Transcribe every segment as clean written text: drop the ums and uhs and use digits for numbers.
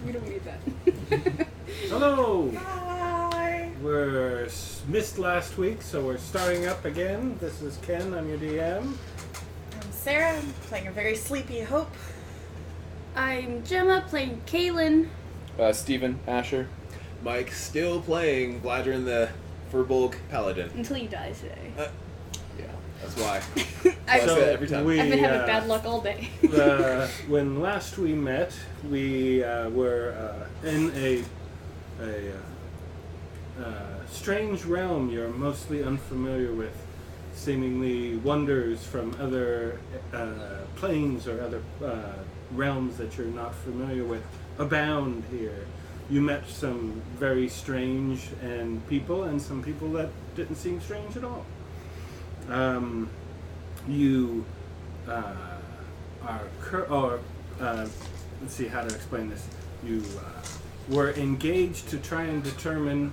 We don't need that. Hello! Hi! We're missed last week, so we're starting up again. This is Ken, I'm your DM. I'm Sarah, I'm playing a very sleepy Hope. I'm Gemma playing Kaylin. Steven, Asher. Mike still playing Vladrin the Furbolg Paladin. Until you die today. Yeah, that's why. I've, I say that every time. I've been having bad luck all day. When last we met, we were in a strange realm you're mostly unfamiliar with. Seemingly wonders from other planes or other realms that you're not familiar with abound here. You met some very strange people and some people that didn't seem strange at all. You let's see how to explain this. You were engaged to try and determine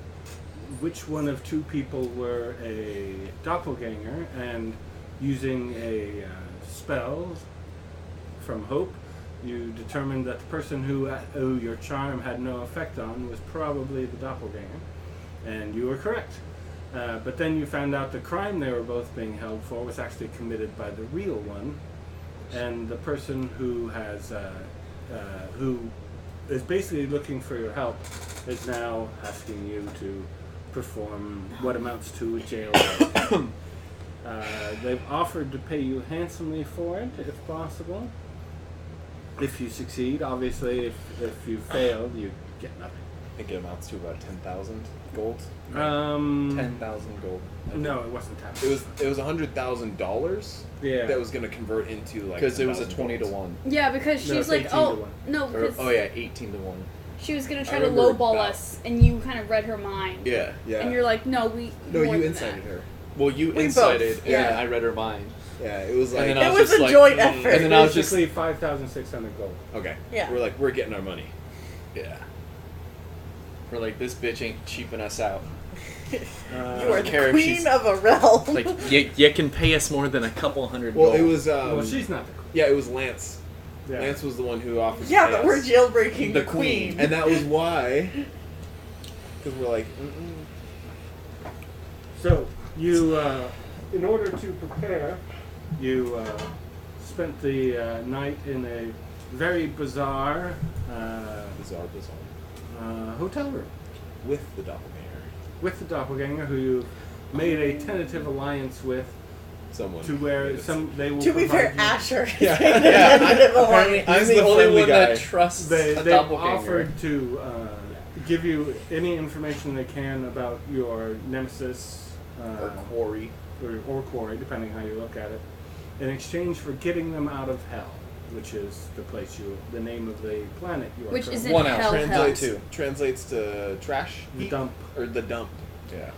which one of two people were a doppelganger, and using a spell from Hope, you determined that the person who your charm had no effect on was probably the doppelganger, and you were correct. But then you found out the crime they were both being held for was actually committed by the real one, and the person who who is basically looking for your help is now asking you to perform what amounts to a jail ride. They've offered to pay you handsomely for it, if possible. If you succeed, obviously, if you fail, you get nothing. I think it amounts to about 10,000 gold. 10,000 gold. No, it wasn't that. It was $100,000. Yeah. That was going to convert into like. Because it was a 10,000 20 to gold. 1. Yeah, because No, she's it's like, 18 to oh, 1. no, Or, because oh yeah, 18 to 1. she was going to try I to remember lowball that. us, and you kind of read her mind. Yeah, yeah. And you're like, no, we. No, more you than incited that. her. Well, you We incited, both, and yeah. I read her mind. Yeah, it was like. And then I It was was just a like, joint effort. And then I was just basically 5,600 gold. Okay. Yeah. We're getting our money. yeah. We're like, this bitch ain't cheaping us out. You Uh, are care the if she's- queen of a realm. Like, you can pay us more than a couple hundred Well, gold. it was. well, she's not the queen. Yeah, it was Lance. Yeah. Lance was the one who offered. yeah, to pay but we're us. jailbreaking the queen. And that was why. Because we're like. So, you, in order to prepare, you spent the night in a very bizarre Bizarre. hotel room With the doppelganger. with the doppelganger, who you made a tentative alliance with, Someone. to where made us- they will to be fair, provide you- Asher is Yeah, yeah, yeah, apparently I'm He's the the only friendly one guy. that trusts They've a doppelganger. offered to give you any information they can about your nemesis Or quarry. or quarry, depending how you look at it, in exchange for getting them out of hell, which is the name of the planet you are Which currently- isn't One out. hell. Translates to trash. The heap? dump. Or the dump. Yeah.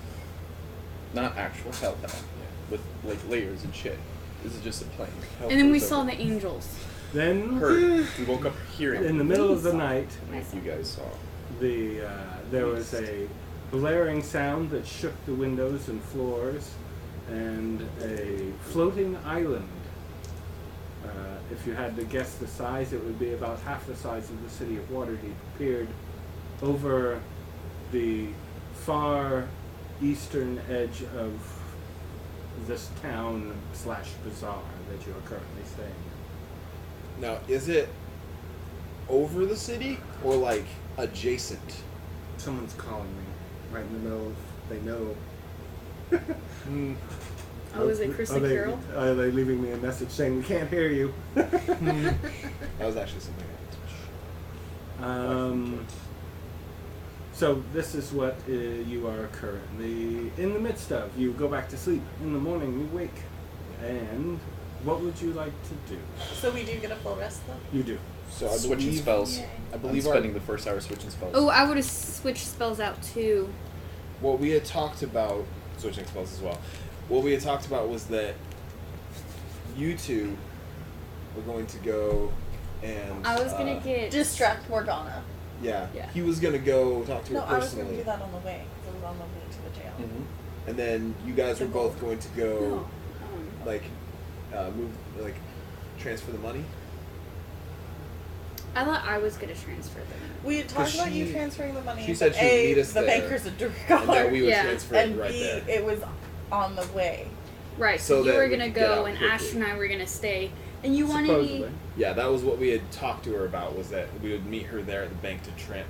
Not actual hell. With, like, layers and shit. This is just a plane. Hell And then we floats saw over. the angels. Then, Heard. We woke up hearing. in the middle of the night, Like you guys saw. there was a blaring sound that shook the windows and floors, and a floating island. If you had to guess the size, it would be about half the size of the city of Waterdeep, appeared over the far eastern edge of this town / bazaar that you are currently staying in. Now, is it over the city or like adjacent? Someone's calling me right in the middle of, they know. Oh, is it Krista Carroll? Are they leaving me a message saying we can't hear you? That was actually something So this is what you are currently in the midst of. You go back to sleep. In the morning you wake. And what would you like to do? So we do get a full rest though? You do. So I Switching believe, spells. Yay. I believe I'm spending the first hour switching spells. Oh, I would have switched spells out too. what we had talked about, switching spells as well, what we had talked about was that you two were going to go and... I was gonna get Distract Morgana. Yeah. Yeah. He was going to go talk to No, her I was going to personally. do that on the way. 'Cause I was on the way to the jail. Mm-hmm. And then you guys were both going to go, No. like, move, like, transfer the money. I thought I was gonna transfer them. We had talked about you she- transferring the money. she but said she would A, meet us the there, banker's a and that dollar, we would Yeah. transfer it and right B, there. it was on the way. Right. So So you that were we gonna could get go, out and quickly. Ash and I were gonna stay, and you wanted Supposedly. me. Yeah, that was what we had talked to her about. Was that we would meet her there at the bank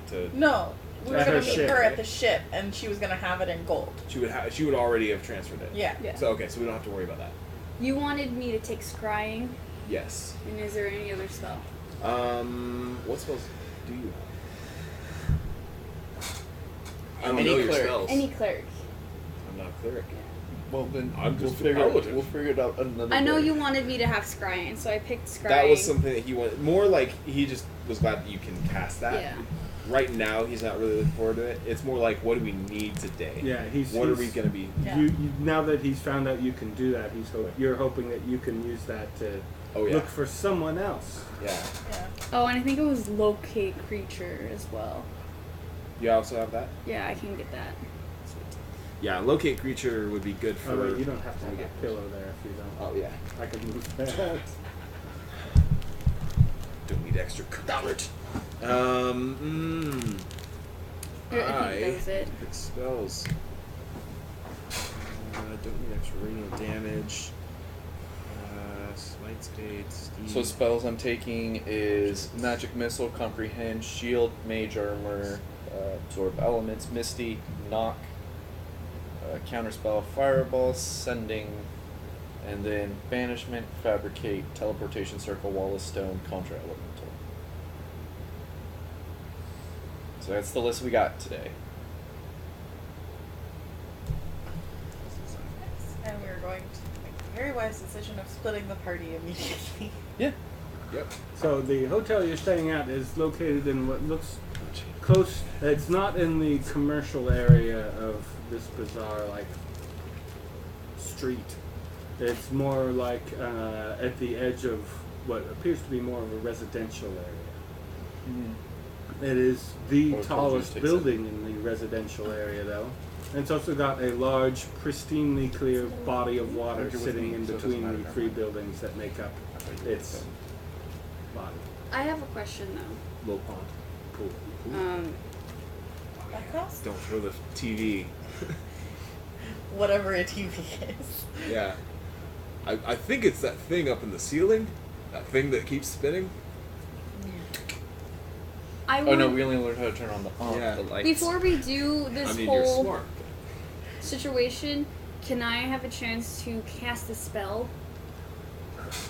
to. No, we were At gonna her meet ship, her right? at the ship, and she was gonna have it in gold. She would already have transferred it. Yeah. Yeah. So okay, so we don't have to worry about that. You wanted me to take scrying, Yes. and is there any other spell? What spells do you have? I don't Any know your cleric. spells. Any cleric. I'm not a cleric. Well, then I'm we'll just a figure paladin. it out another I know day. you wanted me to have scrying, so I picked scrying. That was something that he wanted. More like he just was glad that you can cast that. Yeah. Right now, he's not really looking forward to it. It's more like, what do we need today? Yeah, What are we gonna be? Yeah. You, now that he's found out you can do that, you're hoping that you can use that to Oh yeah. look for someone else. Yeah. Yeah. Oh, and I think it was locate creature as well. You also have that. Yeah, I can get that. Yeah, locate creature would be good for. Oh wait, you don't have to have a pillow there if you don't. Oh yeah. I could move that. Don't need extra comfort. Here, I think I that was it. pick spells. Don't need extra radiant damage. Smite Spade, Steam. So spells I'm taking is Magic Missile, Comprehend, Shield, Mage Armor, Absorb Elements, Misty, Knock, Counterspell, Fireball, Sending, and then Banishment, Fabricate, Teleportation Circle, Wall of Stone, Contra Elemental. So that's the list we got today. And we were going to make the very wise decision of splitting the party immediately. Yeah. Yep. So the hotel you're staying at is located in what looks close. It's not in the commercial area of this bizarre street. It's more like at the edge of what appears to be more of a residential area. Mm-hmm. It is the Or tallest takes building in the residential area, though. And it's also got a large, pristinely clear body of water You're with sitting me, in so it doesn't between matter the now. three buildings that make up its body. I have a question though. Little pond. Pool. That cost Don't throw the TV. whatever a TV is. Yeah. I think it's that thing up in the ceiling. That thing that keeps spinning. I Oh want, no, we only learned how to turn on Yeah. the lights. before we do this I mean, you're whole smart. situation, can I have a chance to cast a spell?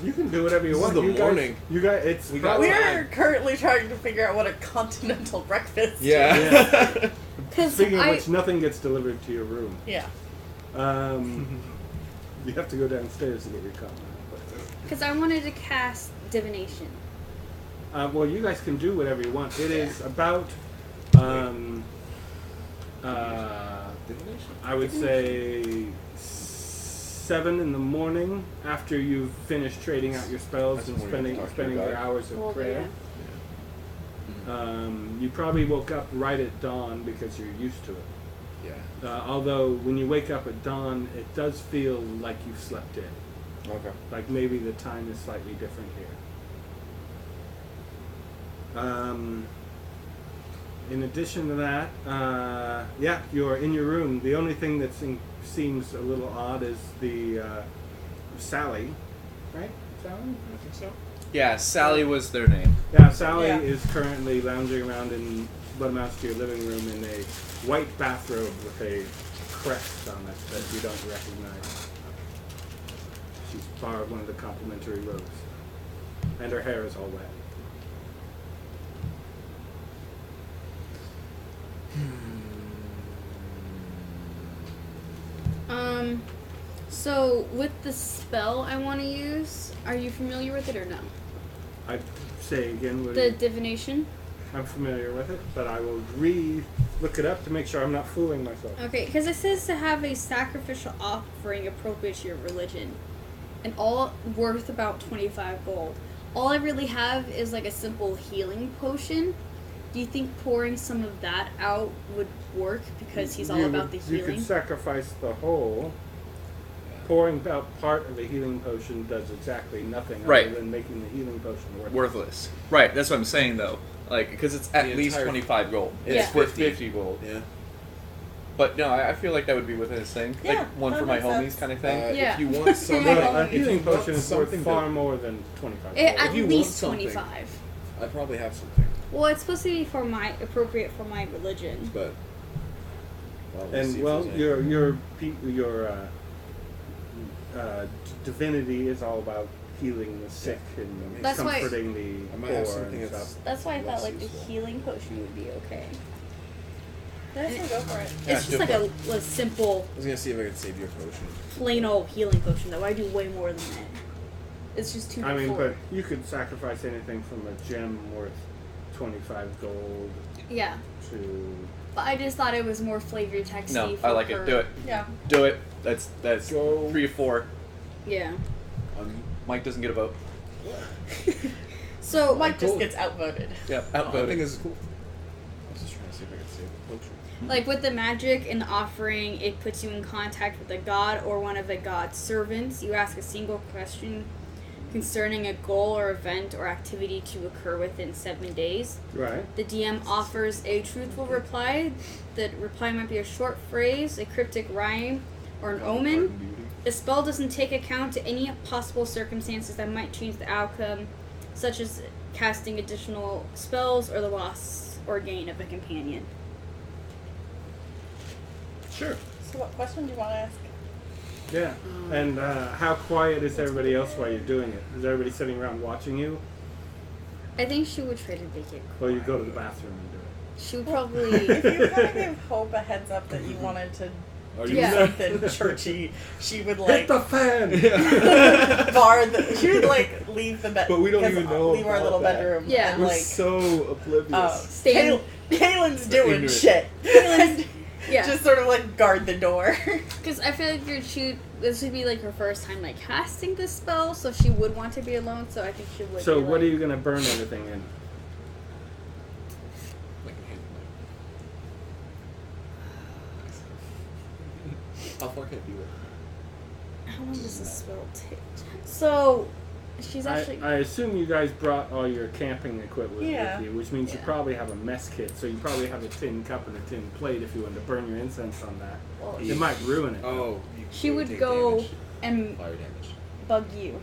You can do whatever you This is want. the you morning. Guys, you guys, it's We got probably- We're currently trying to figure out what a continental breakfast Yeah. Yeah. Because Speaking of which, nothing gets delivered to your room. Yeah. You have to go downstairs to get your coffee. Because I wanted to cast divination. Well, you guys can do whatever you want. It is about, I would say 7 in the morning after you've finished trading out your spells That's and when we're gonna talk to spending your your guy. hours of Well, prayer. You probably woke up right at dawn because you're used to it. Yeah. Although when you wake up at dawn, it does feel like you've slept in. Okay. Like maybe the time is slightly different here. In addition to that, yeah, you're in your room. The only thing that seems a little odd is the Sally, right? Sally? I think so. Yeah, Sally was their name. Yeah, Sally Yeah. is currently lounging around in what amounts to your living room in a white bathrobe with a crest on it that you don't recognize. She's borrowed one of the complimentary robes. And her hair is all wet. So with the spell I want to use, are you familiar with it or no? I say again, The divination? I'm familiar with it, but I will look it up to make sure I'm not fooling myself. Okay, because it says to have a sacrificial offering appropriate to your religion, and all worth about 25 gold. All I really have is like a simple healing potion. Do you think pouring some of that out would work because he's all about the You healing? could sacrifice the whole. pouring out part of a healing potion does exactly nothing Right. other than making the healing potion Worthless. Right, that's what I'm saying though. Like, because it's at The least entire- 25 gold. Yeah. It's worth 50 gold. Yeah. But no, I feel like that would be within his thing. Yeah, Like one that for my makes homies sense. kind of thing. Yeah. If you want something, Well, a If healing you want potion is worth something far that- more than 25 At gold. you want least something- 25. I probably have something, Well, it's supposed to be for appropriate for my religion. but we'll see And if well, there's your divinity is all about healing the sick and That's why- comforting the I might have poor something and that's stuff. That's why I less thought like the useful. healing potion would be okay. Yeah, so go for it. Yeah, It's go just like for a simple, I was gonna see if I could save your potion. plain old healing potion though. I do way more than that. It's just too. I mean, full. but you could sacrifice anything from a gem worth 25 gold yeah. to. But I just thought it was more flavor texty. No, for I like her. it. Do it. Yeah. Do it. That's Go. 3 to 4. Yeah. Mike doesn't get a vote. So Mike just Cool. gets outvoted. Yeah, I think outvoted. this is cool. I was just trying to see if I could save the potion. like with the magic and the offering, it puts you in contact with a god or one of the god's servants. You ask a single question concerning a goal or event or activity to occur within 7 days. Right. The DM offers a truthful reply. The reply might be a short phrase, a cryptic rhyme, or an omen. The spell doesn't take account to any possible circumstances that might change the outcome, such as casting additional spells or the loss or gain of a companion. Sure. So what question do you want to ask? Yeah. And how quiet is everybody else while you're doing it? Is everybody sitting around watching you? I think she would try to make it Or you quiet. go to the bathroom and do it? She would If probably... you kind of gave Hope a heads up that you wanted to Are do Yeah. something churchy, she would Hit like the fan! bar the. She would like leave the bed. But we don't because even know leave our about little that. bedroom. Yeah. And We're like, so oblivious. Stand- Kaylin's doing ignorant. shit. Kaylin's- yeah. Just sort of like guard the door. Because I feel like this would be like her first time like casting this spell, so she would want to be alone. So I think she would. So be, what like, are you going to burn everything in? Like a hand knife. How far can it be with? How long does this spell take? So she's actually. I assume you guys brought all your camping equipment Yeah. with you, which means you Yeah. probably have a mess kit. So you probably have a tin cup and a tin plate if you wanted to burn your incense on that. well, It might ruin it. though. Oh. she you would take go damage. and Fire damage. bug you.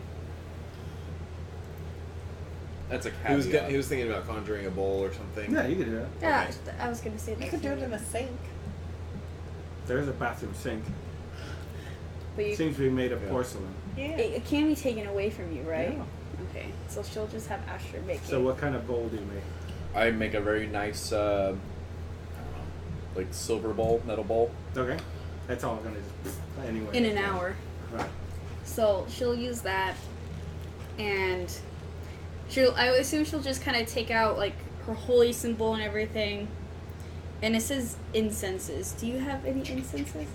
That's a He was, caveat. he was thinking about conjuring a bowl or something. Yeah, you could do that. Yeah, Okay. I was gonna say that. You could do it in the sink. There's a bathroom sink. But you, Seems to be made of Yeah. porcelain. Yeah. it can be taken away from you, right? Yeah. Okay, so she'll just have Asher make So it. what kind of bowl do you make? I make a very nice, I don't know, like silver bowl, metal bowl. Okay. That's all I'm going to do. Anyway. In an hour. Right. So she'll use that, and I would assume she'll just kind of take out like her holy symbol and everything. And it says incenses. Do you have any incenses?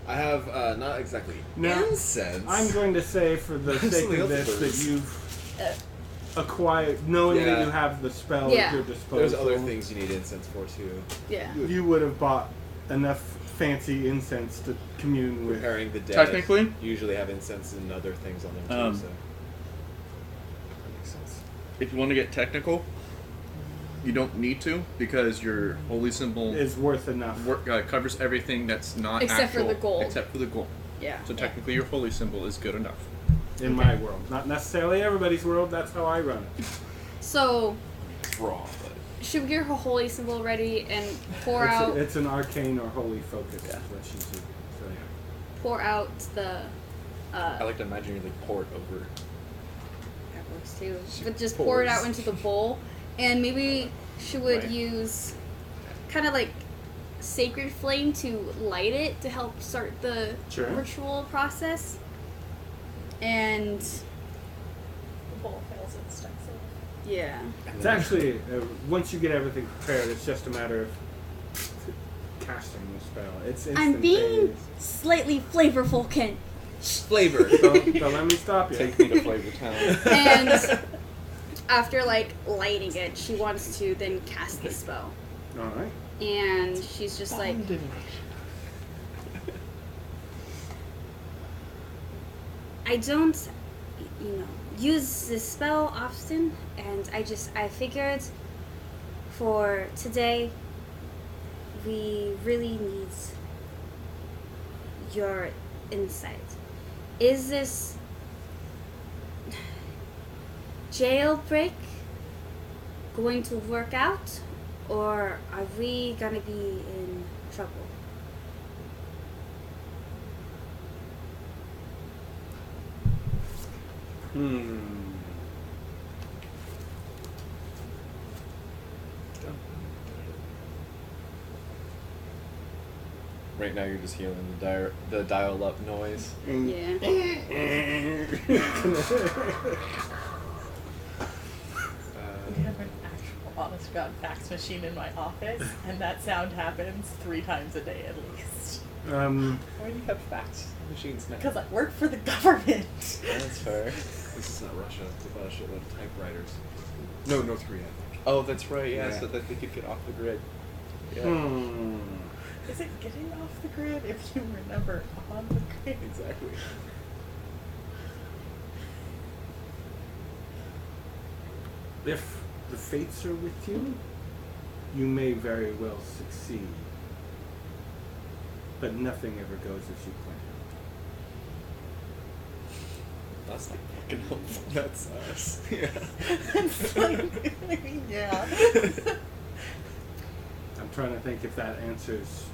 I have not exactly Now, incense. I'm going to say for the sake Something of else this burns. that you've acquired, knowing that Yeah. you have the spell Yeah. at your disposal. There's other things you need incense for too. Yeah. You would have bought enough fancy incense to commune with. Preparing the dead. Technically? usually have incense and other things on them too. So that makes sense. If you want to get technical, you don't need to because your holy symbol Is worth enough. covers everything that's not Except for actual, the gold. Except for the gold. Yeah. So technically, your holy symbol is good enough. In my world. Not necessarily everybody's world, that's how I run it. So Raw, she would get her holy symbol ready and pour out It's an arcane or holy focus is what she's doing. So yeah. pour out the. I like to imagine you like pour it over. That works too. But just pours. pour it out into the bowl, and maybe she would Right. use kind of like sacred flame to light it to help start the Sure. ritual process. And The bowl fails its stencil. yeah, It's actually, once you get everything prepared, it's just a matter of casting the spell. It's I'm being instantaneous. slightly flavorful, Ken. flavor. Don't let me stop you. Take me to Flavor Town. And after like lighting it, she wants to then cast the spell. Alright. And she's just like, I don't, use this spell often, and I figured for today, we really need your insight. Is this jailbreak going to work out, or are we gonna be in trouble? Right now, you're just hearing the dial-up noise. Yeah. We have an actual honest-to-God fax machine in my office, and that sound happens 3 times a day at least. Why do you have fax machines now? Because I work for the government. That's fair. This is not Russia. They bought a shitload of typewriters. No, North Korea. Oh, that's right. Yeah, Yeah. so that they could get off the grid. Yeah. Is it getting off the grid if you remember on the grid? Exactly. If the fates are with you, you may very well succeed. But nothing ever goes as you plan. That's not fucking helpful. That's us. Yeah. It's like, yeah. I'm trying to think if that answers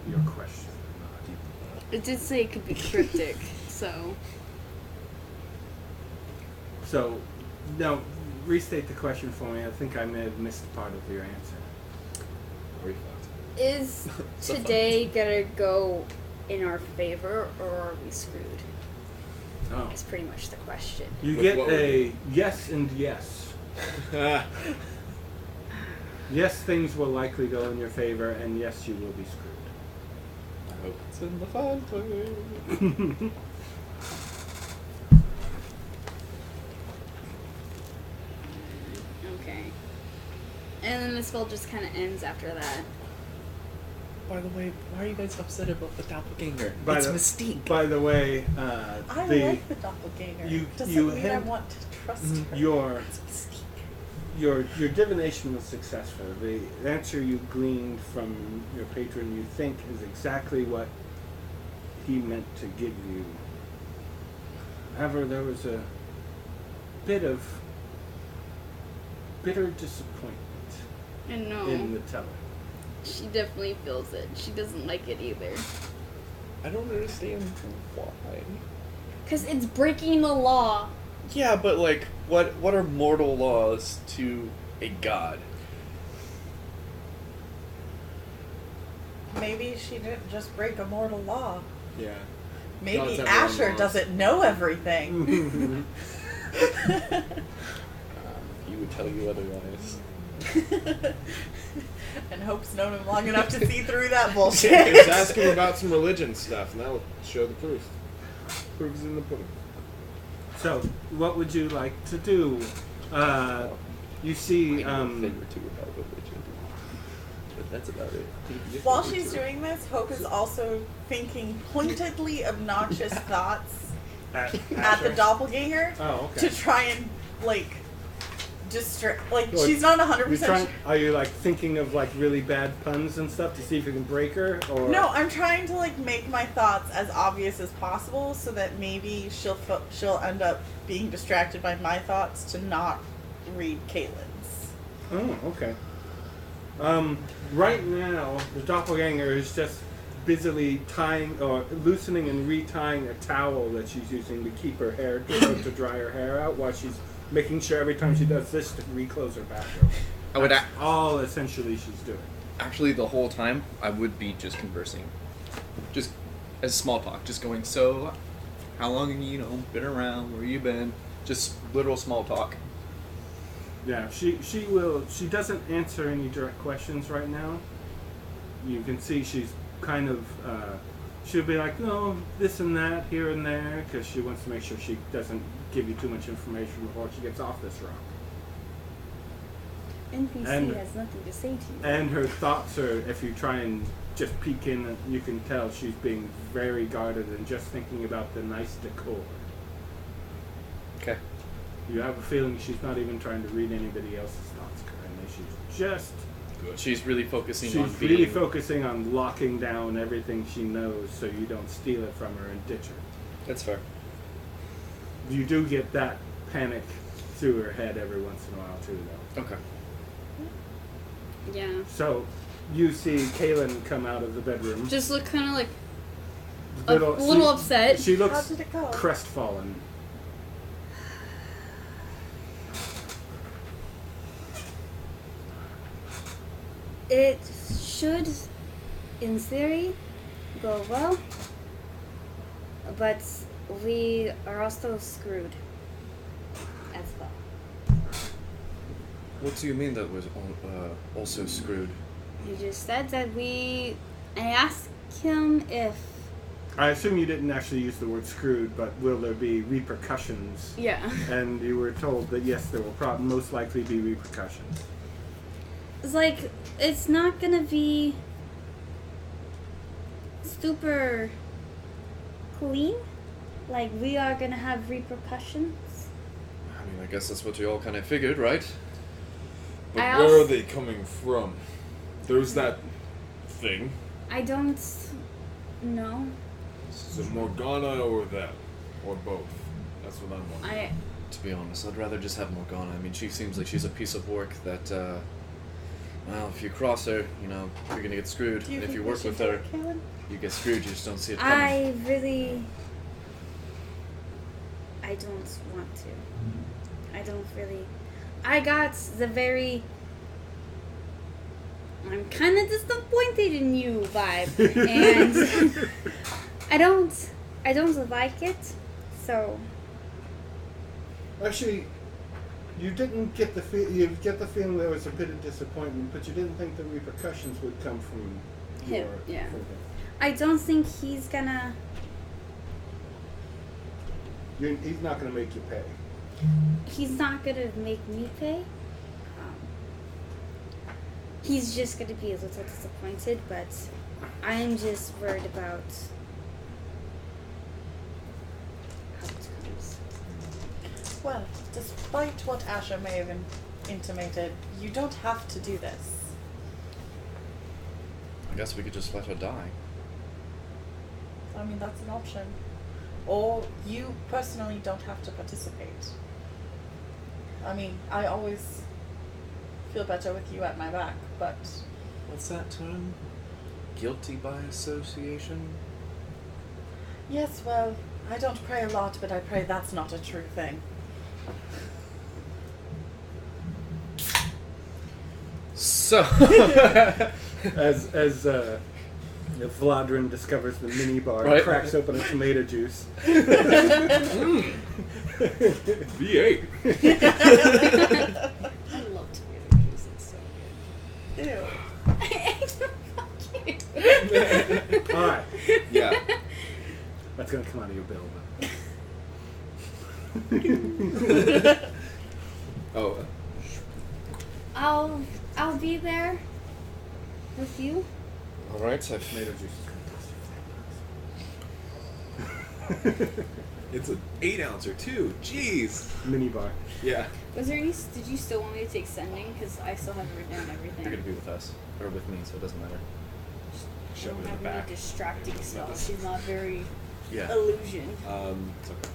your question or not. It did say it could be cryptic, so. So, now, restate the question for me. I think I may have missed part of your answer. We fucked. Is today gonna go in our favor, or are we screwed? Oh. That's pretty much the question. You With get what a yes and yes. Yes, things will likely go in your favor, and yes, you will be screwed. I hope it's in the fun way. Okay. And then the spell just kind of ends after that. By the way, why are you guys upset about the doppelganger? By It's the- Mystique. By the way, I the like the doppelganger. you- Doesn't you mean I had- want to trust her. your It's Mystique. your divination was successful. The answer you gleaned from your patron, you think, is exactly what he meant to give you. However, there was a bit of bitter disappointment I know. in the telling. She definitely feels it. She doesn't like it either. I don't understand why. Because it's breaking the law. Yeah, but like, what are mortal laws to a god? Maybe she didn't just break a mortal law. Yeah. Maybe Gods have Asher their own laws. doesn't know everything. He would tell you otherwise. And Hope's known him long enough to see through that bullshit. Just ask him about some religion stuff, and that'll show the proof. Proof's in the pudding. So, what would you like to do? You see, I know a thing or two about religion, but that's about it. While she's doing this, Hope is also thinking pointedly obnoxious thoughts at at the doppelganger Oh, okay. to try and, like, distract. Like, Well, she's not You're 100% trying, are you like thinking of like really bad puns and stuff to see if you can break her, or No, I'm trying to like make my thoughts as obvious as possible so that maybe she'll end up being distracted by my thoughts to not read Caitlin's. Oh, okay. Right now, the doppelganger is just busily tying or loosening and retying a towel that she's using to keep her hair to dry her hair out while she's making sure every time she does this to reclose her bathrobe. I would That's all essentially she's doing. actually the whole time I would be just conversing, just as small talk, just going. So, how long have you been around? Where you been? Just literal small talk. Yeah, she doesn't answer any direct questions right now. You can see she's kind of she'll be like, no, this and that here and there, because she wants to make sure she doesn't give you too much information before she gets off this rock. NPC And- has nothing to say to you. And her thoughts are, if you try and just peek in, you can tell she's being very guarded and just thinking about the nice decor. Okay. You have a feeling she's not even trying to read anybody else's thoughts currently. She's just... Good. She's really focusing on She's being... really focusing on locking down everything she knows so you don't steal it from her and ditch her. That's fair. You do get that panic through her head every once in a while too, though. Okay. Yeah. So, you see Kaylin come out of the bedroom. Just look kind of like a little upset. She How looks did it go? crestfallen. It should, in theory, go well, but we are also screwed as well. What do you mean that was also screwed? You just said that I asked him if I assume you didn't actually use the word screwed, but will there be repercussions? Yeah. And you were told that yes, there will most likely be repercussions. it's like it's not gonna be super clean. Like we are gonna have repercussions. I mean, I guess that's what you all kind of figured, right? But I where also- are they coming from? There's that thing. I don't know. Is it Morgana or them? Or both? That's what I'm wondering. To be honest, I'd rather just have Morgana. I mean, she seems like she's a piece of work that, well, if you cross her, you know, you're gonna get screwed. Do you And if think you we work should with do her, it, Kaylin? you get screwed. You just don't see it coming. I don't want to. I don't really. I got the very. I'm kind of disappointed in you vibe, and I don't like it. So Actually, you didn't get the you get the feeling there was a bit of disappointment, but you didn't think the repercussions would come from Him, yeah. from him. I don't think he's gonna. He's not going to make you pay. He's not gonna make me pay. He's just gonna be a little disappointed, but I'm just worried about how it comes. Well, despite what Asher may have intimated, you don't have to do this. I guess we could just let her die. I mean, that's an option. Or you personally don't have to participate. I mean, I always feel better with you at my back, but What's that term? Guilty by association? yes, well, I don't pray a lot, but I pray that's not a true thing. So, As Vladrin discovers the mini bar, Right. cracks open a tomato juice. V8. I love tomato juice. It's so good. Ew. Alright, Yeah. that's going to come out of your bill. Oh, I'll be there with you. alright, Tomato juice is it's an 8-ouncer too. Jeez. mini bar. Yeah. Was there any? Did you still want me to take sending? Because I still haven't written down everything. you're gonna be with us. Or with me, so it doesn't matter. I Shove don't it in have the any back. distracting stuff. She's not very Yeah. illusion. It's okay.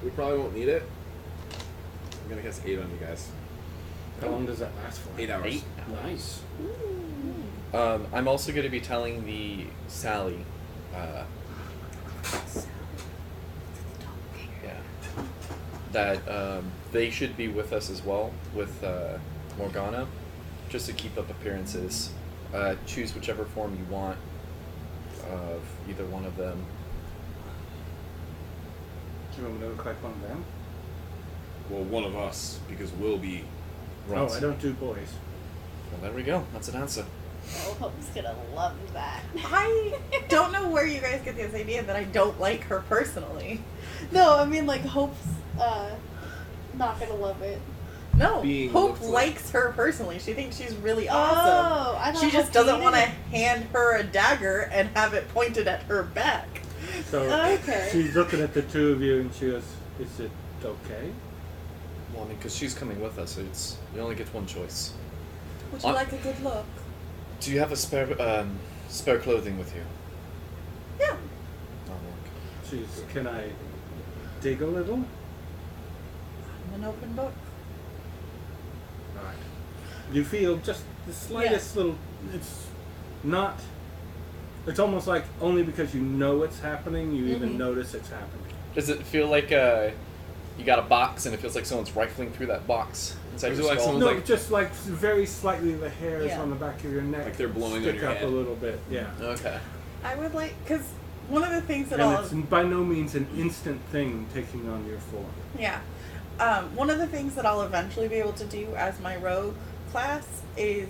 We probably won't need it. I'm gonna guess 8 on you guys. How long does that last for? 8 hours. 8 Nice. I'm also going to be telling the Sally, yeah, that they should be with us as well with Morgana, just to keep up appearances. Choose whichever form you want of either one of them. Do you want me to look like one of them? Well, one of us, because we'll be. Oh, I don't do boys. Well, there we go. That's an answer. Oh, Hope's gonna love that. I don't know where you guys get this idea that I don't like her personally. No, I mean like Hope's not gonna love it. No, being Hope looked like? likes her personally. She thinks she's really Oh, awesome. I thought She just Hope doesn't hated want to it. hand her a dagger and have it pointed at her back. So Okay. she's looking at the two of you and she goes, "Is it okay?" Well, I mean, because she's coming with us, it's you only get one choice. Would you Uh, like a good look? Do you have a spare clothing with you? Yeah. Oh, look. She's, "Can I dig a little?" I'm an open book. Alright. You feel just the slightest little, it's not, it's almost like only because you know it's happening, you even notice it's happening. Does it feel like you got a box and it feels like someone's rifling through that box inside Is your it like skull? someone's No, like- just like very slightly the hairs Yeah. on the back of your neck. Like they're blowing on stick your up head. a little bit, yeah. Okay. I would like, because one of the things that And I'll... it's by no means an instant thing taking on your form. Yeah. One of the things that I'll eventually be able to do as my rogue class is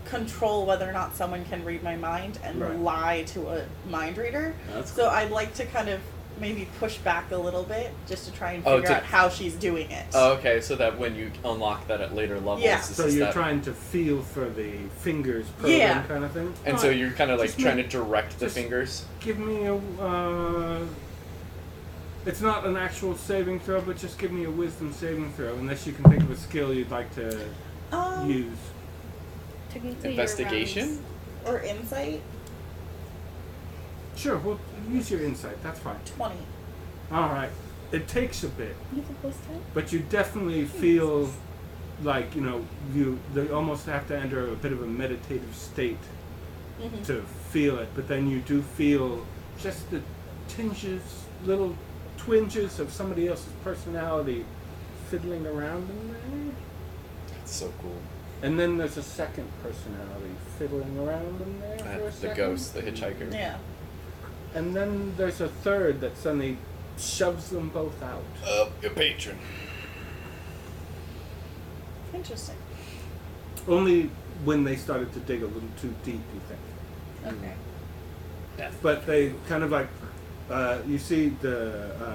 control whether or not someone can read my mind and Right. lie to a mind reader. That's So I'd like to kind of maybe push back a little bit just to try and Oh, figure to- out how she's doing it. Oh, okay, so that when you unlock that at later levels, Yeah. this So is you're that, trying to feel for the fingers probing Yeah. kind of thing? and so Alright. you're kind of like Just trying make- to direct the just- fingers. Give me a. It's not an actual saving throw, but just give me a wisdom saving throw, unless you can think of a skill you'd like to use. Technically, Investigation? Or insight, Sure, well, use your insight. That's fine. 20. All right. It takes a bit, You have a plus 10? but you definitely feel like they almost have to enter a bit of a meditative state Mm-hmm. to feel it. But then you do feel just the little twinges of somebody else's personality fiddling around in there. That's so cool. And then there's a second personality fiddling around in there for a The second. ghost, the hitchhiker. Yeah. And then there's a third that suddenly shoves them both out. Your patron. Interesting. Only when they started to dig a little too deep, you think. Okay. But they kind of like, you see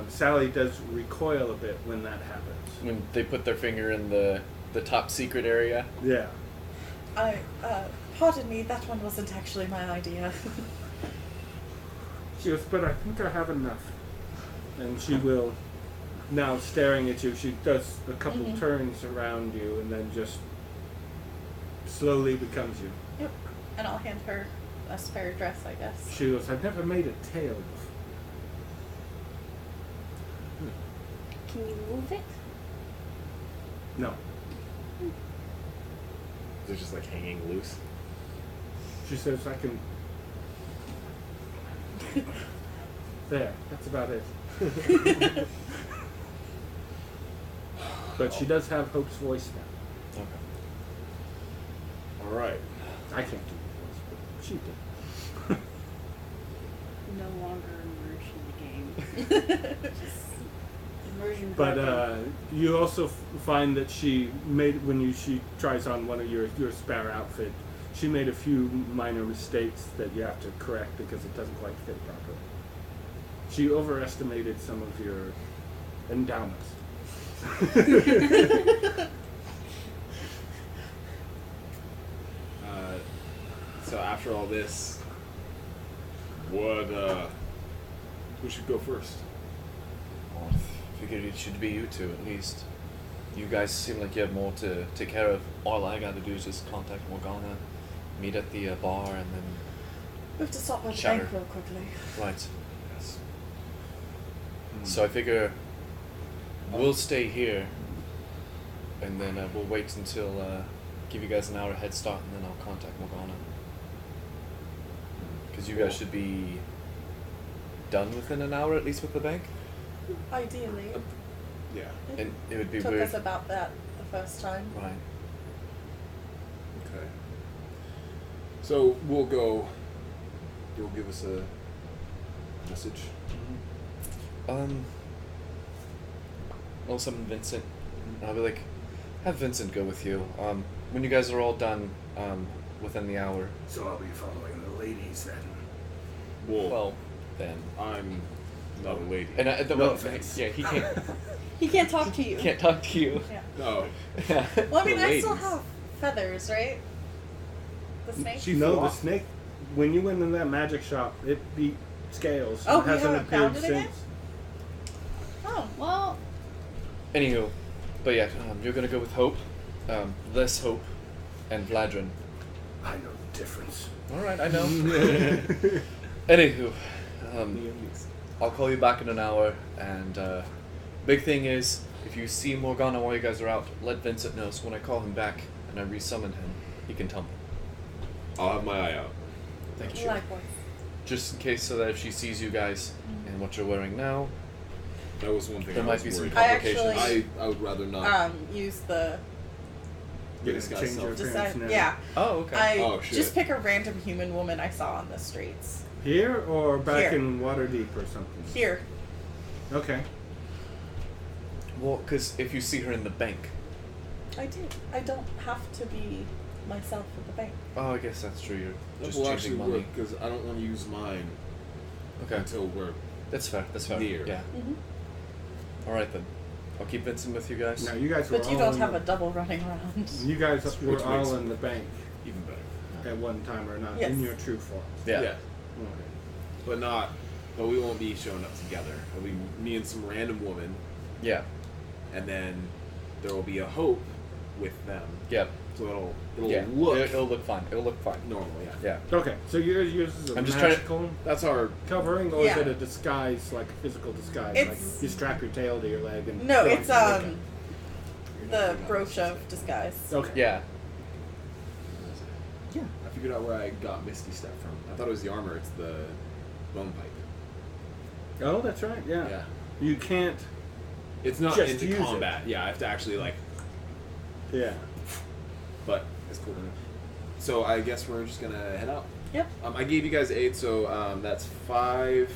Sally does recoil a bit when that happens. When they put their finger in the top secret area. Yeah. Pardon me, that one wasn't actually my idea. She goes, "But I think I have enough." And she will, now staring at you, she does a couple turns around you and then just slowly becomes you. Yep. And I'll hand her a spare dress, I guess. She goes, "I've never made a tail before." Can you move it? No. They're just like hanging loose. She says, "I can." There, that's about it. But she does have Hope's voice now. Okay. All right. I can't do the voice, but she did. No longer immersion in the game. Immersion. But broken. you also find that she made, she tries on one of your spare outfit, she made a few minor mistakes that you have to correct because it doesn't quite fit properly. She overestimated some of your endowments. So after all this, who should go first? Well, I figured it should be you two at least. You guys seem like you have more to take care of. All I gotta do is just contact Morgana, meet at the bar, and then We have to stop at the Shatter. bank real quickly. right. Yes. So I figure we'll stay here, and then we'll wait until give you guys an hour head start, and then I'll contact Morgana. Because you guys should be done within an hour at least with the bank, Ideally. Yeah. and it would be Took weird. us about that the first time. Right. Okay. So we'll go. You'll give us a message. I'll summon Vincent. I'll be like, have Vincent go with you. When you guys are all done, within the hour. So I'll be following the ladies then. Well, Well, then. I'm Not a lady. And at the No moment, offense. yeah, He can't talk to you. can't talk to you. Yeah. No. Yeah. Well, I mean, The I still ladies. have feathers, right? The snake. She No, flew the off. snake. When you went in that magic shop, it beat scales. Oh, it we hasn't haven't appeared found it again? since. Oh well. Anywho, but yeah, you're gonna go with Hope, less Hope, and Vladrin. I know the difference. All right, I know. Anywho, I'll call you back in an hour, and big thing is, if you see Morgana while you guys are out, let Vincent know, so when I call him back and I resummon him, he can tell me. I'll have my eye out. Thank you. Likewise. Just in case, so that if she sees you guys in what you're wearing now, That was one thing there I might was be some worried complications. actually- I would rather not. Use the You This guy's change your self- appearance decide. now. Yeah. Oh, okay. I Oh, shit. just pick a random human woman I saw on the streets. Here or back Here. in Waterdeep or something? Here. Okay. Well, because if you see her in the bank. I do. I don't have to be myself at the bank. Oh, I guess that's true. You're That just will actually choosing money. work because I don't want to use mine Okay, until we're. that's fair. That's fair. Near. Yeah. Mm-hmm. All right then. I'll keep Vincent with you guys. Now you guys were But you all don't in have the, a double running around. You guys were Which all makes- in the bank Even better. at one time or not Yes. in your true form. Yeah. Okay. But not. But we won't be showing up together. It'll be me and some random woman, Yeah. and then there will be a Hope with them. Yeah. So it'll Yeah. look It'll look fine. It'll look fine. normal. Yeah. Yeah. Okay. So yours is a I'm just trying to- magical That's our. covering, or Yeah. is it a disguise, like a physical disguise? It's- like you strap your tail to your leg and. No, go it's into makeup? the brooch of disguise. Okay. Yeah. Yeah. I figured out where I got Misty stuff from. I thought it was the armor. It's the bone pipe. Oh, that's right. Yeah. Yeah. You can't. It's not Just into use it. combat. Yeah, I have to actually like. Yeah. But it's cool to know. So I guess we're just gonna head out. Yep. I gave you guys 8, so that's 5.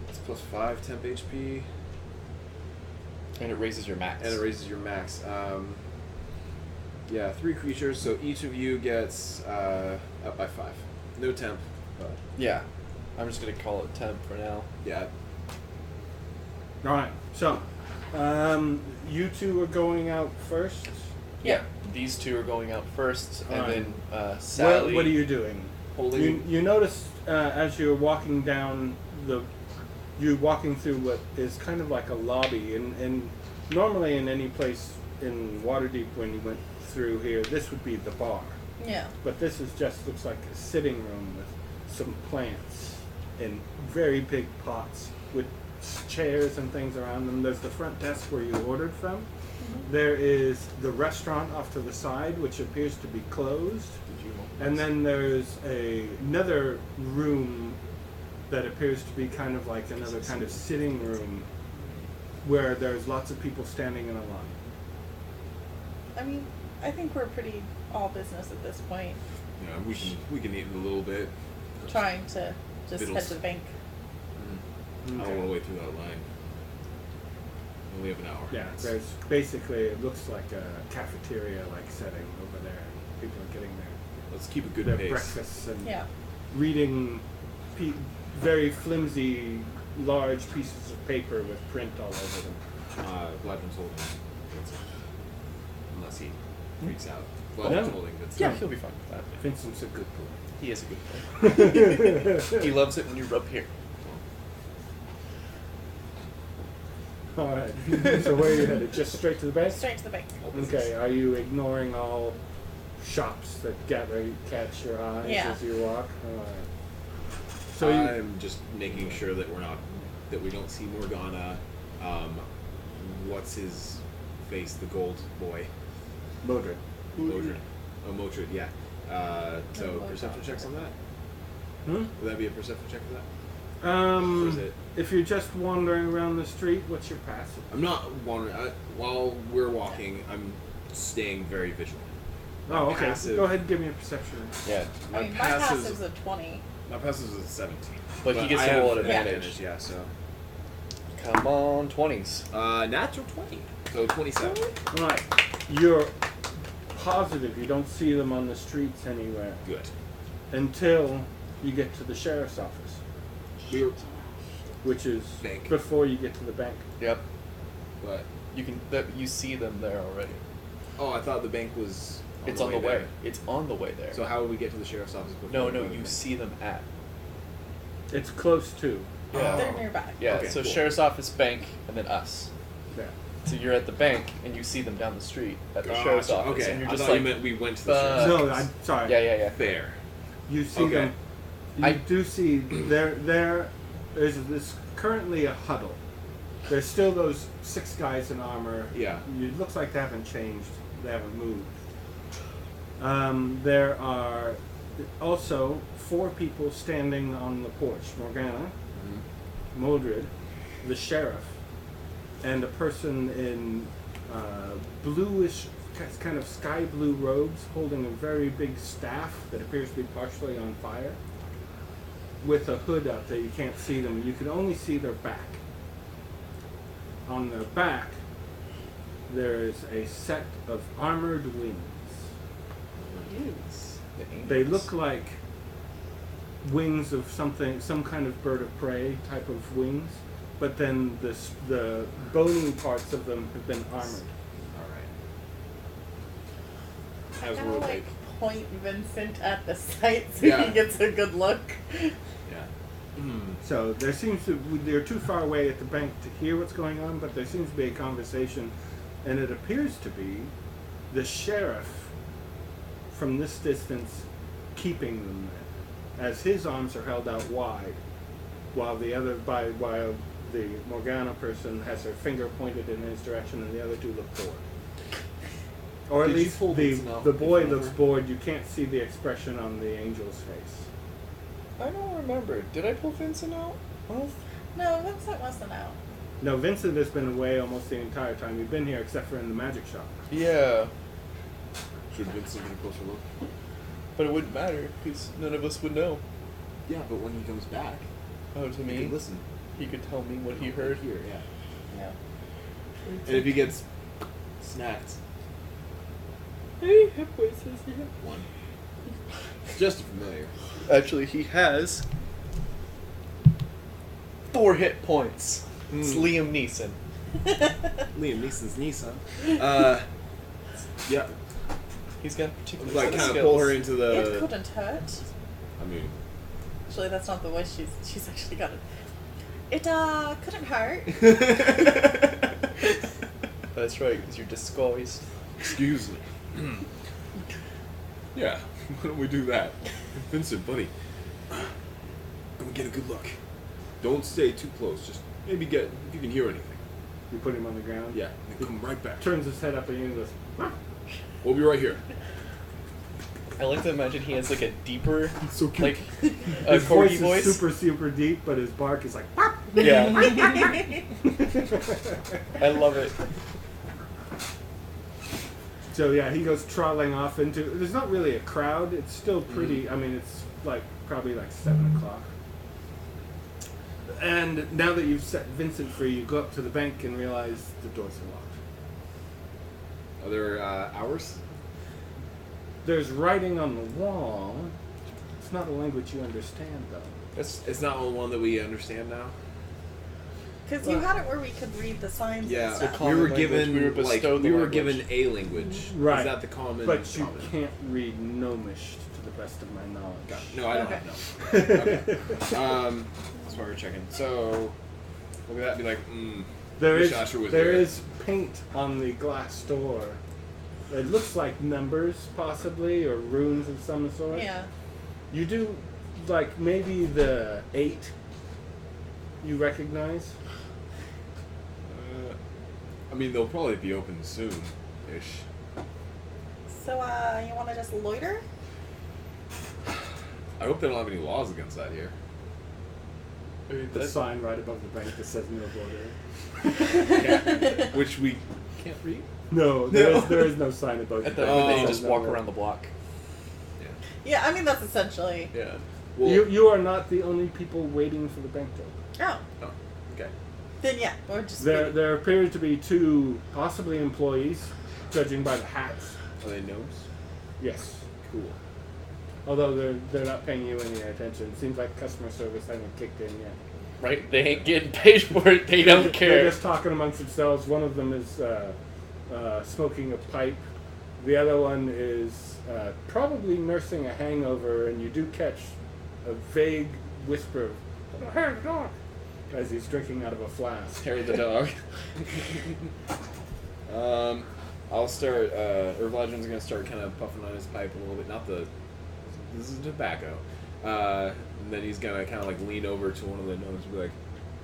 It's plus 5 temp HP, And it raises your max. and it raises your max. Yeah, 3 creatures, so each of you gets up by 5. No temp, but Yeah. I'm just gonna call it temp for now. yeah. All right. So, you two are going out first. Yeah. These two are going out first, and Alright. then Sally. What are you doing? Holding. You notice as you're walking down you're walking through what is kind of like a lobby, and normally in any place in Waterdeep when you went through here, this would be the bar. Yeah. But this is just looks like a sitting room with some plants in very big pots with chairs and things around them. There's the front desk where you ordered from. There is the restaurant off to the side, which appears to be closed. And then there's another room that appears to be kind of like another kind of sitting room where there's lots of people standing in a line. I mean, I think we're pretty all business at this point. Yeah, we can eat in a little bit. Trying to just head Fiddles. to the bank. I don't want to wait through that line. We only have an hour. Yeah, there's basically, it looks like a cafeteria-like setting over there. People are getting Let's keep a good their pace. breakfasts and Yeah. reading very flimsy, large pieces of paper with print all over them. Vladim's holding. Unless he freaks out. No. Vladim's holding. That's Yeah, he'll be fine with that. Vincent's a good boy. He is a good boy. He loves it when you rub here. All right. So where are you headed? Just straight to the bank? Straight to the bank. Okay. Are you ignoring all shops that catch your eyes Yeah. as you walk? All right. So you, I'm just making sure that we don't see Morgana. What's his face? The gold boy. Modred. Modred. Oh, Motrid, yeah. So Motrid. perception checks on that? Hmm? Would that be a perception check for that? Or is it? If you're just wandering around the street, what's your passive? I'm not wandering. While we're walking, I'm staying very vigilant. Oh, okay. Passive. Go ahead and give me a perception. Yeah. I mean, my passive's a 20. My passive is a 17. But he gets I to have roll at advantage. Yeah, so. Come on, 20s. Natural 20. So 27. All right. You're positive you don't see them on the streets anywhere Good. until you get to the sheriff's office. We were, which is Bank. before you get to the bank. Yep. But You see them there already. I thought the bank was. It's on the way. there. It's on the way there. So how would we get to the sheriff's office? Before no, we go to you the bank? see them at. It's close to. Yeah. They're nearby. Yeah. Okay, so cool. sheriff's office, bank, and then us. Yeah. So you're at the bank and you see them down the street at the sheriff's Gotcha. office, Okay, and you're I just thought like, you meant we went to the fuck. sheriff's No, office. I'm sorry. yeah. Fair. You see Okay. them. You I- do see there's this currently a huddle. There's still those 6 guys in armor. Yeah. It looks like they haven't changed. They haven't moved. There are also 4 people standing on the porch. Morgana, Mildred, the sheriff, and a person in bluish, kind of sky blue robes, holding a very big staff that appears to be partially on fire, with a hood up that you can't see them. You can only see their back. On their back, there is a set of armored wings. They look like wings of something, some kind of bird of prey type of wings, but then the bony parts of them have been armored. All right. I As gotta we're like point Vincent at the site so Yeah. he gets a good look. yeah. Mm. So they're too far away at the bank to hear what's going on, but there seems to be a conversation, and it appears to be the sheriff from this distance keeping them there, as his arms are held out wide, while the Morgana person has her finger pointed in his direction, and the other 2 look bored. Or at Did you least pull the Vincent out the in boy front of looks her? bored. You can't see the expression on the angel's face. I don't remember. Did I pull Vincent out? Well, No, Vincent wasn't out. No, Vincent has been away almost the entire time we've been here, except for in the magic shop. yeah. Should Vincent get a closer look? But it wouldn't matter because none of us would know. Yeah, but when he comes back, Oh, to he me, can listen. he could tell me what he heard. Here, yeah. No. And if he gets snacked, Hey, hit points says he had 1. Just a familiar. Actually, he has 4 hit points. It's Hmm. Liam Neeson. Liam Neeson's niece, huh? Yeah. He's got a particular Like set of kind of skills. pull her into It the. couldn't hurt. I mean, Actually, that's not the way she's actually got it. It couldn't hurt. That's right, because you're disguised. excuse me. Yeah, why don't we do that? Vincent, buddy, go and get a good look. Don't stay too close. Just maybe get if you can hear anything. You put him on the ground. Yeah, and come right back. Turns his head up and he goes, "Ah." We'll be right here. I like to imagine he has like a deeper, So cute. like a His voice corgi voice. is super deep, but his bark is like. "Ah." Yeah, I love it. So yeah, he goes trotting off into. There's not really a crowd. It's still pretty. I mean, it's like probably like 7:00. And now that you've set Vincent free, you go up to the bank and realize the doors are locked. Are there hours? There's writing on the wall. It's not a language you understand, though. It's not one that we understand now. Because you had it where we could read the signs Yeah, and stuff. common we were language. given We were like bestowed we the were language. given a language. Right. Is that the common? But you common? can't read Gnomish, to the best of my knowledge. Got it. No, I don't Okay. have no. Okay. That's why we're checking. So look at that. And be like, There Wish is Asher was there there. is paint on the glass door. It looks like numbers, possibly, or runes of some sort. Yeah. You do, like, maybe the 8 you recognize. I mean, they'll probably be open soon, ish. So, you want to just loiter? I hope they don't have any laws against that here. I mean, The that's, sign right above the bank that says no border. Which we can't read. No, there is no sign above at the the bank. end, that you says just no walk border. around the block. Yeah, I mean, that's essentially. Yeah. Well, You are not the only people waiting for the bank to open. Oh. oh, okay. Then, yeah, or just. There appears to be 2 possibly employees, judging by the hats. Are they gnomes? Yes. Cool. Although they're not paying you any attention. It seems like customer service hasn't kicked in yet. Right? They ain't getting paid for it. They don't They're care. just talking amongst themselves. One of them is smoking a pipe. The other one is probably nursing a hangover, and you do catch a vague whisper of, "Hey, dog," as he's drinking out of a flask. Harry the dog. I'll start. Vladim's gonna start kind of puffing on his pipe a little bit. This is tobacco. And then he's gonna kind of like lean over to one of the gnomes and be like,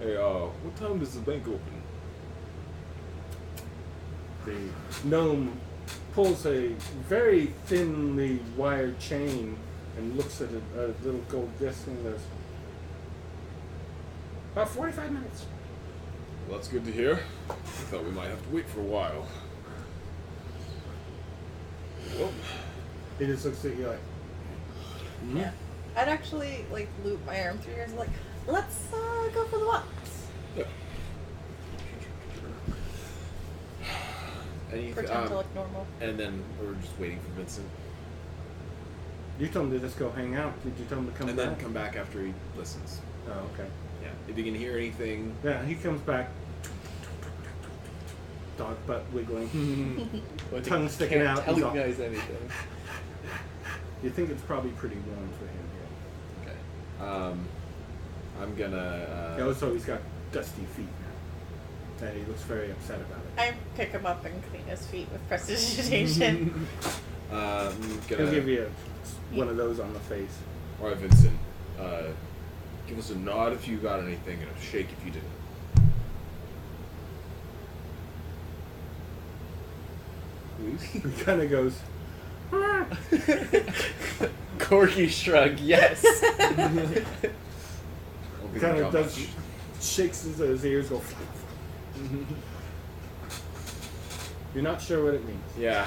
"Hey, what time does the bank open?" The gnome pulls a very thinly wired chain and looks at a little gold disc and goes, "About 45 minutes." Well, that's good to hear. I thought we might have to wait for a while. Well, He just looks at you like, Yeah. I'd actually like loop my arm through yours and like, let's go for the walks. yeah. Pretend to look normal. And then we're just waiting for Vincent. you told him to just go hang out. Did you tell him to come And back? then come back after he listens. Oh, okay. Yeah. If you can hear anything. Yeah, he comes back. Dog butt wiggling. Tongue sticking Can't out. tell He's you all- guys anything. You think it's probably pretty warm for him here. Okay. I'm gonna. Oh, so he's got dusty feet now. And he looks very upset about it. I pick him up and clean his feet with prestidigitation. I'm He'll gonna. give you one of those on the face. All right, Vincent. Give us a nod if you got anything, and a shake if you didn't. He kind of goes, Corky shrug, yes. kind of does, shakes his ears, go. You're not sure what it means. Yeah.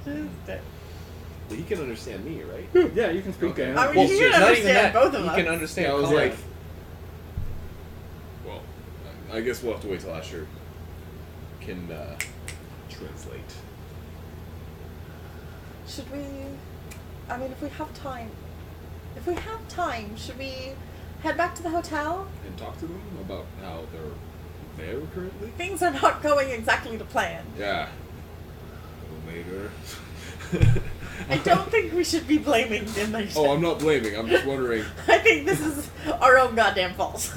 Well, he can understand me, right? Yeah, you can speak Okay. to him. I mean, Well, you can not even understand that. both of He us. can understand. Yeah, I was common. like, well, I guess we'll have to wait till Asher can translate. Should we? I mean, if we have time, should we head back to the hotel? And talk to them about how they're there currently? Things are not going exactly to plan. Yeah. Later. I don't think we should be blaming them. Oh, I'm not blaming. I'm just wondering. I think this is our own goddamn fault.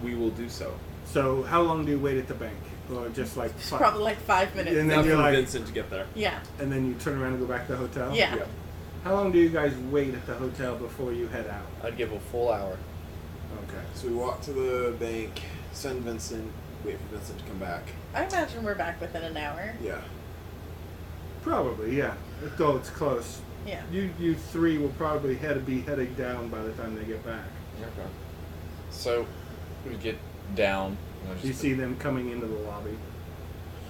We will do so. So, how long do you wait at the bank? Or just like It's probably like 5 minutes. And then Enough you're for like- Vincent to get there. Yeah. and then you turn around and go back to the hotel? Yeah. Yeah. How long do you guys wait at the hotel before you head out? I'd give a full hour. Okay. So we walk to the bank, send Vincent, wait for Vincent to come back. I imagine we're back within an hour. Yeah. Probably, yeah. Though it's close. Yeah. You three will probably be heading down by the time they get back. Okay. So we get down. and I just You see them coming into the lobby.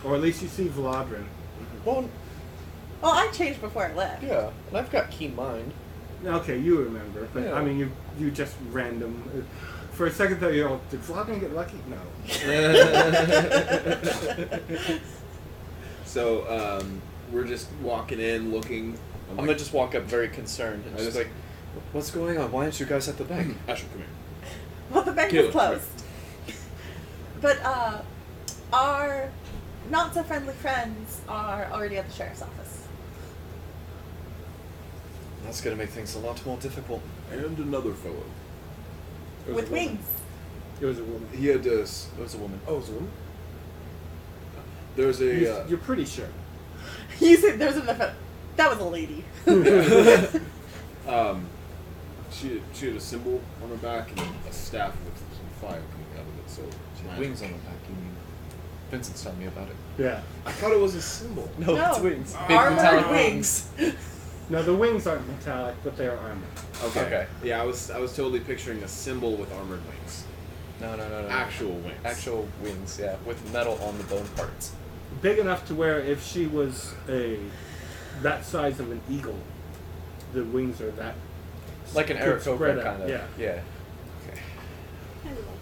Or at least you see Vladrin. Well, Well, I changed before I left. yeah, and I've got keen mind. Okay, you remember, but Yeah. I mean, you just random. For a second there, you're all, did Vladrin get lucky? No. So we're just walking in, looking. I'm gonna just walk up very concerned and I just just- like, "What's going on? Why aren't you guys at the bank?" Asher, come here. Well, the bank Caleb, was closed. But our not so friendly friends are already at the sheriff's office. That's gonna make things a lot more difficult. And another fellow. It was With a woman. wings. It was a woman. He had It was a woman. Oh, it was a woman? There's a. You're pretty sure. You said there's enough. That was a lady. She had a symbol on her back and a staff with some fire coming out of it. So Wings on the back. You mean? Vincent's telling me about it. Yeah. I thought it was a symbol. No, No. it's wings. Big Armored metallic wings. No, the wings aren't metallic, but they are armored. Okay. Yeah, I was totally picturing a symbol with armored wings. No. Actual wings. Actual wings, yeah, with metal on the bone parts. Big enough to where if she was that size of an eagle, the wings are that Like an could spread Aarakocra out, kind of. Yeah. Yeah. Okay. I love them.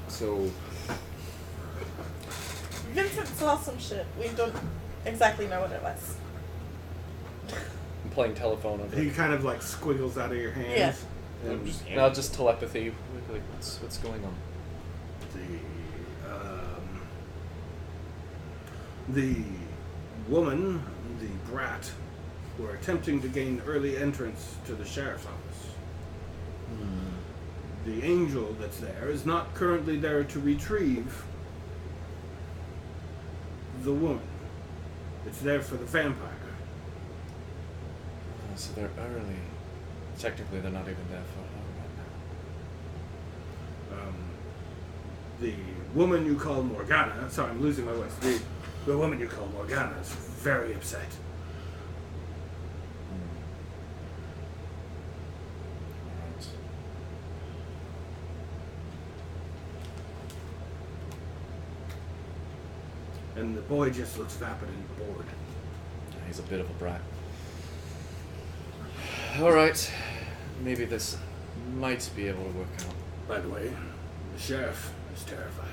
So Vincent saw some shit. We don't exactly know what it was. I'm playing telephone. I'll be He like, kind of like squiggles out of your hands. Yeah. And and I'll just telepathy. Like, what's going on? The woman, the brat, were attempting to gain early entrance to the sheriff's office. The angel that's there is not currently there to retrieve the woman. It's there for the vampire. So they're early. Technically, they're not even there for her right now. The woman you call Morgana, sorry, I'm losing my voice. The woman you call Morgana is very upset. Alright. And the boy just looks vapid and bored. He's a bit of a brat. Alright. Maybe this might be able to work out. By the way, the sheriff is terrifying.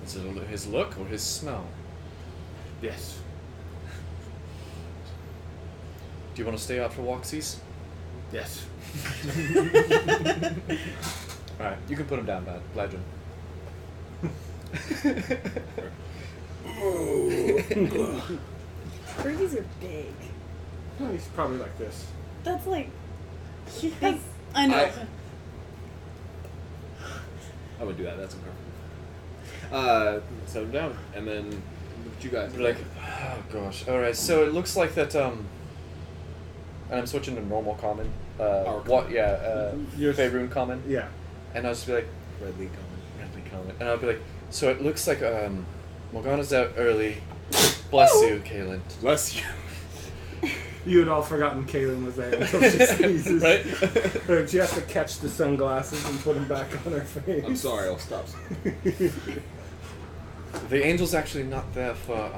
Is it his look or his smell? Yes. Do you want to stay out for walksies? Yes. Alright, you can put him down, Bladron. Corgis are big. Oh, he's probably like this. That's like. He has, I know. I would do that. That's uncomfortable. Set him down, and then look at you guys. You're like, oh gosh. Alright, so it looks like that, and I'm switching to normal common. Our What? common. Yeah, Your- Faerun common. Yeah. And I'll just be like, Red League comment. Redley common. And I'll be like, so it looks like, Morgana's out early. Bless you, Kaylin. Bless you. You had all forgotten Kaylin was there until she sneezes. Right? She has to catch the sunglasses and put them back on her face. I'm sorry. I'll stop. The angel's actually not there for,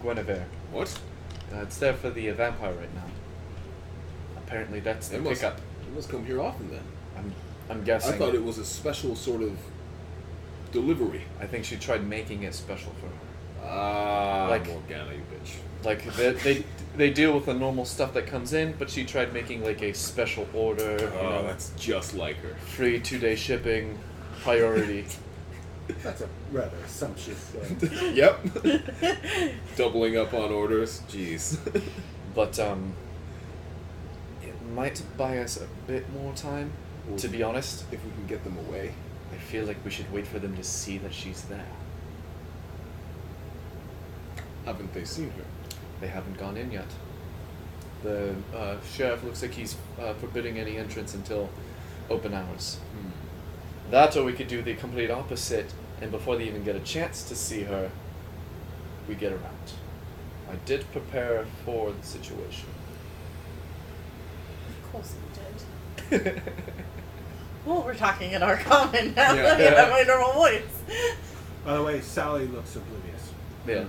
Guinevere. What? It's there for the vampire right now. Apparently that's the It must, pickup. it must come here often then. I'm guessing. I thought it was a special sort of delivery. I think she tried making it special for her. Ah, Like- Morgana, you bitch. Like they deal with the normal stuff that comes in, but she tried making like a special order. You Oh, know, that's just like her. free 2-day shipping, priority. That's a rather sumptuous. Yep. Doubling up on orders. Jeez. But it might buy us a bit more time. To be honest, If we can get them away. I feel like we should wait for them to see that she's there. Haven't they seen her? They haven't gone in yet. The sheriff looks like he's forbidding any entrance until open hours. That, or we could do the complete opposite, and before they even get a chance to see her, we get her out. I did prepare for the situation. of course you did. Well, we're talking in our common now. Yeah. I have my normal voice. By the way, Sally looks oblivious. Yeah.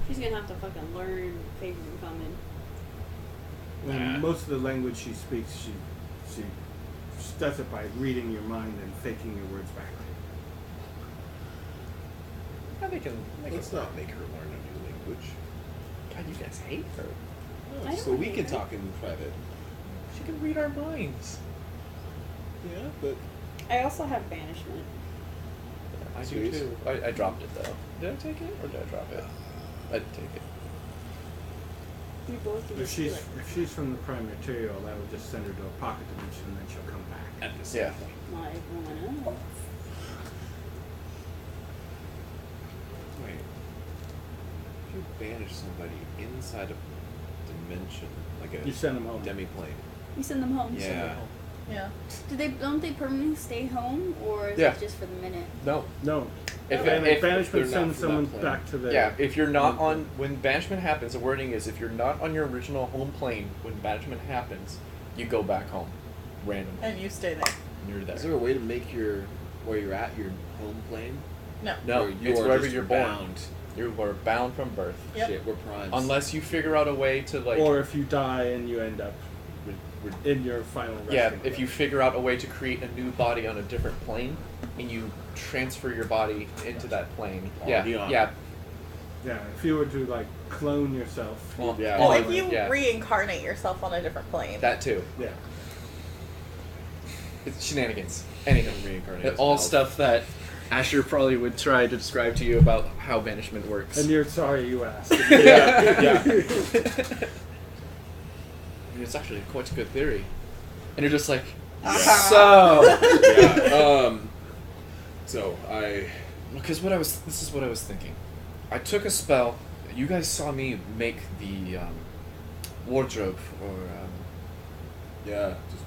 She's gonna have to fucking learn Faerun Common. And Nah. most of the language she speaks, she does it by reading your mind and faking your words back. Yeah, they can. Let's not make her learn a new language. God, you guys hate her. I So don't we hate can her. talk in private. She can read our minds. Yeah, but I also have banishment. I do Sweet. too. I dropped it though. Did I take it or did I drop it? I did take it. We both can If just be she's like, if she's from the prime material, that would just send her to a pocket dimension, and then she'll come back. at the same Yeah. point. not everyone else. Wait. If you banish somebody inside a dimension, like a You send them home. demi-plane. You send them home. Yeah. Yeah. Don't they permanently stay home, or is Yeah. it just for the minute? No. No. If, Banishment they're not sends from that someone plane. back to the. yeah, if you're not on when banishment happens, the wording is if you're not on your original home plane when banishment happens, you go back home, randomly. And you stay there. And you're there. Is there a way to make where you're at your home plane? No. No, Or you it's are wherever just you're born. bound. You were bound from birth. Yep. Shit, we're primes. Unless you figure out a way to like. Or if you die and you end up in your final resting Yeah, if place. you figure out a way to create a new body on a different plane, and you transfer your body into that plane. Yeah, Beyond. yeah. Yeah, if you were to like clone yourself. Well, Yeah. Well, all if you yeah, reincarnate yourself on a different plane. that too. Yeah. It's shenanigans. Anyhow, Reincarnate as all an elf. stuff that Asher probably would try to describe to you about how banishment works. And you're sorry you asked. Yeah. I mean, it's actually quite a good theory. And you're just like, So. Yeah. So I. because this is what I was thinking. I took a spell. You guys saw me make the wardrobe for. Yeah. Just.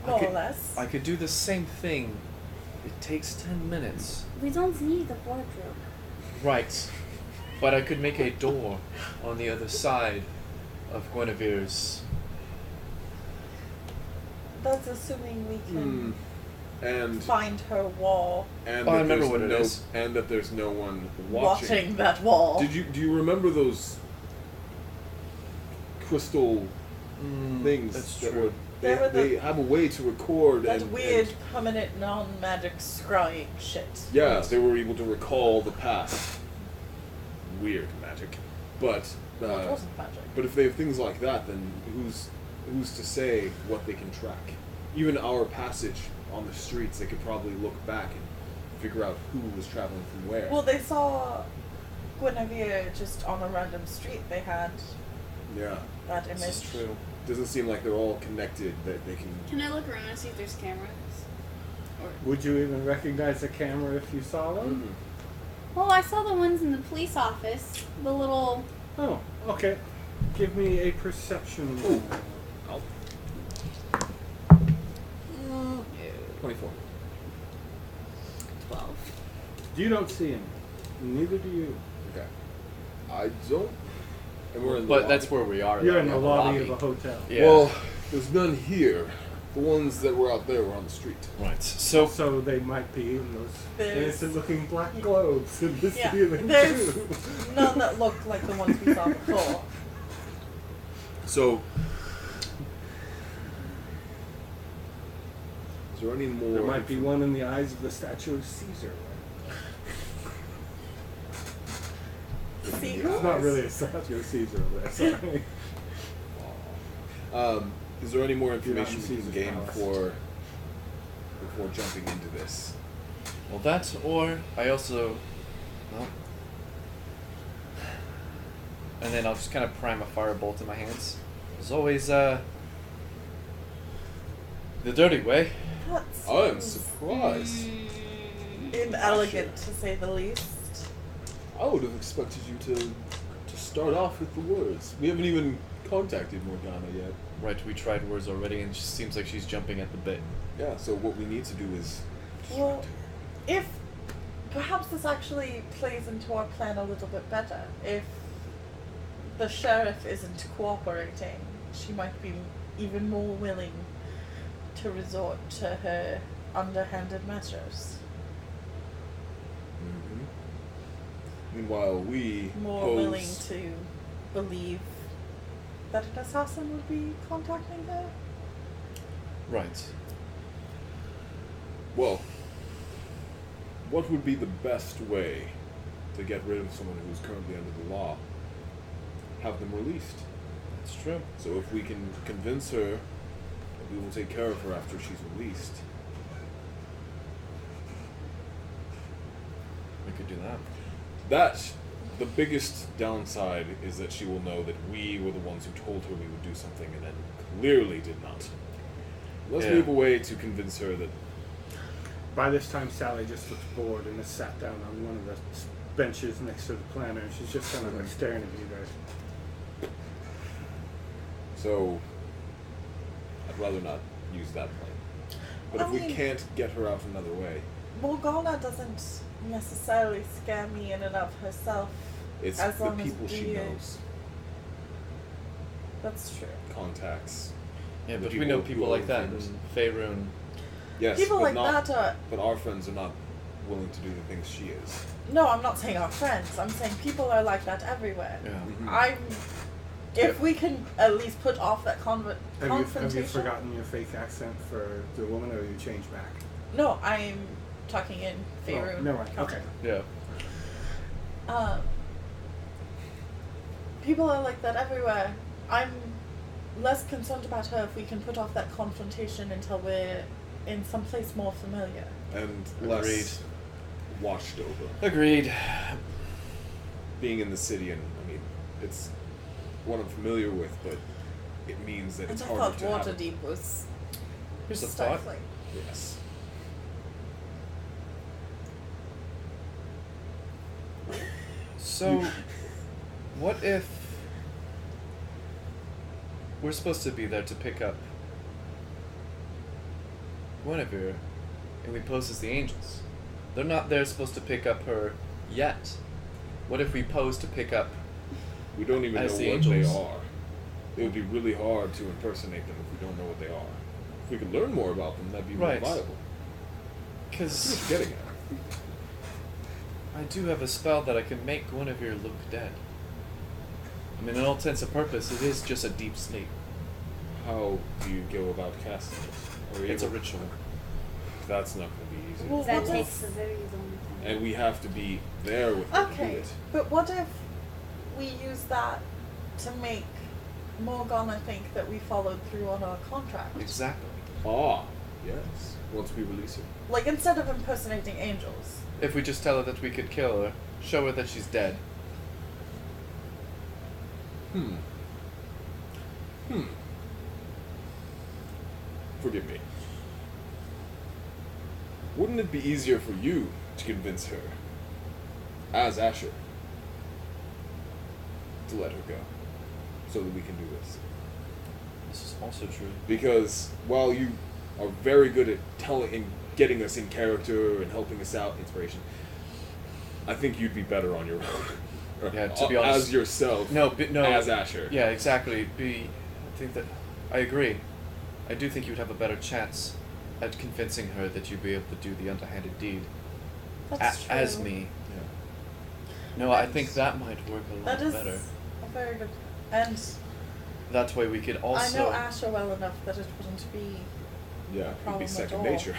More or less. I could do the same thing. It takes 10 minutes. We don't need the wardrobe. Right. But I could make a door on the other side of Guinevere's. That's assuming we can And find her wall, and Oh, I that remember there's what it no is. and that there's no one watching that wall. Do you remember those crystal things That's that true. were They were they have a way to record that and weird, permanent, non-magic scry shit. yeah, they were able to recall the past. Weird magic, but Well, it wasn't magic. but if they have things like that, then who's to say what they can track? Even our passage on the streets, they could probably look back and figure out who was traveling from where. Well, they saw Guinevere just on a random street. They had Yeah, that image. This is true. doesn't seem like they're all connected. That they can. Can I look around and see if there's cameras? Or Would you even recognize the camera if you saw them? well, I saw the ones in the police office. The little. Oh, okay. Give me a perception. roll. 24. 12. You don't see any. Neither do you. Okay. I don't. And we're in the But lobby. that's where we are. You're though, in the not lobby of a hotel. Yeah. Well, there's none here. The ones that were out there were on the street. right. So So they might be in those There's- innocent-looking black globes in this Yeah, ceiling there's too. none that look like the ones we saw before. So, is there any more? There might be one in the eyes of the statue of Caesar. See, It's not really a statue of Caesar over there. Sorry. Is there any more You're not information in we can Caesar's gain palace. before jumping into this? well, that or I also. Well, and then I'll just kind of prime a firebolt in my hands. There's always the dirty way. That I'm seems surprised. inelegant, to say the least. I would have expected you to start off with the words. We haven't even contacted Morgana yet. Right, we tried words already, and it just seems like she's jumping at the bit. Yeah. So what we need to do is. Well, if perhaps this actually plays into our plan a little bit better, if the sheriff isn't cooperating, she might be even more willing to resort to her underhanded measures. Meanwhile, we More pose- willing to believe that an assassin would be contacting her. Right. Well, what would be the best way to get rid of someone who's currently under the law? Have them released. That's true. So if we can convince her that we will take care of her after she's released. We could do that. The biggest downside is that she will know that we were the ones who told her we would do something and then clearly did not. Unless we Yeah. have a way to convince her that. By this time, Sally just looks bored and has sat down on one of the benches next to the planner, and she's just kind of like staring at you guys. So, I'd rather not use that plan. But I if we mean- can't get her out another way, Morgana doesn't necessarily scare me in and of herself. it's As the long as people she we- knows, That's true. contacts. Yeah, The but we people know who people are like that famous. in Faerun. Yes, People but like not, that are. But our friends are not willing to do the things she is. No, I'm not saying our friends. I'm saying people are like that everywhere. Yeah. Mhm. I'm if we can at least put off that Have you confrontation. forgotten your fake accent for the woman, or you changed back? No, I'm talking in Faerun. Oh, never mind. Okay. Yeah. People are like that everywhere. I'm less concerned about her if we can put off that confrontation until we're in some place more familiar. And Agreed. less washed over. Agreed. Being in the city, and I mean, it's what I'm familiar with, but it means that And it's I harder thought to have. Waterdeep was Here's a thought. stifling. Yes. So, what if we're supposed to be there to pick up Guinevere, and we pose as the angels? They're not there supposed to pick up her yet. What if we pose to pick up? We don't even know As what the they angels. are. It would be really hard to impersonate them if we don't know what they are. If we could learn more about them, that'd be Right. more viable. That's what Because it's getting at. I do have a spell that I can make Guinevere look dead. I mean, in all intents and purposes, it is just a deep sleep. How do you go about casting it? Are we It's a able- ritual. That's not going to be easy. Well, That what takes if- a very long time. And we have to be there with them to do Okay, it. but what if we use that to make Morgana think that we followed through on our contract? Exactly. Ah, yes. Once we release her. Like, instead of impersonating angels. If we just tell her that we could kill her, show her that she's dead. Forgive me. Wouldn't it be easier for you to convince her, as Asher, to let her go, so that we can do this? This is also true. Because while you are very good at telling and getting us in character and helping us out, inspiration, I think you'd be better on your own. Yeah, to be honest. As yourself. No, no. As Asher. Yeah, exactly. I think that I agree. I do think you'd have a better chance at convincing her that you'd be able to do the underhanded deed That's true. as me. Yeah. No, I think that might work a lot That is better. a very good. And That way we could also. I know Asher well enough that it wouldn't be. Yeah, it'd Problem be at second all. nature.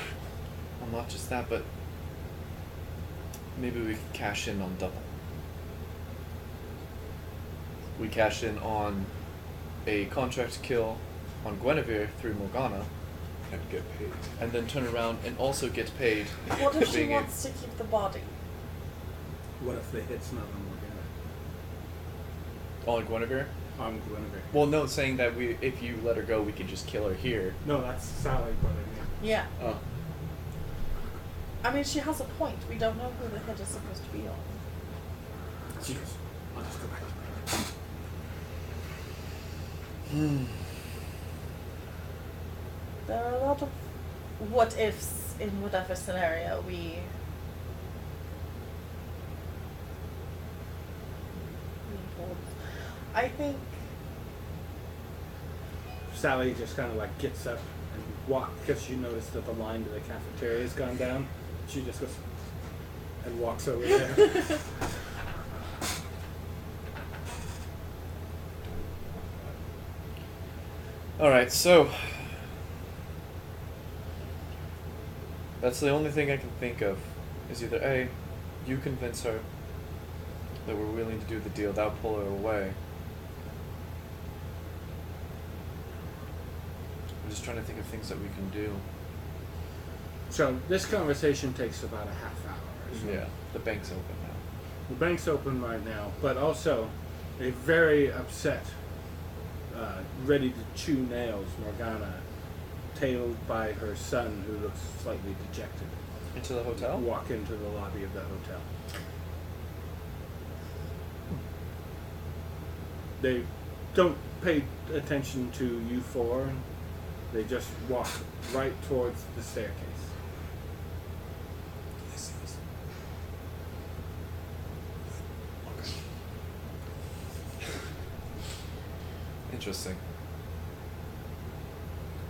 Well, not just that, but maybe we could cash in on double. We cash in on a contract kill on Guinevere through Morgana, And get paid. and then turn around and also get paid. What if she being a- wants to keep the body? What if the hit's not on Morgana? On Guinevere? On Guinevere. Well, no, saying that if you let her go, we can just kill her here. No, that's Sally, but I mean. Yeah. Oh. I mean, she has a point. We don't know who the hit is supposed to be on. Jeez. I'll just go back. There are a lot of what ifs in whatever scenario we. lean towards. I think. Sally just kind of like gets up and walks because she noticed that the line to the cafeteria has gone down. She just goes and walks over there. Alright, so. That's the only thing I can think of. Is either A, you convince her that we're willing to do the deal, that'll pull her away. I'm just trying to think of things that we can do. So this conversation takes about a half hour. So Yeah, the bank's open now. The bank's open right now, but also a very upset, ready to chew nails Morgana, tailed by her son who looks slightly dejected, Into the hotel? walk into the lobby of the hotel. They don't pay attention to you four. They just walk right towards the staircase. Interesting.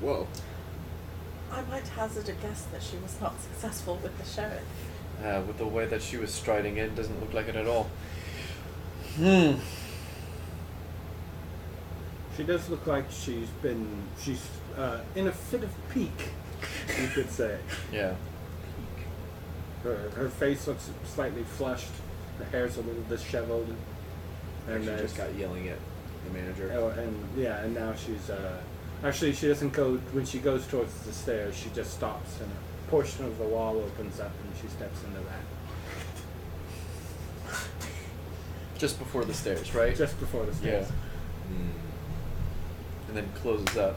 Well, I might hazard a guess that she was not successful with the sheriff. With the way that she was striding in, doesn't look like it at all. She does look like she's in a fit of pique, you could say. Yeah. Her face looks slightly flushed. The hair's a little disheveled. And She just got yelling at the manager. Oh, and now she's actually she doesn't go when she goes towards the stairs. She just stops, and a portion of the wall opens up, and she steps into that. Just before the stairs, right? Just before the stairs. Yeah. And then closes up,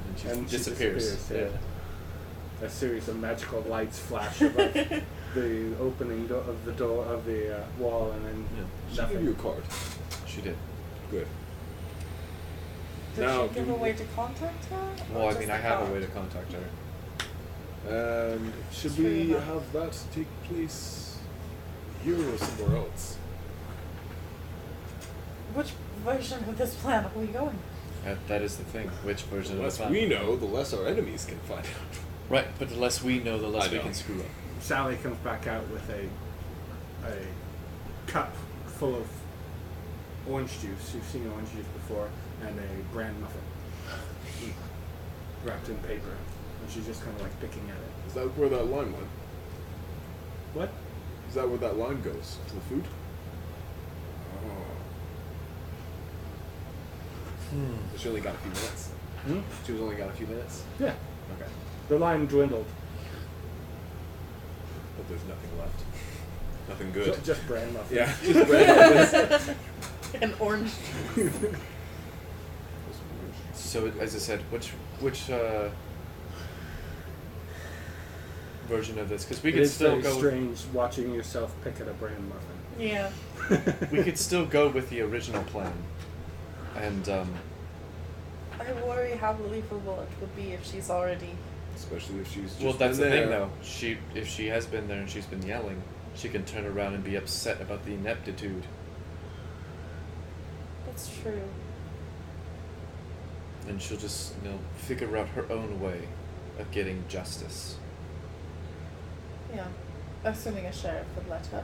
and she disappears. Yeah. A series of magical lights flash above the opening of the door of the wall, and then She nothing. gave you a card. She did. Good. Did Now, she give a way to contact her? Well, Or I just mean, a I have a card? way to contact her. And should True we enough. have that take place here or somewhere else? Which version of this plan are we going? That is the thing. Which version The of less the plan? we know, the less our enemies can find out. Right, but the less we know, the less I we know. can screw up. Sally comes back out with a cup full of orange juice. You've seen orange juice before, and a bran muffin wrapped in paper. And she's just kind of like picking at it. Is that where that line went? What? Is that where that line goes? To the food? Oh. So she only got a few minutes. Hmm? She was only got a few minutes? Yeah. Okay. The line dwindled. But there's nothing left. Nothing good. Just bran muffin. Yeah, just bread muffins. An orange. So, as I said, which version of this? Because we It could is still very go. strange watching yourself pick at a bran muffin. Yeah. We could still go with the original plan, and I worry how believable it would be if she's already. Especially if she's just well, that's the been thing, there. though. If she has been there and she's been yelling, she can turn around and be upset about the ineptitude, That's true. and she'll just figure out her own way of getting justice. Yeah. Assuming a sheriff would let her.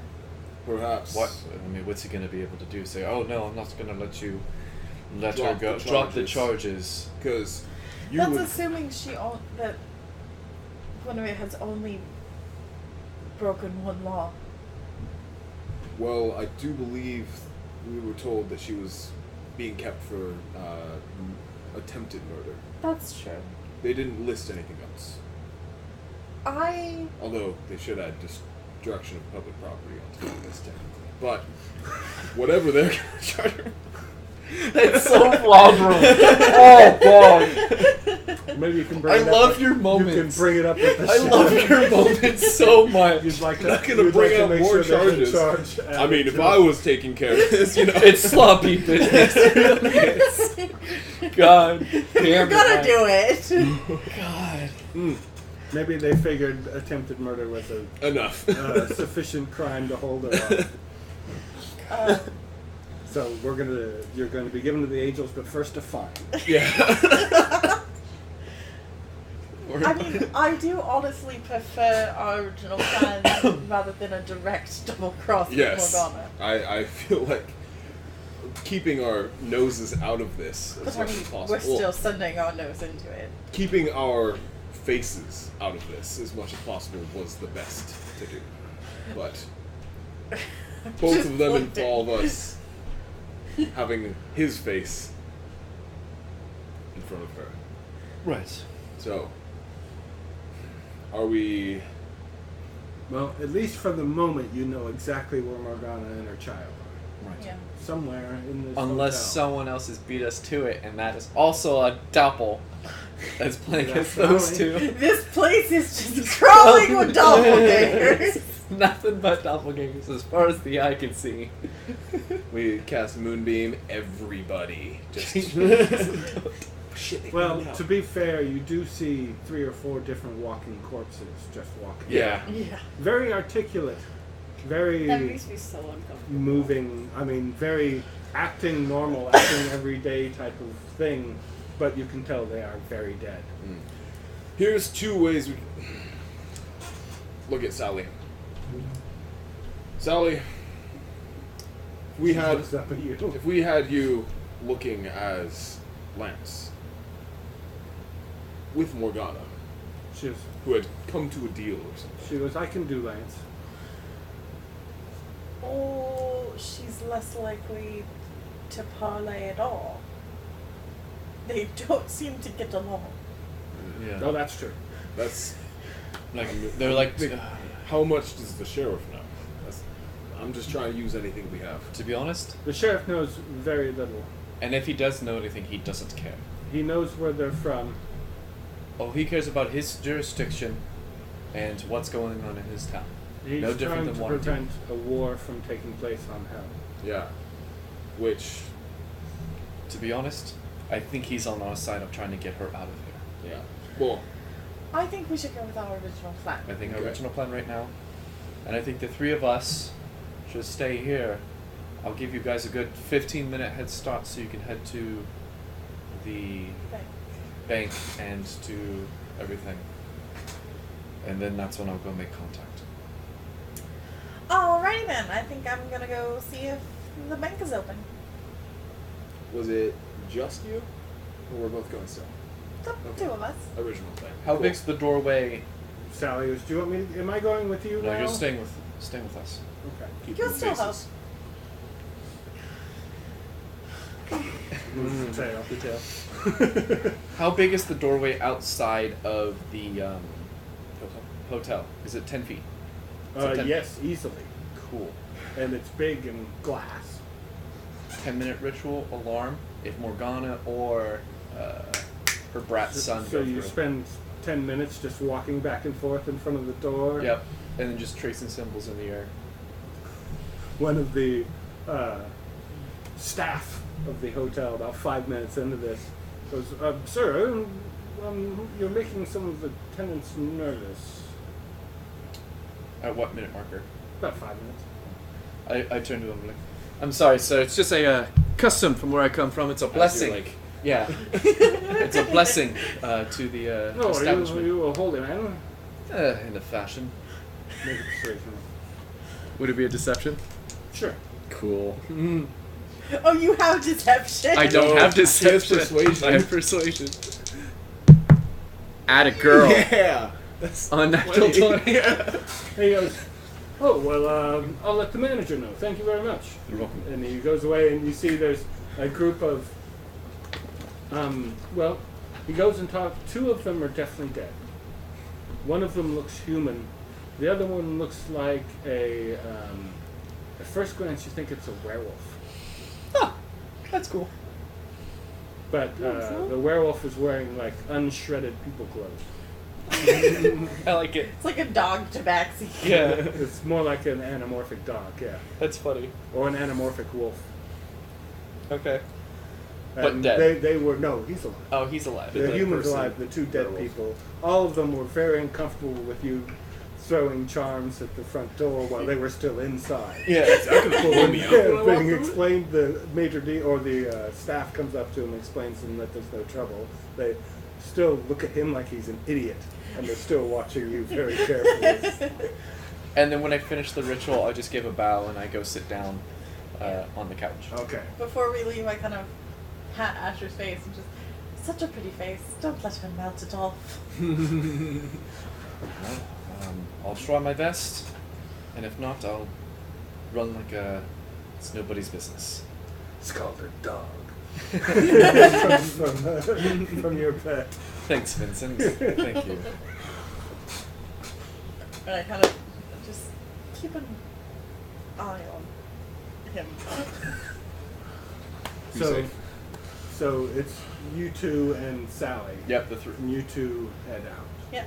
Perhaps. What? I mean, what's he gonna be able to do? Say, "Oh no, I'm not gonna let you let Drop her go. the Drop the charges." charges." Because you That's would. assuming that Guinevere has only broken one law. Well, I do believe we were told that she was being kept for attempted murder. That's true. They didn't list anything else. Although they should add destruction of public property onto the list technically. But whatever they're going to charge her. That's so flowery. Oh god. Maybe you can bring I it up love with- your You can moments. bring it up with the I love sheriff. your moments so much. You'd like to, Not gonna you'd bring like to out make more sure they get charges. charged I mean, if too. I was taking care of this, It's sloppy business. It really is. God damn You're it. gonna do it. God. Maybe they figured attempted murder was a enough. sufficient crime to hold her on. So you're gonna be given to the angels, but first a fine. Yeah. I mean, I do honestly prefer our original plan rather than a direct double cross Yes. with Morgana. I feel like keeping our noses out of this as But I much mean, as possible. we're still sending our nose into it. Keeping our faces out of this as much as possible was the best to do. But both Just of them looked at- involve us having his face in front of her. Right. So, are we... Well, at least for the moment, you know exactly where Morgana and her child are. Right. Yeah. Somewhere in this Unless hotel. someone else has beat us to it, and that is also a double that's playing That's against those Sally. two. This place is just crawling with doppelgangers. Nothing but doppelgangers as far as the eye can see. We cast Moonbeam, everybody. Just... Shit, they Well, found out. to be fair, you do see 3 or 4 different walking corpses just walking. Yeah. Yeah. Very articulate. Very That makes me so uncomfortable. moving. I mean, very acting normal, acting everyday type of thing. But you can tell they are very dead. Here's 2 ways we look at Sally. Sally, She looks up at you. if we had you looking as Lance with Morgana, She was, who had come to a deal or something. she was, I can do Lance. Oh, she's less likely to parlay at all. They don't seem to get along. Yeah. Oh, that's true. That's Like they're like. how much does the sheriff know? I'm just trying to use anything we have. To be honest, The sheriff knows very little. and if he does know anything, he doesn't care. He knows where they're from. Oh, he cares about his jurisdiction and what's going on in his town. He's No different trying than to Waterdeep. prevent a war from taking place on Hell. Yeah. Which, To be honest, I think he's on our side of trying to get her out of here. yeah. Well, I think we should go with our original plan. I think our Okay. original plan right now, and I think the three of us should stay here. I'll give you guys a good 15-minute head start so you can head to the Okay. bank and to everything. And then that's when I'll go make contact. Alrighty then. I think I'm gonna go see if the bank is open. was it just you? Or we're both going still? The Okay. two of us. Original plan. How Cool. big's the doorway? Sally, do you want me? Am I going with you No, now? you're staying with us. Okay. Keep You'll your still faces. Moves the tail. How big is the doorway outside of the hotel? Is it 10 feet? Is it 10 Yes, easily. Cool. And it's big and glass. 10-minute ritual alarm if Morgana or her brat's son So go you through. spend 10 minutes just walking back and forth in front of the door. Yep, and then just tracing symbols in the air. One of the staff of the hotel, about 5 minutes into this, goes, "Sir, you're making some of the tenants nervous." At what minute marker? About 5 minutes. I turn to him like, I'm sorry, sir. It's just a custom from where I come from. It's a As you're blessing. like, Yeah, it's a blessing to the No, establishment. you will hold him. I don't In a fashion. make a persuasion. Would it be a deception? Sure. Cool. Oh, you have deception. I don't No, have he has deception. persuasion. I have persuasion. Add a girl. Yeah. That's Unnatural 20. And he goes, "Oh, well, I'll let the manager know. Thank you very much." You're welcome. And he goes away, and you see there's a group of, well, he goes and talks. 2 of them are definitely dead. One of them looks human. The other one looks like at first glance you think it's a werewolf. Oh, that's cool. But the werewolf is wearing like unshredded people clothes. I like it. It's like a dog tabaxi. Yeah, It's more like an anamorphic dog, yeah. that's funny. Or an anamorphic wolf. Okay. But And dead. They were, no, he's alive. Oh, he's alive. The dead humans person, alive, the 2 dead werewolf. people. All of them were very uncomfortable with you throwing charms at the front door while they were still inside. Yeah. I could pull me out when I walk Being through. explained, the major D or the staff comes up to him and explains to him that there's no trouble. They still look at him like he's an idiot, and they're still watching you very carefully. And then when I finish the ritual, I just give a bow and I go sit down on the couch. Okay. Before we leave, I kind of pat Asher's face and just, such a pretty face. Don't let her melt it off. Well, I'll try my best, and if not, I'll run like it's nobody's business. It's called a dog. from your pet. Thanks, Vincent. Thank you. And I kind of just keep an eye on him. Be So, safe. so it's you 2 and Sally. Yep, the 3. And you 2 head out. Yeah.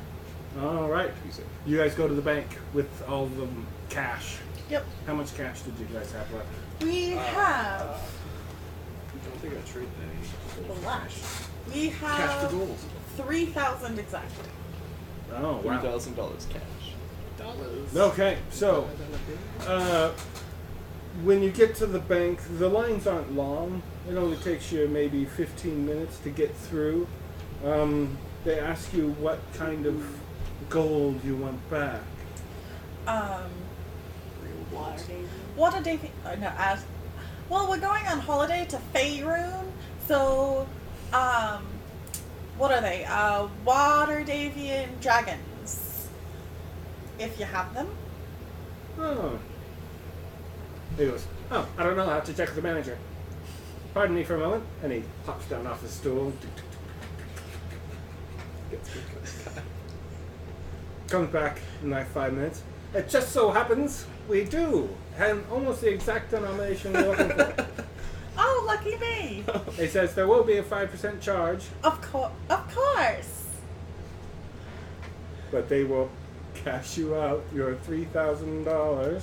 All right. Be safe. You guys go to the bank with all the cash. Yep. How much cash did you guys have left? We have I don't think I traded any. less. We Cash for have gold. 3,000 exactly. Oh, wow. $3,000 cash. Okay, so when you get to the bank, the lines aren't long. It only takes you maybe 15 minutes to get through. They ask you what kind of gold you want back. What a day! No, as well, we're going on holiday to Faerun, so What are they? Water Davian dragons. If you have them. Oh. He goes, oh, I don't know. I'll have to check with the manager. Pardon me for a moment. And he hops down off the stool. Comes back in like 5 minutes. It just so happens we do. And almost the exact denomination you're looking for. Oh, lucky me! He says there will be a 5% charge, Of course. but they will cash you out your $3,000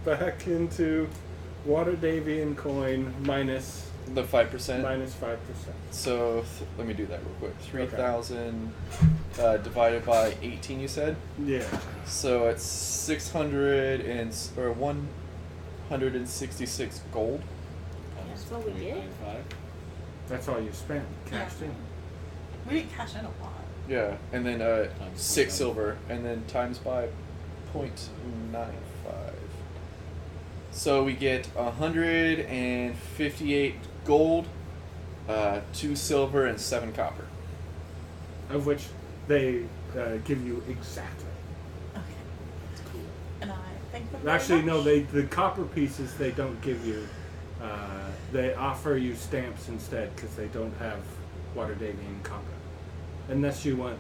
back into Water Davian coin minus The 5%. minus 5%. So let me do that real quick. 3,000 divided by 18. You said. Yeah. So it's 166 gold. That's what we get. That's all you spent, cashed in. We didn't cash in a lot. Yeah, and then Times 6 27. silver, and then times by 0.95. So we get 158 gold, 2 silver, and 7 copper. Of which they give you exactly. Okay. That's cool. And I thank them Actually, very no, much. the copper pieces they don't give you. They offer you stamps instead because they don't have Water Davian copper. Unless you want,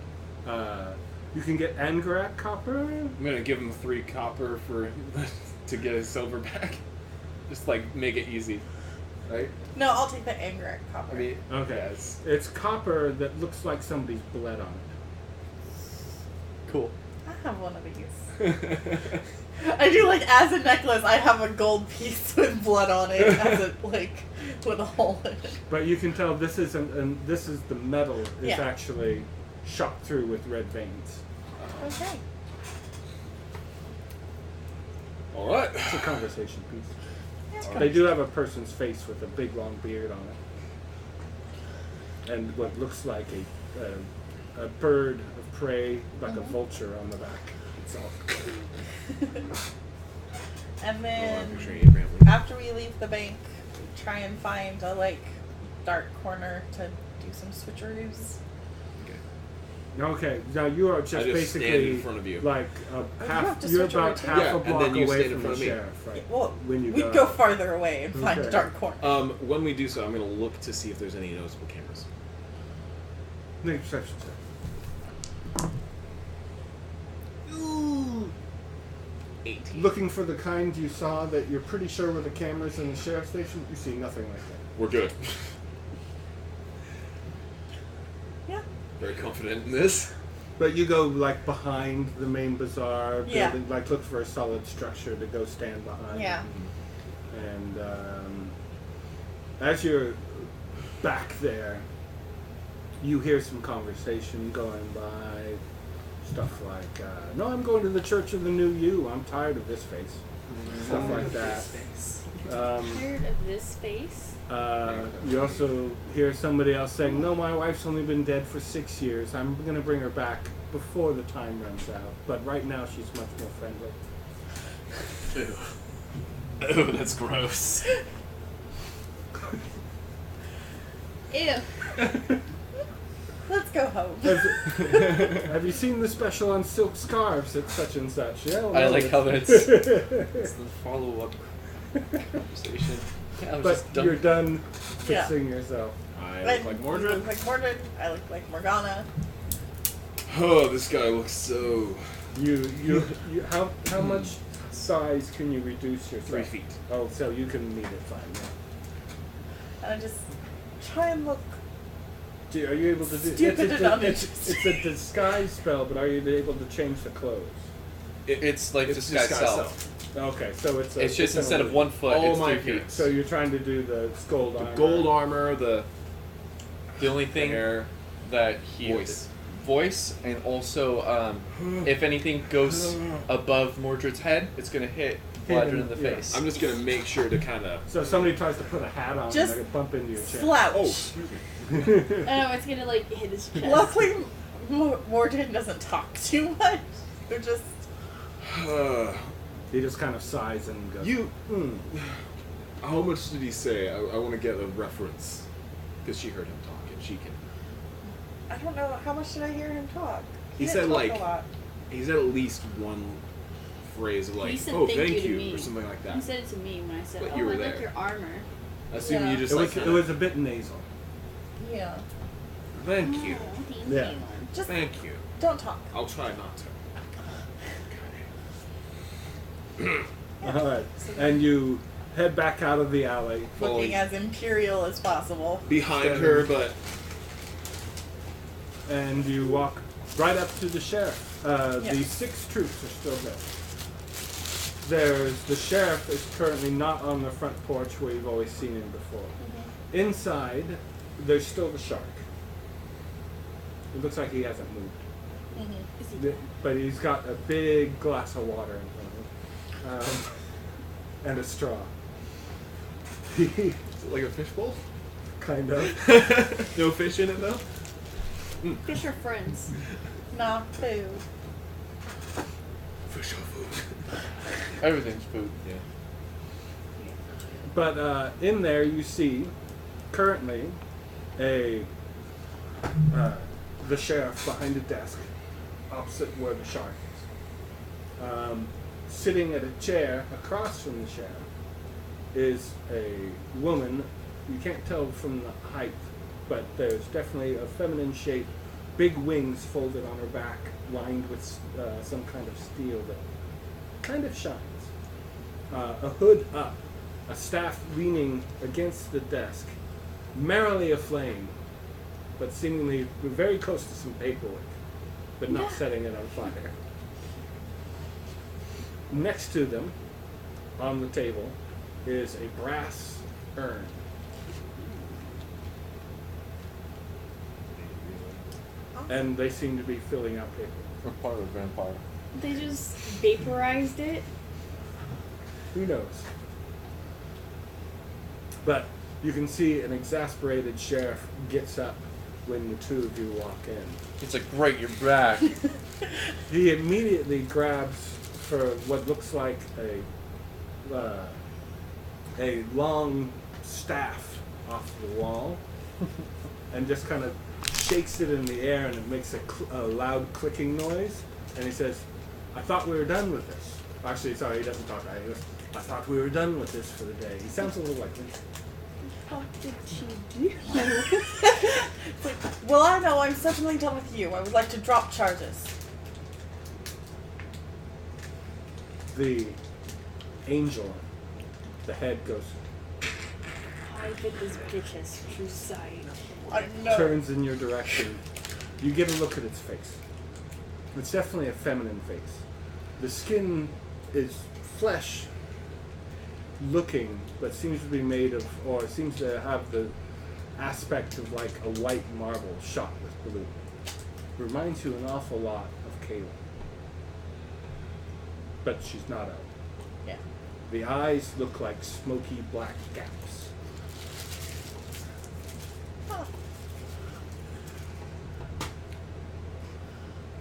you can get Angarak copper. I'm gonna give him 3 copper for to get his silver back. Just like make it easy, right? No, I'll take the Angrak copper. I mean, Okay, yes. it's copper that looks like somebody's bled on it. Cool. I have one of these. I do like as a necklace. I have a gold piece with blood on it, as a like with a hole in it. But you can tell this isn't, and this is the metal is Yeah. actually shot through with red veins. Okay. All right. It's a conversation piece. Yeah. They do have a person's face with a big long beard on it, and what looks like a bird of prey, like a vulture on the back. It's all. And then Picturing Abraham Lincoln. after we leave the bank, try and find a like dark corner to do some switcheroos. Okay, now you are I just just basically stand in front of you. like you half. have to You're switch about over too. half Yeah, a and block then you away stand in from front the of me. sheriff, right? Well, When you we'd go go out. farther away and find a Okay. dark corner. When we do so, I'm gonna look to see if there's any noticeable cameras. Make a perception check. Ooh. 18. Looking for the kind you saw that you're pretty sure were the cameras in the sheriff's station. You see nothing like that. We're good. Yeah. Very confident in this. But you go like behind the main bazaar Yeah. building, like look for a solid structure to go stand behind. Yeah. And as you're back there, you hear some conversation going by. Stuff like, no, I'm going to the Church of the New You. I'm tired of this face. Stuff like that. Tired of this face? You also hear somebody else saying, no, my wife's only been dead for 6 years. I'm going to bring her back before the time runs out. But right now she's much more friendly. Oh, that's gross. Ew. Let's go home. Have you seen the special on silk scarves at such and such? Yeah. I like how it's it's the follow-up conversation. Yeah, I was But just done. you're done Yeah. fixing yourself. I I look like You Mordred. look like Mordred. I look like Morgana. Oh, this guy looks so. You how much size can you reduce yourself? 3 feet. Oh, so you can meet it fine. Yeah. And I just try and look. Are you able to do Stupid it's, and a, uninteresting. it's a disguise spell, but are you able to change the clothes? It's like It's disguise disguise self. Okay, so it's It's just an instead of illusion. 1 foot, All it's my 3 feet. appearance. So you're trying to do the gold The armor. gold armor, the The only thing hair, that he voice. and also if anything goes above Mordred's head, it's gonna hit Bladred in the Yeah. face. I'm just gonna make sure to kind of. So if somebody tries to put a hat on, Just they bump into your chin. Slouch. Oh, excuse me. I know, it's gonna like hit his chest. Luckily, Mordred doesn't talk too much. They're just. He just kind of sighs and goes, You. "Hmm." How much did he say? I want to get a reference because she heard him talking. she can. I don't know. How much did I hear him talk? He didn't said, talk like, a lot. He said at least one phrase of like, He said "Oh, thank thank you to you," me. or something like He that. said it to me when I said, But "Oh, you were I like there. your armor." I assume Yeah. you just It like. was, it was a bit nasal. Yeah. Thank you. Oh, thank Yeah. you. Just Thank you. don't talk. I'll try not to. All right, and you head back out of the alley. Looking as imperial as possible. Behind her, but And you walk right up to the sheriff. The Yes. 6 troops are still there. The sheriff is currently not on the front porch where you've always seen him before. Inside, there's still the shark. It looks like he hasn't moved. Is he But he's got a big glass of water in front of him. And a straw. is it like a fishbowl? Kind of. No fish in it though. Fish are friends. Not food. Fish are food. Everything's food. Yeah. But in there you see currently the sheriff behind a desk opposite where the shark is. Sitting at a chair across from the sheriff is a woman. You can't tell from the height, but there's definitely a feminine shape, big wings folded on her back, lined with some kind of steel that kind of shines. A hood up, a staff leaning against the desk, merrily aflame, but seemingly very close to some paperwork, but not setting it on fire. Next to them, on the table, is a brass urn. And they seem to be filling out paper. We're part of a vampire. They just vaporized it. Who knows? But you can see an exasperated sheriff gets up when the two of you walk in. It's like, great, you're back. He immediately grabs for what looks like a long staff off the wall and just kind of shakes it in the air, and it makes a loud clicking noise. And he says, "I thought we were done with this." Actually, sorry, he doesn't talk. He goes, "I thought we were done with this for the day." He sounds a little like this. What did she do? It's like, well, I know I'm certainly done with you. I would like to drop charges. The angel, the head goes, I bet this bitch has true sight. I know. turns in your direction. You get a look at its face. It's definitely a feminine face. The skin is flesh looking, but seems to be made of, or seems to have the aspect of like a white marble shot with blue. Reminds you an awful lot of Kayla. But she's not out. Yeah. The eyes look like smoky black gaps. Huh.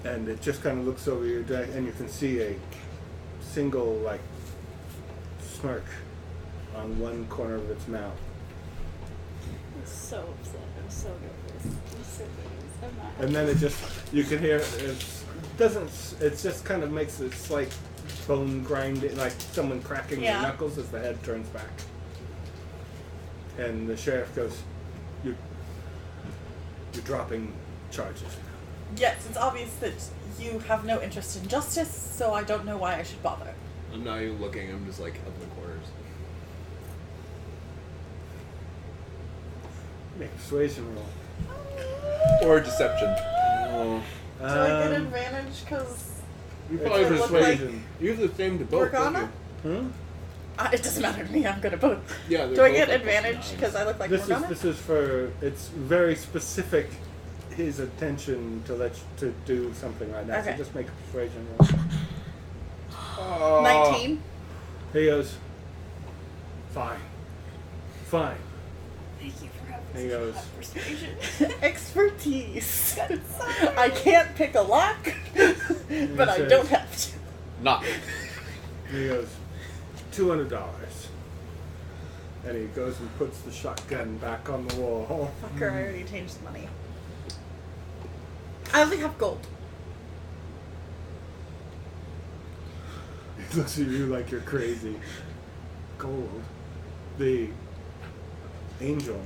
And it just kind of looks over your deck, and you can see a single, like, smirk on one corner of its mouth. I'm so upset. I'm so nervous. I'm so nervous. I'm not And then it just, you can hear, it just kind of makes a slight bone grinding, like someone cracking their Yeah. knuckles as the head turns back. And the sheriff goes, you're dropping charges now. Yes, it's obvious that you have no interest in justice, so I don't know why I should bother. I'm not even looking. I'm just like up in the corners. Make a persuasion roll. Or deception. Oh, Do I get Um, advantage because you It's probably look like persuasion. you have the same to both. don't Morgana? you? Hmm? It doesn't matter to me. I'm good at both. Yeah. they're Do I both get like advantage +9s. because I look like This Morgana? is for, it's very specific, his attention to let you, to do something right now. Okay. So just make a persuasion roll. Oh. 19. He goes, fine. Thank you for having He goes, persuasion. Expertise. I can't pick a lock, but I says- don't have to. Not. he goes, $200. And he goes and puts the shotgun back on the wall. Fucker, I already changed the money. I only have gold. He looks at you like you're crazy. Gold. The angel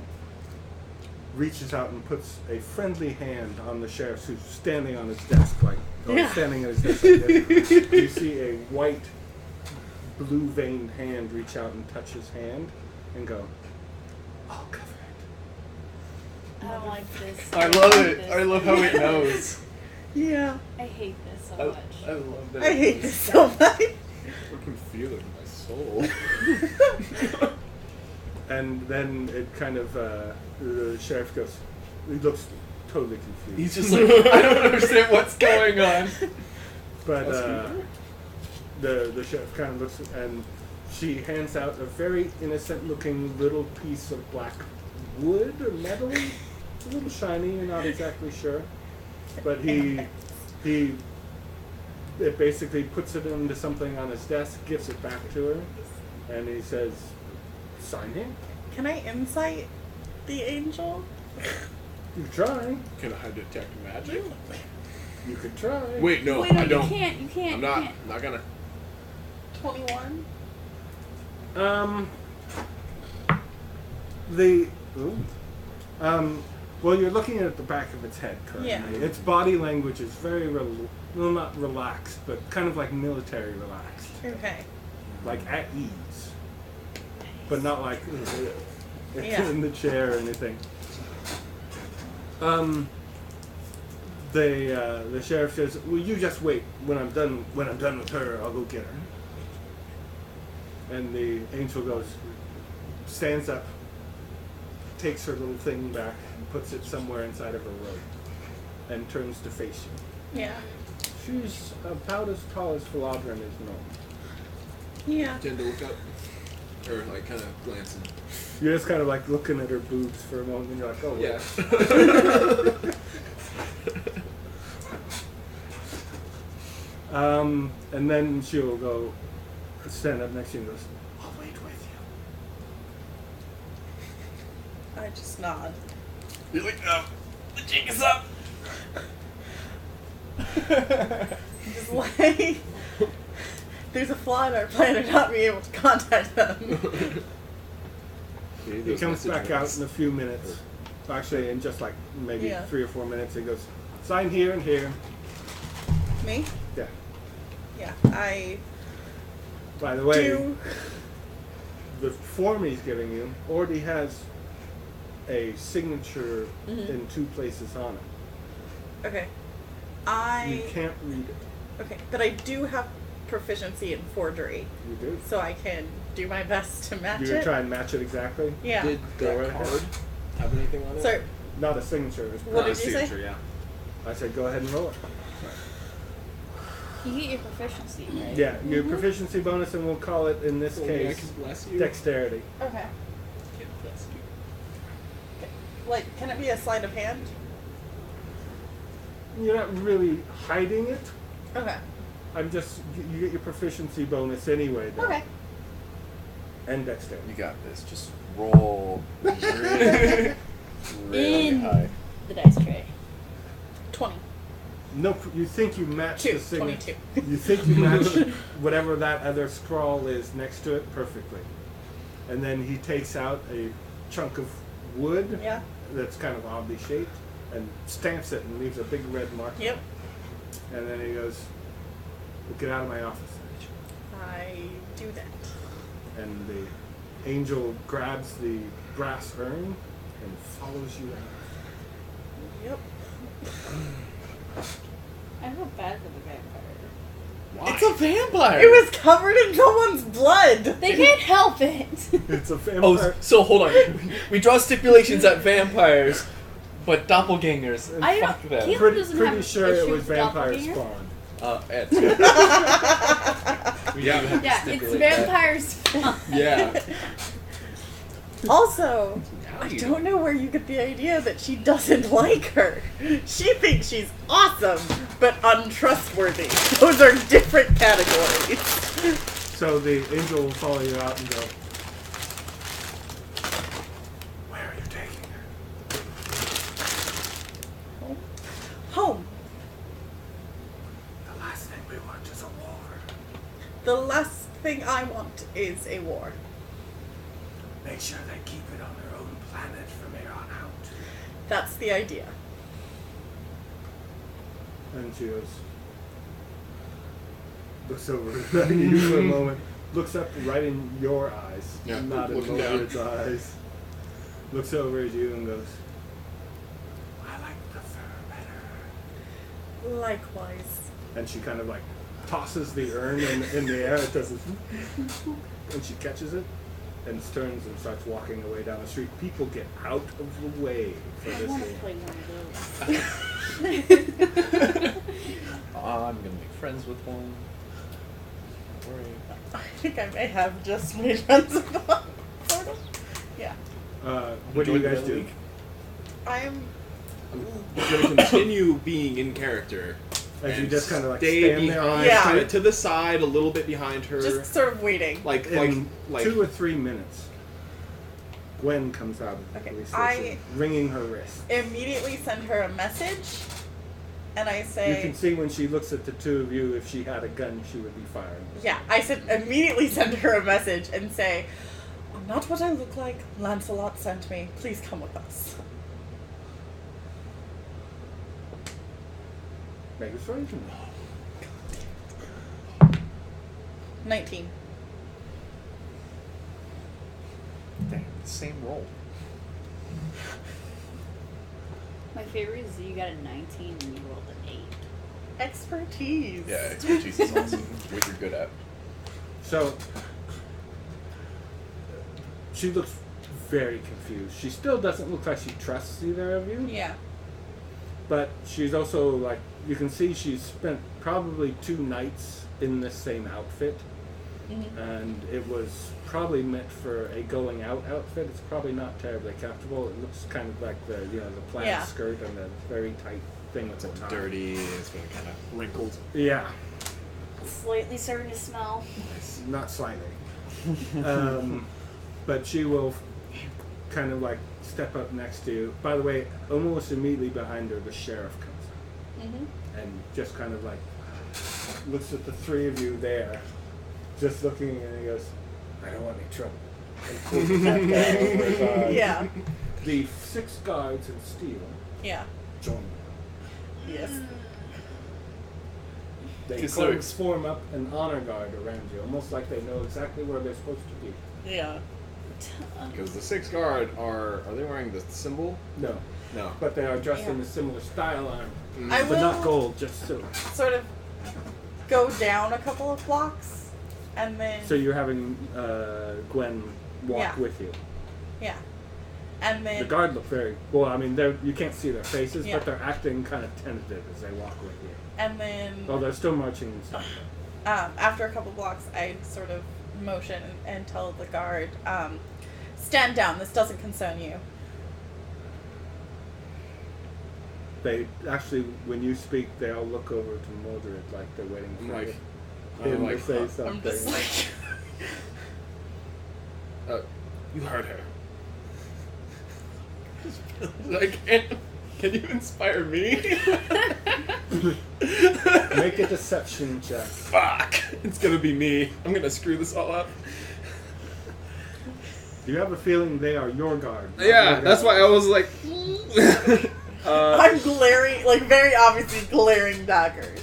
reaches out and puts a friendly hand on the sheriff who's standing on his desk, standing at his desk like this. You see a white, blue-veined hand reach out and touch his hand and go, I'll cover it. I don't like this. I love it. I love how it knows. Yeah. I hate this so much. I love that. I hate this so much. I can feel it in my soul. And then it kind of, the sheriff goes, he looks totally confused. He's just like, I don't understand what's going on. But the sheriff kind of looks, and she hands out a very innocent-looking little piece of black wood or metal. It's a little shiny, you're not exactly sure. But it basically puts it into something on his desk, gives it back to her, and he says, sign here. Can I insight the angel? You try. Can I detect magic? You could try. Wait, no, Wait, no, I don't. You can't. I'm you not. can't. Not gonna. 21. Well, you're looking at the back of its head currently. Yeah. Its body language is very, not relaxed, but kind of like military relaxed. Okay. Like at ease. But not like Yeah. in the chair or anything. The sheriff says, well, you just wait. When I'm done with her, I'll go get her. And the angel stands up, takes her little thing back, and puts it somewhere inside of her robe, and turns to face you. Yeah. She's about as tall as Philadron is known. Yeah. Tend to look up, or like kind of glancing. You're just kind of like looking at her boobs for a moment, and you're like, oh, Yeah. And then she'll go stand up next to you and goes, I'll wait with you. I just nod. You're like, the jig is up. Just like, there's a flaw in our plan of not being able to contact them. He comes back out in a few minutes. Actually, in just like maybe Yeah. 3 or 4 minutes, he goes, sign here and here. Me? Yeah. Yeah. I By the way, do. the form he's giving you already has a signature Mhm. in 2 places on it. Okay. You can't read it. Okay, but I do have proficiency in forgery, You do. so I can do my best to match You're going it. to try and match it exactly? Yeah. Did Go that right ahead. card have anything on it? So, Not a signature. It's What Not a did you say? signature, yeah. I said go ahead and roll it. You get your proficiency, right? Yeah, your proficiency bonus, and we'll call it, in this Only I case, can bless you. dexterity. okay. Can't bless you. Like, can it be a sleight of hand? You're not really hiding it. Okay. I'm just, you get your proficiency bonus anyway, though. Okay. And dexterity. You got this. Just roll really, really In high. the dice tray. 20. No, you think you match the 2. signature. 22. You think you match whatever that other scrawl is next to it perfectly. And then he takes out a chunk of wood Yeah. that's kind of oddly shaped and stamps it and leaves a big red mark. Yep. And then he goes, well, get out of my office. I do that. And the angel grabs the brass urn and follows you out. Yep. I feel bad for the vampire. Why? It's a vampire. It was covered in someone's blood. They can't help it. It's a vampire. Oh, so hold on. We draw stipulations at vampires, but doppelgangers. I don't- Fuck them. can't- Pretty, doesn't pretty have sure it issue was with vampire doppelganger? spawn. Ed. We Yeah. do have to Yeah, it's stipulate that. vampires. Yeah. Also, Now I you don't know where you get the idea that she doesn't like her. She thinks she's awesome, but untrustworthy. Those are different categories. So the angel will follow you out and go, we want is a war. The last thing I want is a war. Make sure they keep it on their own planet from here on out. That's the idea. And she looks over at you for a moment, looks up right in your eyes, Yeah, not in looking down. Mildred's eyes. Looks over at you and goes, I like the fur better. Likewise. And she kind of like tosses the urn in the air. It does this, and she catches it and turns and starts walking away down the street. People get out of the way for I this want to game. play one of those. I'm gonna make friends with one. Don't worry. I think I may have just made friends with one. Sort of. Yeah. What do you Enjoy guys the do? league. I am. I'm gonna continue being in character. As you and just kind of like stay stand there, behind, Yeah. kind of to the side, a little bit behind her, Just sort of waiting. like in 2 or 3 like. minutes, Gwen comes out of the Okay, police I- station, wringing her wrist. Immediately send her a message, and I You say, can see when she looks at the two of you, if she had a gun, she would be firing. yeah, I said immediately send her a message and say, I'm not what I look like. Lancelot sent me. Please come with us. Make a persuasion. 19. Dang, same roll. My favorite is you got a 19 and you rolled an 8. Expertise. Yeah, expertise is awesome. What you're good at. So, she looks very confused. She still doesn't look like she trusts either of you, Yeah. but she's also like, you can see she's spent probably 2 nights in this same outfit, Mhm. and it was probably meant for a going out outfit. It's probably not terribly comfortable. It looks kind of like the the plaid Yeah. skirt and the very tight thing with the tie. Dirty, it's been kind of wrinkled. Yeah, Slightly starting to smell. not slightly. But she will kind of like step up next to you. By the way, almost immediately behind her, the sheriff comes up Mhm. and just kind of like looks at the 3 of you there, just looking, and he goes, I don't want any trouble. And pulls his hat down over his eyes. Yeah. The 6 guards in steel Yeah. join them. Yes. They Because they're form up an honor guard around you, almost like they know exactly where they're supposed to be. Yeah. Because the 6th guard are they wearing the symbol? No, No. but they are dressed in Yeah. a similar style armor. I But not will- gold, just silver. Sort of go down a couple of blocks, and then So you're having Gwen walk Yeah. with you. yeah, and The then guard look very well. I mean, you can't see their faces, Yeah. but they're acting kind of tentative as they walk with you. and then Well, they're still marching and stuff. after a couple blocks, I sort of motion and tell the guard, stand down. This doesn't concern you. They actually, when you speak, they all look over to Mildred like they're waiting I'm for like, him I'm to like, say something. I'm just like, you heard her. Like, can you inspire me? Make a deception check. Fuck! It's gonna be me. I'm gonna screw this all up. You have a feeling they are your guard. not Yeah, your that's guard. why I was like. I'm glaring, like very obviously glaring daggers.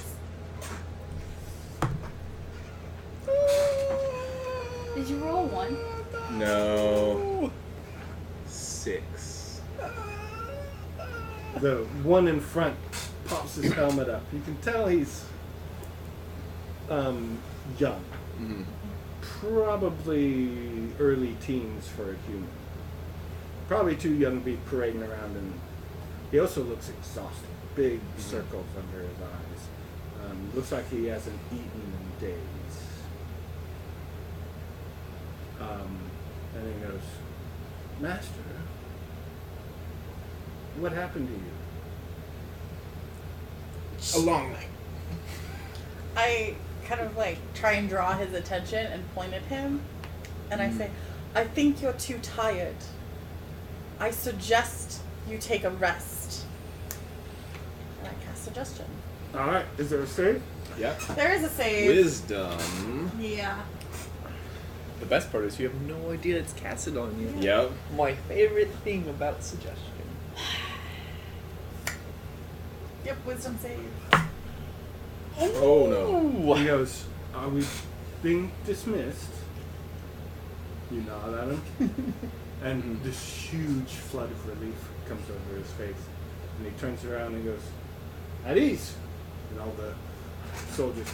Did you roll 1? No. 6. The one in front pops his helmet up. You can tell he's young. Mm-hmm. Probably early teens for a human. Probably too young to be parading around, and he also looks exhausted. Big circles under his eyes. Looks like he hasn't eaten in days. And he goes, Master, what happened to you? A long night. I kind of like try and draw his attention and point at him, and I say, I think you're too tired. I suggest you take a rest. And I cast suggestion. All right. Is there a save? Yeah. There is a save. Wisdom. Yeah. The best part is you have no idea it's casted on you. Yep. My favorite thing about suggestion. Yep, wisdom save. Oh no. He goes, "Are we being dismissed?" You nod at him, and this huge flood of relief comes over his face, and he turns around and goes, "At ease," and all the soldiers.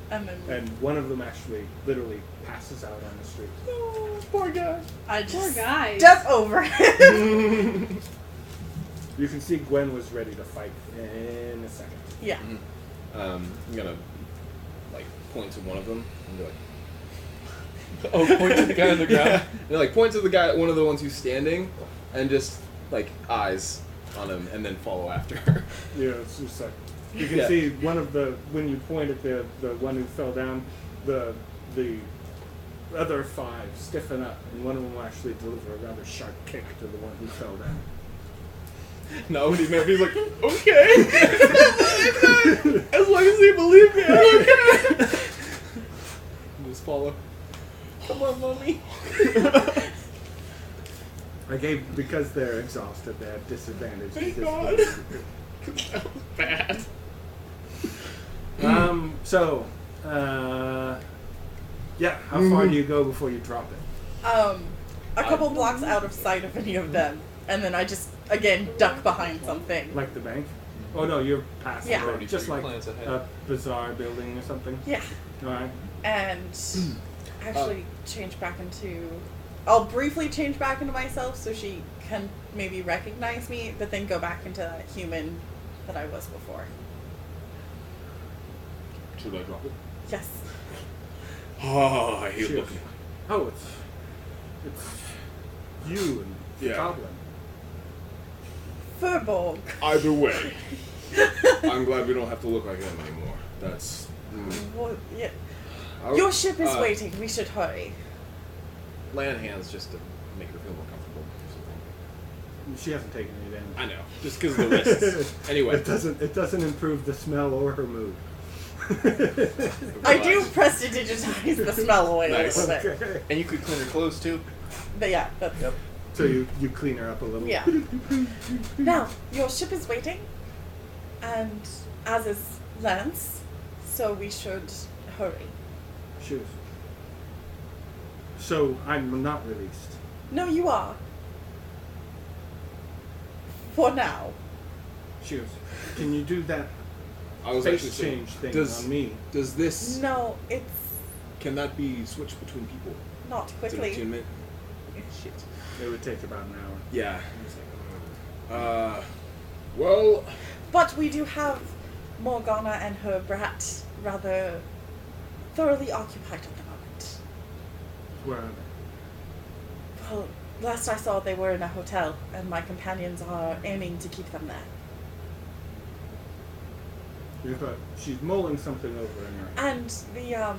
And then And one of them actually, literally, passes out on the street. oh, poor guy. I Poor just guy. step over him. You can see Gwen was ready to fight in a second. Yeah. I'm gonna like point to one of them and be like, Oh, point to the guy on the ground. and, like point to the guy, one of the ones who's standing, and just like eyes on him, and then follow after. Yeah, it's just like you can Yeah. see one of the when you point at the one who fell down, the other five stiffen up, and one of them will actually deliver a rather sharp kick to the one who fell down. No, he's like, okay. As long as they believe me, I'm okay. Just follow. Come on, mommy. Because they're exhausted, they have disadvantage. Thank God. That was bad. Yeah, how far do you go before you drop it? A couple blocks out of sight of any of them, and then I just again duck behind something. Like the bank? Oh no, you're past Yeah. the bank. Already Just put your like plans ahead. a bazaar building or something. Yeah. Alright. And actually change back into. I'll briefly change back into myself so she can maybe recognize me, but then go back into that human that I was before. Should I drop it? Yes. Oh, I hate Cheers. looking. Oh, it's you and the Yeah. goblin. Furbolg. Either way, I'm glad we don't have to look like them anymore. That's. Well, yeah. I- Your ship is uh, waiting. We should hurry. Land hands just to make her feel more comfortable. Or something. She hasn't taken any damage. I know, just because of the wrists. Anyway, It doesn't improve the smell or her mood. I do prestidigitize the smell away Nice. a little bit. Okay. And you could clean her clothes too. But yeah, that's. Yep. So you clean her up a little. Yeah. Now, your ship is waiting, and as is Lance, so we should hurry. Shoes. So I'm not released. No, you are. For now. Shoes. Can you do that I was actually face saying, change thing does on me? does this No, it's can that be switched between people? not Is it quickly. attunement? Shit. It would take about an hour. Yeah. Well, But we do have Morgana and her brat rather thoroughly occupied at the moment. Where are they? Well, last I saw, they were in a hotel, and my companions are aiming to keep them there. But she's mulling something over in her. And the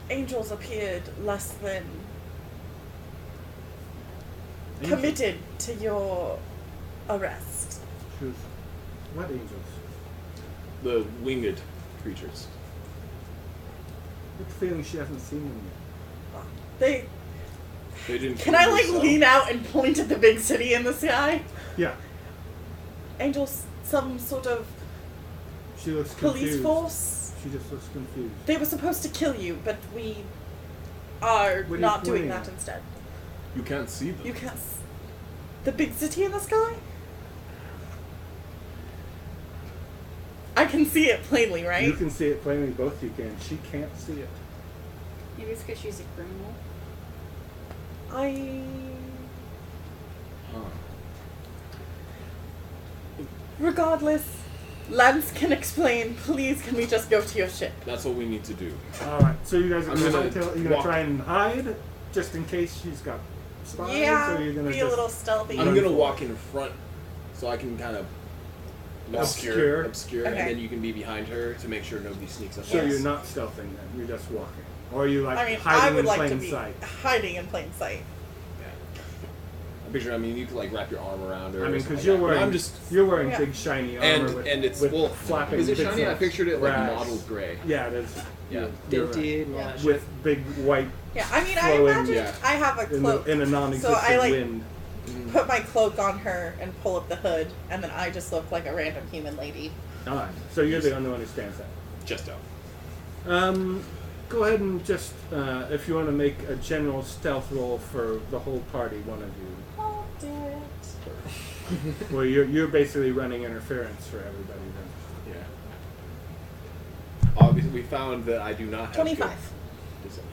angels appeared less than Angels? committed to your arrest. Shoes. What angels? the winged creatures. What feeling she hasn't seen them yet? They. They didn't. Can I kill like yourself. lean out and point at the big city in the sky? Yeah. Angels, some sort of She looks police confused. force. She just looks confused. They were supposed to kill you, but we are What are you not doing pointing that at? instead. You can't see them. You can't. The big city in the sky? I can see it plainly, right? You can see it plainly, both you can. She can't see it. Maybe it's because she's a criminal. I. Huh. Regardless, Lance can explain. Please, can we just go to your ship? That's what we need to do. Alright, so you guys are I'm gonna, gonna you're gonna walk- try and hide just in case she's got spies, Yeah, or you're gonna be just a little stealthy. I'm gonna walk in front so I can kind of Obscure. obscure, Okay. and then you can be behind her to make sure nobody sneaks up. So on us. you're not stealthing then, you're just walking. Or are you like I mean, hiding I would in like plain to be sight? hiding in plain sight. Yeah. picture. I mean, you could like wrap your arm around her. I mean, because because you're wearing just you're wearing Yeah. big shiny armor with, and it's with well flapping. Is it bits shiny? of I pictured it like brass. mottled gray. Yeah, it is. Yeah, You're right. tinted and all Yeah. that With shit. big white Yeah, I mean, I Flowing, imagine yeah. I have a in, cloak. in a non-existent So I, like, wind. Put my cloak on her and pull up the hood, and then I just look like a random human lady. Alright, so you're the only one who stands out. Just out. Go ahead and just, if you want to make a general stealth roll for the whole party, one of you. Oh, damn it. Well, you're basically running interference for everybody then. Yeah. Obviously, we found that I do not have 25. good deception.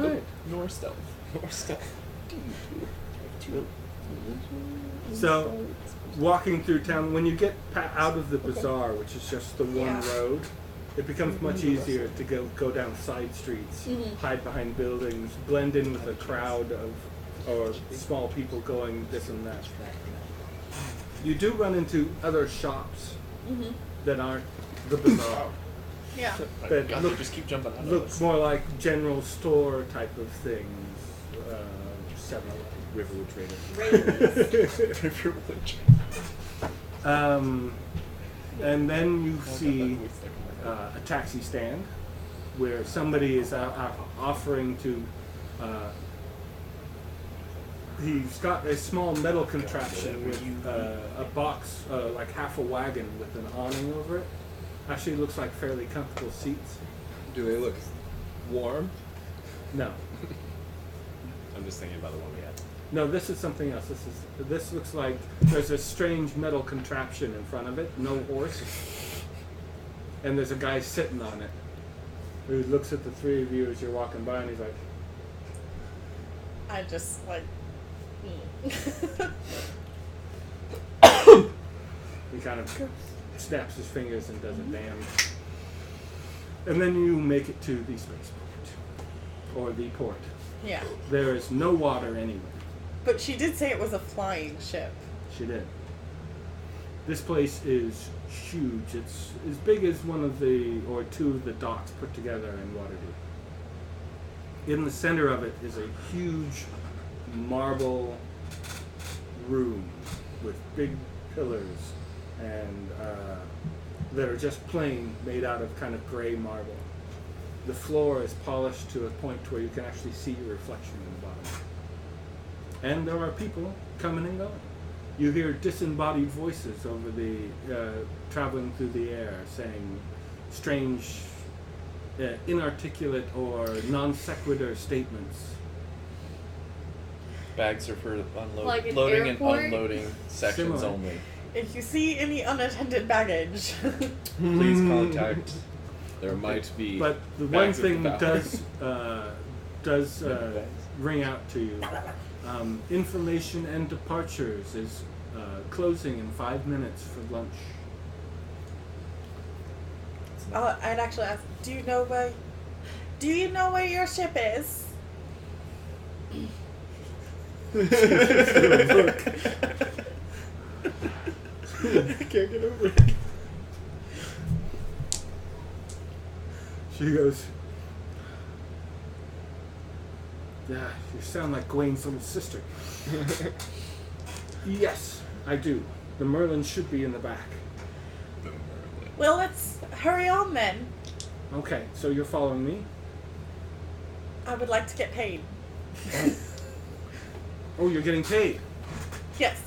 Alright. Nor stealth. Nor stealth. So, walking through town, when you get out of the bazaar, which is just the one Yeah. road, it becomes much easier to go down side streets, hide behind buildings, blend in with a crowd of or small people going this and that. You do run into other shops that aren't the bazaar. Yeah. That God, look, they just keep jumping out of look us. more like general store type of things. 7-Eleven. Riverwood Trader. And then you see a taxi stand where somebody is offering to. He's got a small metal contraption with a box, like half a wagon with an awning over it. Actually, looks like fairly comfortable seats. Do they look warm? No, I'm just thinking about the one we had. no, this is something else. This looks like there's a strange metal contraption in front of it, no horse, and there's a guy sitting on it who looks at the three of you as you're walking by, and he's like, I just, like... he kind of snaps his fingers and does a damn. And then you make it to the spaceport, or the port. Yeah. There is no water anywhere. But she did say it was a flying ship. She did. This place is huge. It's as big as one of the, or two of the docks put together in Waterdeep. In the center of it is a huge marble room with big pillars and that are just plain, made out of kind of gray marble. The floor is polished to a point where you can actually see your reflection in the bottom. And there are people coming and going. You hear disembodied voices over the traveling through the air, saying strange, inarticulate or non sequitur statements. Bags are for Like an loading airport? and unloading sections Similar. only. If you see any unattended baggage... Please contact. There might be. But the one bags of thing tobacco. does ring out to you. Information and departures is closing in 5 minutes for lunch. I'd actually ask, do you know where your ship is? I can't get over it. She goes, "Yeah, you sound like Gwen's little sister." Yes, I do. The Merlin should be in the back. Well, let's hurry on then. Okay, so you're following me? I would like to get paid. Oh, you're getting paid. Yes.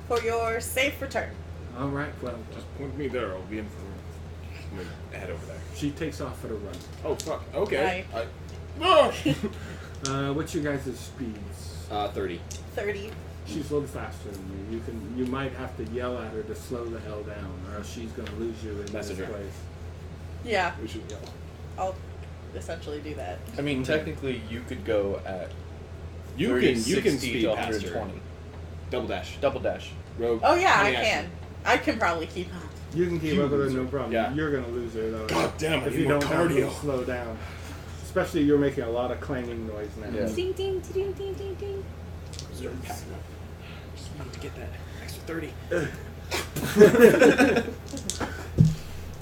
For your safe return. All right, well, Just point me there. I'll be in for. I'm gonna head over there. she takes off at a run. Oh fuck. Okay. Right. What's your guys' speeds? 30. 30. She's a little faster than you. You might have to yell at her to slow the hell down, or else she's gonna lose you in Message this her. place. Yeah, We should yell. I'll essentially do that. I mean, technically, you could go at You 30, can 60 speed to past her. 120. Double dash. Double dash. Rogue. Oh yeah, I Honey can. action. I can probably keep up. You can keep You up with her, lose no her. problem. Yeah. You're gonna lose her though. God damn, I if need you more don't have her cardio. slow down. Especially you're making a lot of clanging noise now. Yeah. Ding ding ding ding ding ding. Start packing up. Just wanted to get that extra 30.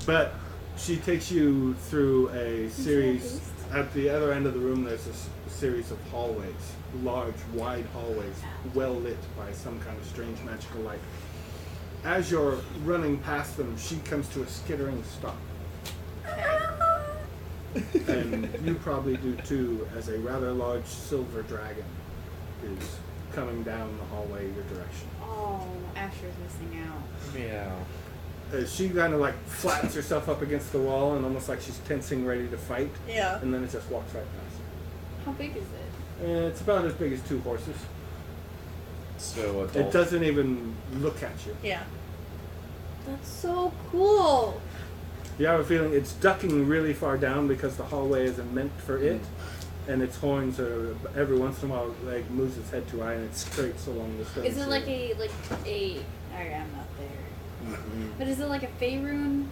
But She takes you through a series. At the other end of the room, there's a series of hallways, large, wide hallways, well lit by some kind of strange magical light. As you're running past them, she comes to a skittering stop. And you probably do too, as a rather large silver dragon is coming down the hallway your direction. Oh, Asher's missing out. Yeah. She kind of like flattens herself up against the wall and almost like she's tensing, ready to fight. Yeah. And then it just walks right past. How big is it? It's about as big as 2 horses. So It doesn't even look at you. Yeah. That's so cool. You have a feeling it's ducking really far down because the hallway isn't meant for it, and its horns are every once in a while like moves its head too high and it scrapes along the stone. Is it like ceiling. a? Alright, I'm not there. Mm-hmm. But is it like a Faerun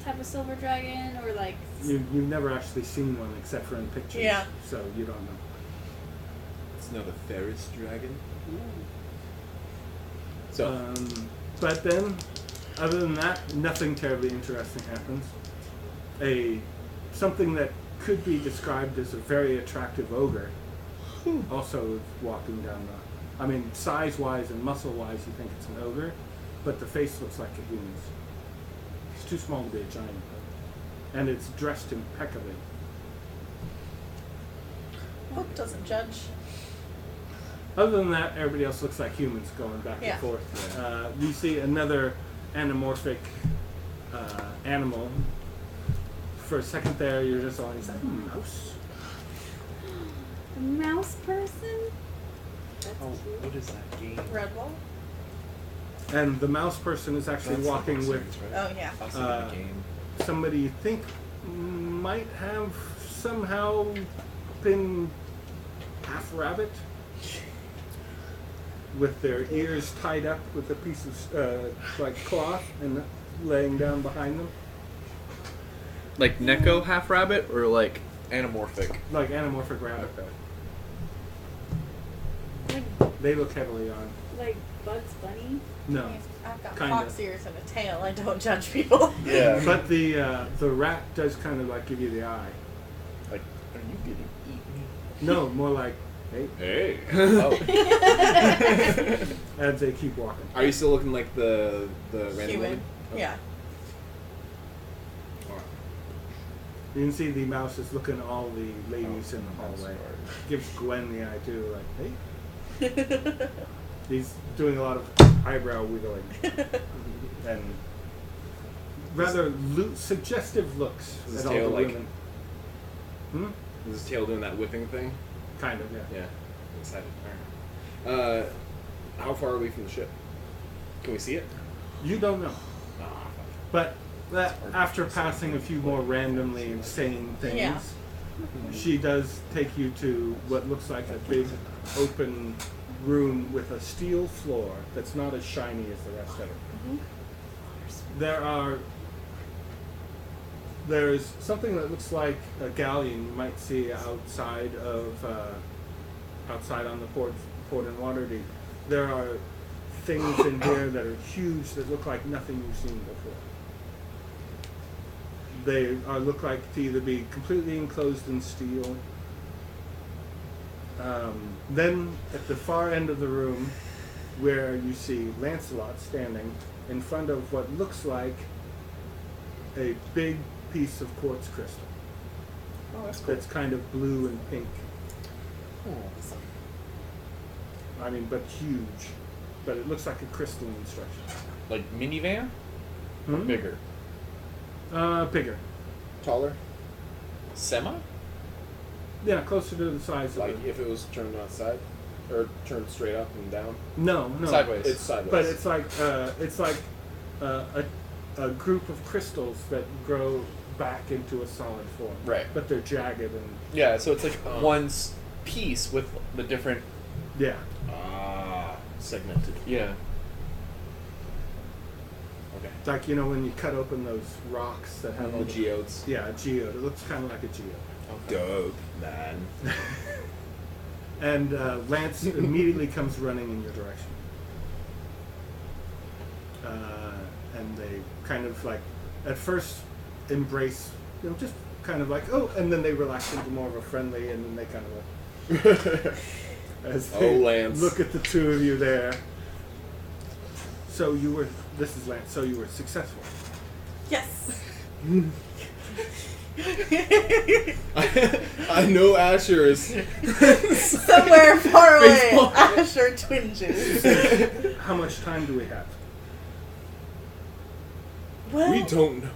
type of silver dragon, or like? You've never actually seen one except for in pictures, Yeah. so you don't know. It's not a Ferris dragon. So, But then, other than that, nothing terribly interesting happens. Something that could be described as a very attractive ogre also is walking down the... I mean, size-wise and muscle-wise, you think it's an ogre, but the face looks like a human's. It's too small to be a giant, though. And it's dressed impeccably. Hope doesn't judge. Other than that, everybody else looks like humans going back Yeah. and forth. You see another anamorphic animal. For a second there, you're just all, is that a mouse? A mouse person? That's Oh, cute. what is that game? Redwall? And the mouse person is actually That's walking the with series, right? Oh, yeah. I was thinking the game. somebody you think might have somehow been half rabbit, with their ears tied up with a piece of like cloth and laying down behind them, Like Neko half rabbit or like anamorphic? like anamorphic rabbit. They look heavily on. Like Bugs Bunny? No, I've got Kinda. fox ears and a tail. I don't judge people. Yeah. but the rat does kind of like give you the eye. Like, are you getting eaten? No, more like hey, hey. Oh. as they keep walking. Are you still looking like the random Human. woman? Yeah. You can see the mouse is looking at all the ladies in the hallway. Gives Gwen the eye too, like hey. He's doing a lot of eyebrow wiggling and rather suggestive looks Is his at all the tail like- women. Is his tail doing that whipping thing? Kind of, yeah. Yeah. Excited. Alright. How far are we from the ship? Can we see it? You don't know, Ah, but that after passing a few more randomly insane things, Yeah. she does take you to what looks like a big open room with a steel floor that's not as shiny as the rest of it. There's something that looks like a galleon you might see outside on the port in Waterdeep. There are things in here that are huge that look like nothing you've seen before. They look like to either be completely enclosed in steel. Then at the far end of the room, where you see Lancelot standing in front of what looks like a big piece of quartz crystal. Oh, that's cool. That's kind of blue and pink. I mean, but huge. But it looks like a crystalline structure. Like minivan? Or Hmm? bigger? Bigger. Taller? Semi? Yeah, closer to the size of Like it. if it was turned on its side? Or turned straight up and down? No. Sideways. It's sideways. But it's like a group of crystals that grow back into a solid form. Right. But they're jagged and Yeah, so it's like one piece with the different. yeah. Segmented. Yeah. Okay. It's like, you know, when you cut open those rocks that have all The geodes. Yeah, a geode. It looks kind of like a geode. Dope, man. And Lance immediately comes running in your direction. And they kind of like, at first, embrace, just kind of like, oh, and then they relax into more of a friendly, and then they kind of like, as they Lance. look at the two of you there. So this is Lance, so you were successful. Yes. I know Asher is Somewhere far away, Baseball. Asher twinges. How much time do we have? Well, We don't know.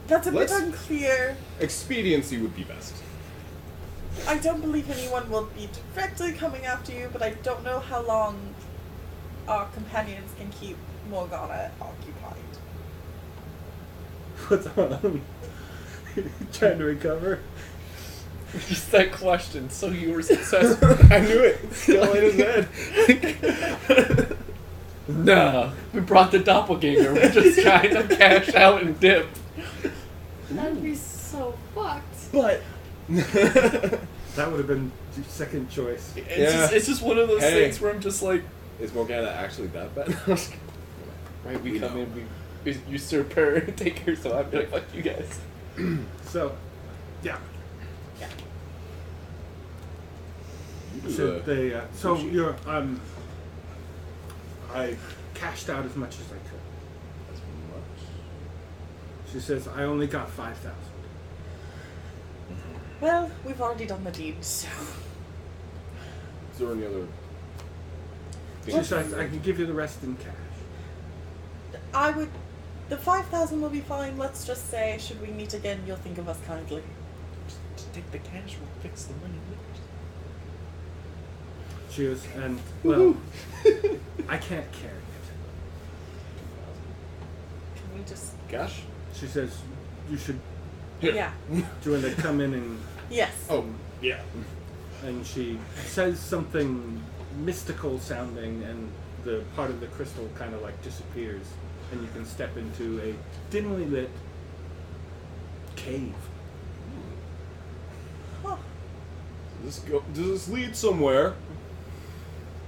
that's a bit Let's- unclear. Expediency would be best. I don't believe anyone will be directly coming after you, but I don't know how long our companions can keep Morgana occupied. What's on? Trying to recover? Just that question. So you were successful? I knew it. Still in his head. No, we brought the doppelganger. We're just trying to cash out and dip. That'd be so fucked. But That would have been your second choice. It's just one of those Hey. things where I'm just like, is Morgana actually that bad? right, we We come know. in, we usurp her, take her, so I'd be like, fuck you guys. So, yeah. You do Should the- they, so sushi. you're, I cashed out as much as I could. As much. She says, I only got 5,000. Well, we've already done the deed, so. Is there any other? She says, I can give you the rest in cash. I would. The 5,000 will be fine. Let's just say, should we meet again, you'll think of us kindly. Just take the cash, we'll fix the money later. Cheers, and, well, I can't carry it. Can we just. Cash? She says, you should, Yeah. do you want to come in and, Yes. Oh, yeah. and she says something mystical sounding, and the part of the crystal kind of like disappears, and you can step into a dimly lit cave. Huh. Does this lead somewhere?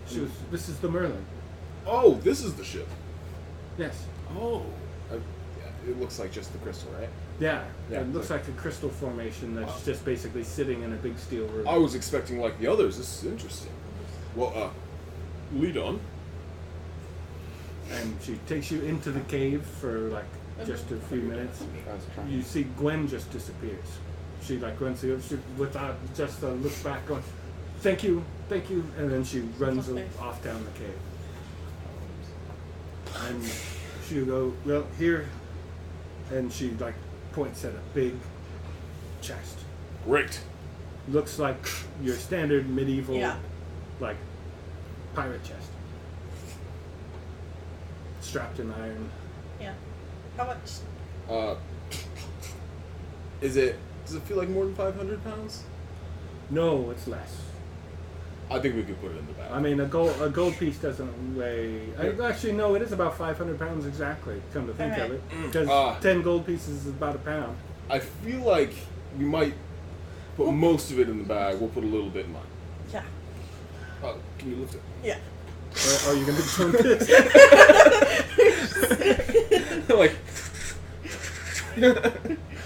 She was, this is the Merlin. Oh, this is the ship. Yes. Oh. Yeah, it looks like just the crystal, right? Yeah, Yeah, it looks like a crystal formation that's just basically sitting in a big steel room. I was expecting like the others. This is interesting. Well, lead on. And she takes you into the cave for like just a few minutes. You see Gwen just disappears. She like runs through, she, without just a look back, going, thank you, and then she runs Okay. off down the cave. And she'll go, well, here, and she like points at a big chest. Great. Looks like your standard medieval, Yeah. like, pirate chest. Strapped in iron. Yeah. How much? Does it feel like more than 500 pounds? No, it's less. I think we could put it in the bag. I mean, a gold piece doesn't weigh. Actually, no, it is about 500 pounds exactly. Come to think of it, because 10 gold pieces is about a pound. I feel like we might put most of it in the bag. We'll put a little bit in mine. Yeah. Can you lift it? Yeah. Or are you gonna be doing this? Like.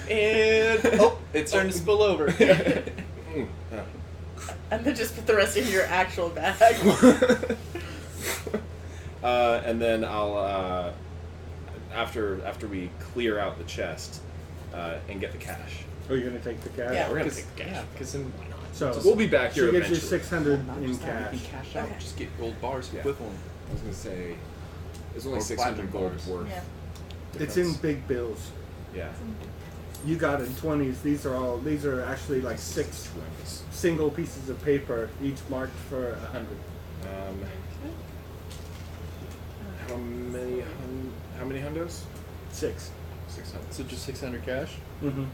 And oh, it's starting to spill over. And then just put the rest in your actual bag. And then I'll after we clear out the chest and get the cash. Or you're gonna take the cash? Yeah. We're gonna take the cash. Yeah, because then So We'll be back here she gives you eventually. 600 not in just that, we cash. can cash out, Okay. just get gold bars Yeah. equivalent. I was gonna say it's only Or 600 gold platinum worth. Yeah. It's in big bills. Yeah. You got it in 20s. These are actually like 6 single pieces of paper, each marked for 100. How many hundos? 6. 600. So just 600 cash? Mm-hmm.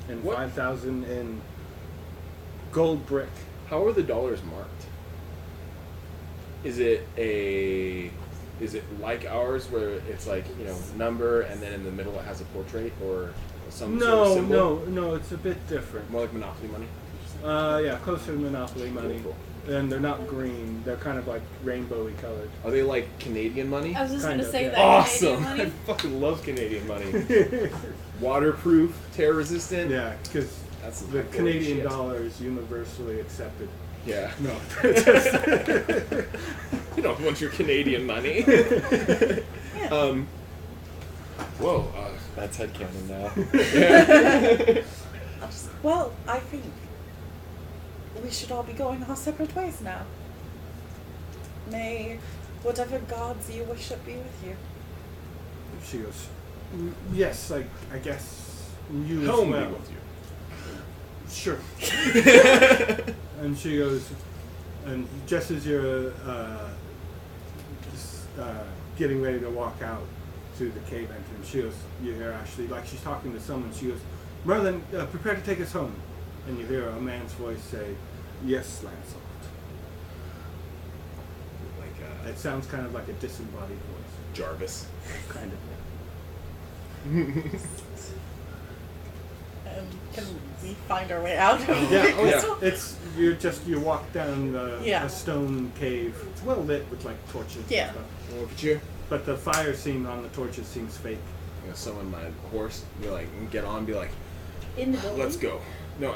And What? 5,000 in gold brick. How are the dollars marked? Is it like ours where it's like, number and then in the middle it has a portrait or some sort of symbol? No, it's a bit different. More like Monopoly money? Yeah, closer to Monopoly money. Cool. and they're not green. They're kind of like rainbowy colored. Are they like Canadian money? I was just Kind gonna of, say yeah. that. Awesome! Canadian I money. fucking love Canadian money. Waterproof, tear resistant. Yeah, because That's the some Canadian shit. dollar is universally accepted. Yeah. No, You don't want your Canadian money. Whoa. That's headcanon now. Well, I think we should all be going our separate ways now. May whatever gods you worship be with you. she goes. Yes, I guess you Home as be well. with you. Sure. And she goes, and just as you're getting ready to walk out to the cave entrance, she goes, you hear Ashley, like she's talking to someone, she goes, Merlin, prepare to take us home. And you hear a man's voice say, yes, Lancelot. Like It sounds kind of like a disembodied voice. Jarvis. Kind of. And can we find our way out? Yeah, oh Yeah. yeah. It's you walk down Yeah. a stone cave. It's well lit with like torches Yeah. and stuff. Look at you. But the fire scene on the torches seems fake. I'm gonna summon my horse. Be like, get on. Be like, In the building. let's go. No,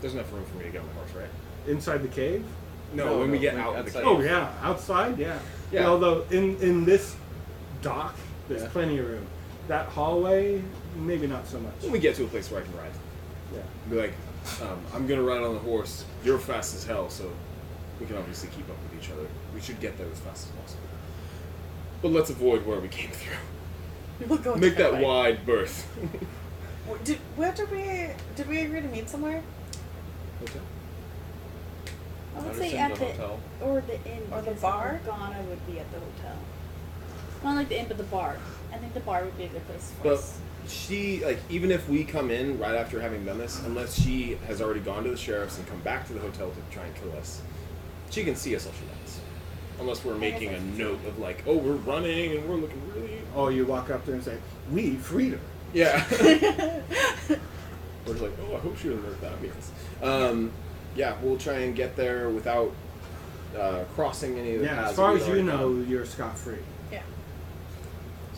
there's enough room for me to get on my horse, right? Inside the cave? No, when we get like out of the outside. cave. Oh yeah, outside, yeah. Yeah. Although in this dock, there's Yeah. plenty of room. That hallway, maybe not so much. When we get to a place where I can ride, Yeah. be like, I'm gonna ride on the horse. You're fast as hell, so we can obviously keep up with each other. We should get there as fast as possible. But let's avoid where we came through. We'll go a Make that different way. wide berth. Did we agree to meet somewhere? I would Anderson, say at the the hotel. or the inn Or the because bar? Ghana would be at the hotel. Not like the inn, but the bar. I think the bar would be a good place for But us. she, like, even if we come in right after having done this, unless she has already gone to the sheriff's and come back to the hotel to try and kill us, she can see us all she wants. Unless we're making a note of like, oh, we're running and we're looking really. Oh, you walk up there and say, we freed her. Yeah. We're just like, oh, I hope she doesn't know what that means. Yeah, we'll try and get there without crossing any of the Yeah, paths. as far we've as you already know, done. you're scot-free. Yeah.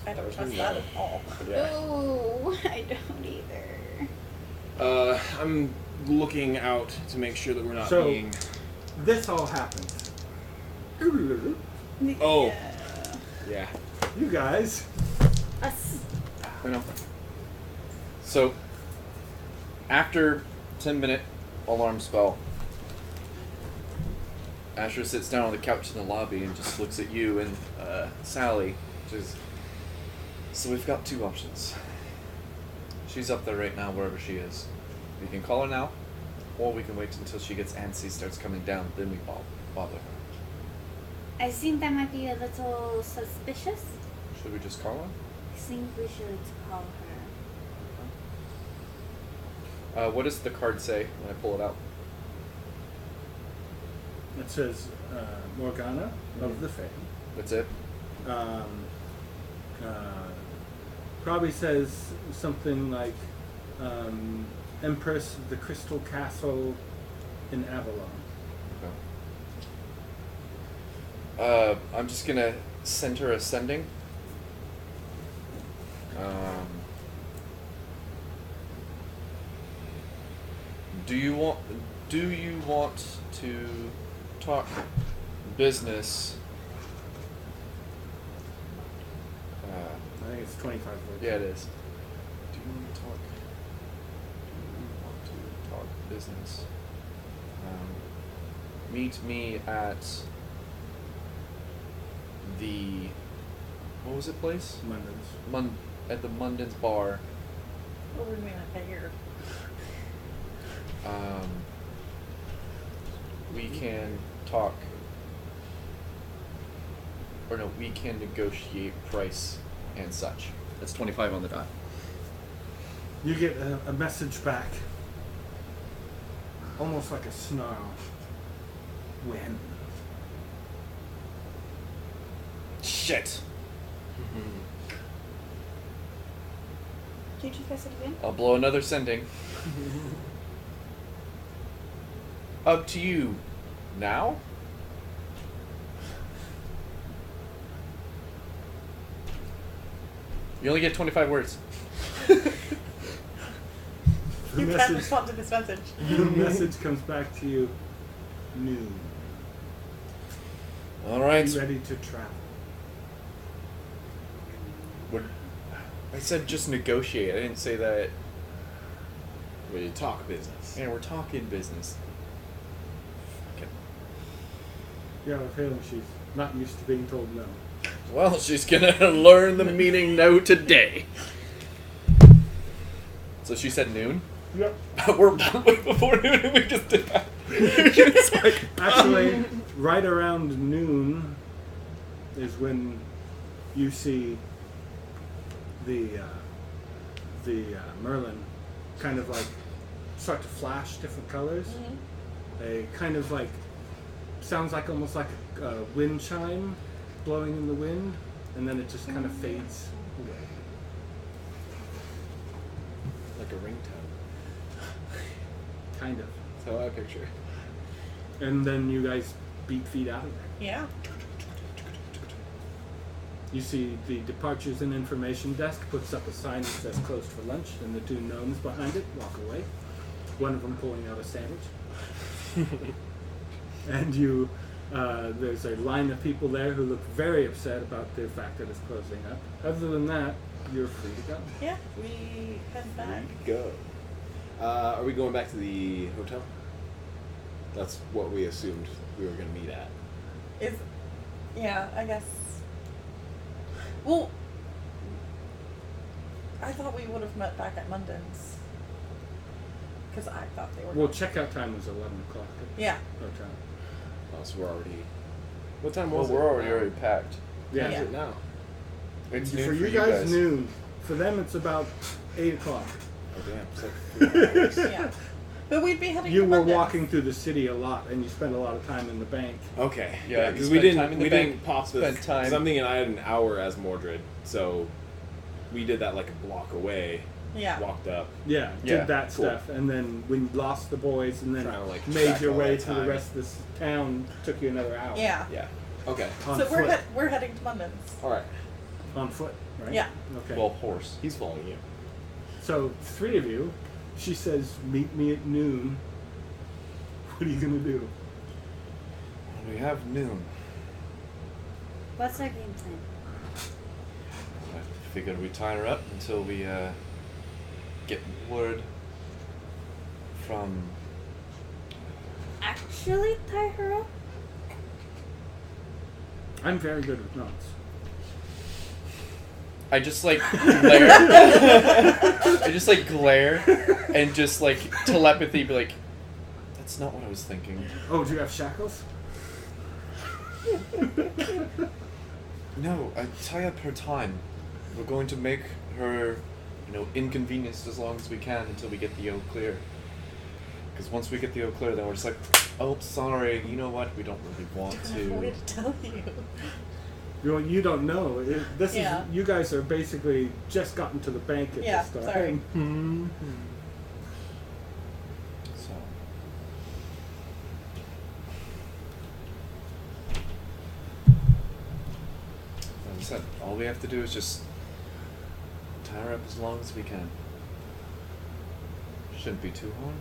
I don't There's trust no- that at all. Yeah. Oh, I don't either. I'm looking out to make sure that we're not So- being. This all happened. Oh. Yeah. Yeah. You guys. Us. I know. So, after 10-minute alarm spell, Asher sits down on the couch in the lobby and just looks at you and Sally. So we've got two options. She's up there right now, wherever she is. We can call her now, or we can wait until she gets antsy, starts coming down, then we bother her. I think that might be a little suspicious. Should we just call her? I think we should call her. What does the card say when I pull it out? It says Morgana of the Fae. That's it? Probably says something like Empress of the Crystal Castle in Avalon. Okay. I'm just gonna send her a sending. Do you want to talk business? I think it's 25 words. Yeah, it is. Do you want to talk business? Meet me at the what was it place? London's. At the Munden's bar. What would we mean at here? We can talk, or no, we can negotiate price and such. That's 25 on the dot. You get a message back, almost like a snarl. When? Shit. Did you guys it again? I'll blow another sending. Up to you, Now? You only get 25 words. The You can't message, respond to this message. the message comes back to you noon. Alright. Be ready to travel. I said just negotiate. I didn't say that. We talk business. Man, we're talking business. Okay. Yeah, I have a feeling she's not used to being told no. Well, she's gonna learn the meaning no today. So she said noon? Yep. We're before noon and we just did that. It's like, Actually, right around noon is when you see the Merlin kind of like start to flash different colors. They kind of like sounds like almost like a wind chime blowing in the wind, and then it just kind of fades away. Like a ringtone. Kind of. That's how I picture it. And then you guys beat feet out of there. Yeah. You see the departures and information desk puts up a sign that says closed for lunch, and the two gnomes behind it walk away. One of them pulling out a sandwich. And you, there's a line of people there who look very upset about the fact that it's closing up. Other than that, you're free to go. Yeah. We head back. Go. Are we going back to the hotel? That's what we assumed we were going to meet at. Yeah, I guess. Well, I thought we would have met back at Munden's. Because I thought they were. Well, checkout time was 11 o'clock at Yeah. the hotel. Oh, so we're already... What time well, was it? we're already packed. Yeah. What is it now? It's For noon you guys, noon. For them, it's about 8 o'clock. Oh, damn. It's like 3 hours. Yeah. But we'd be heading You to were Munden's. walking through the city a lot, and you spent a lot of time in the bank. Okay. Yeah, because we we spent time in didn't the we bank, didn't pop the spent time- something, and I had an hour as Mordred, so we did that like a block away. Yeah. Walked up. Yeah, Yeah, did that cool. stuff, and then when you lost the boys, and then Trying to, like, made track your all way that through the time. rest of this town, took you another hour. Yeah. Yeah. Okay. On So foot. we're heading to Munden's. All right. On foot, right? Yeah. Okay. Well, horse. He's following you. So 3 of you. She says, "Meet me at noon." What are you gonna do? We have noon. What's our game plan? I figured we tie her up until we get word from. Actually tie her up? I'm very good with knots. I just like glare. I just like glare and just like telepathy be like, that's not what I was thinking. Oh, do you have shackles? No, I tie up her time. We're going to make her, inconvenienced as long as we can until we get the O clear. Because once we get the O clear, then we're just like, oh, sorry, you know what? We don't really want What to. did I tell you? You don't know. This Yeah. is. You guys are basically just gotten to the bank at Yeah, this time. sorry. So. Like I said, all we have to do is just tie her up as long as we can. Shouldn't be too hard.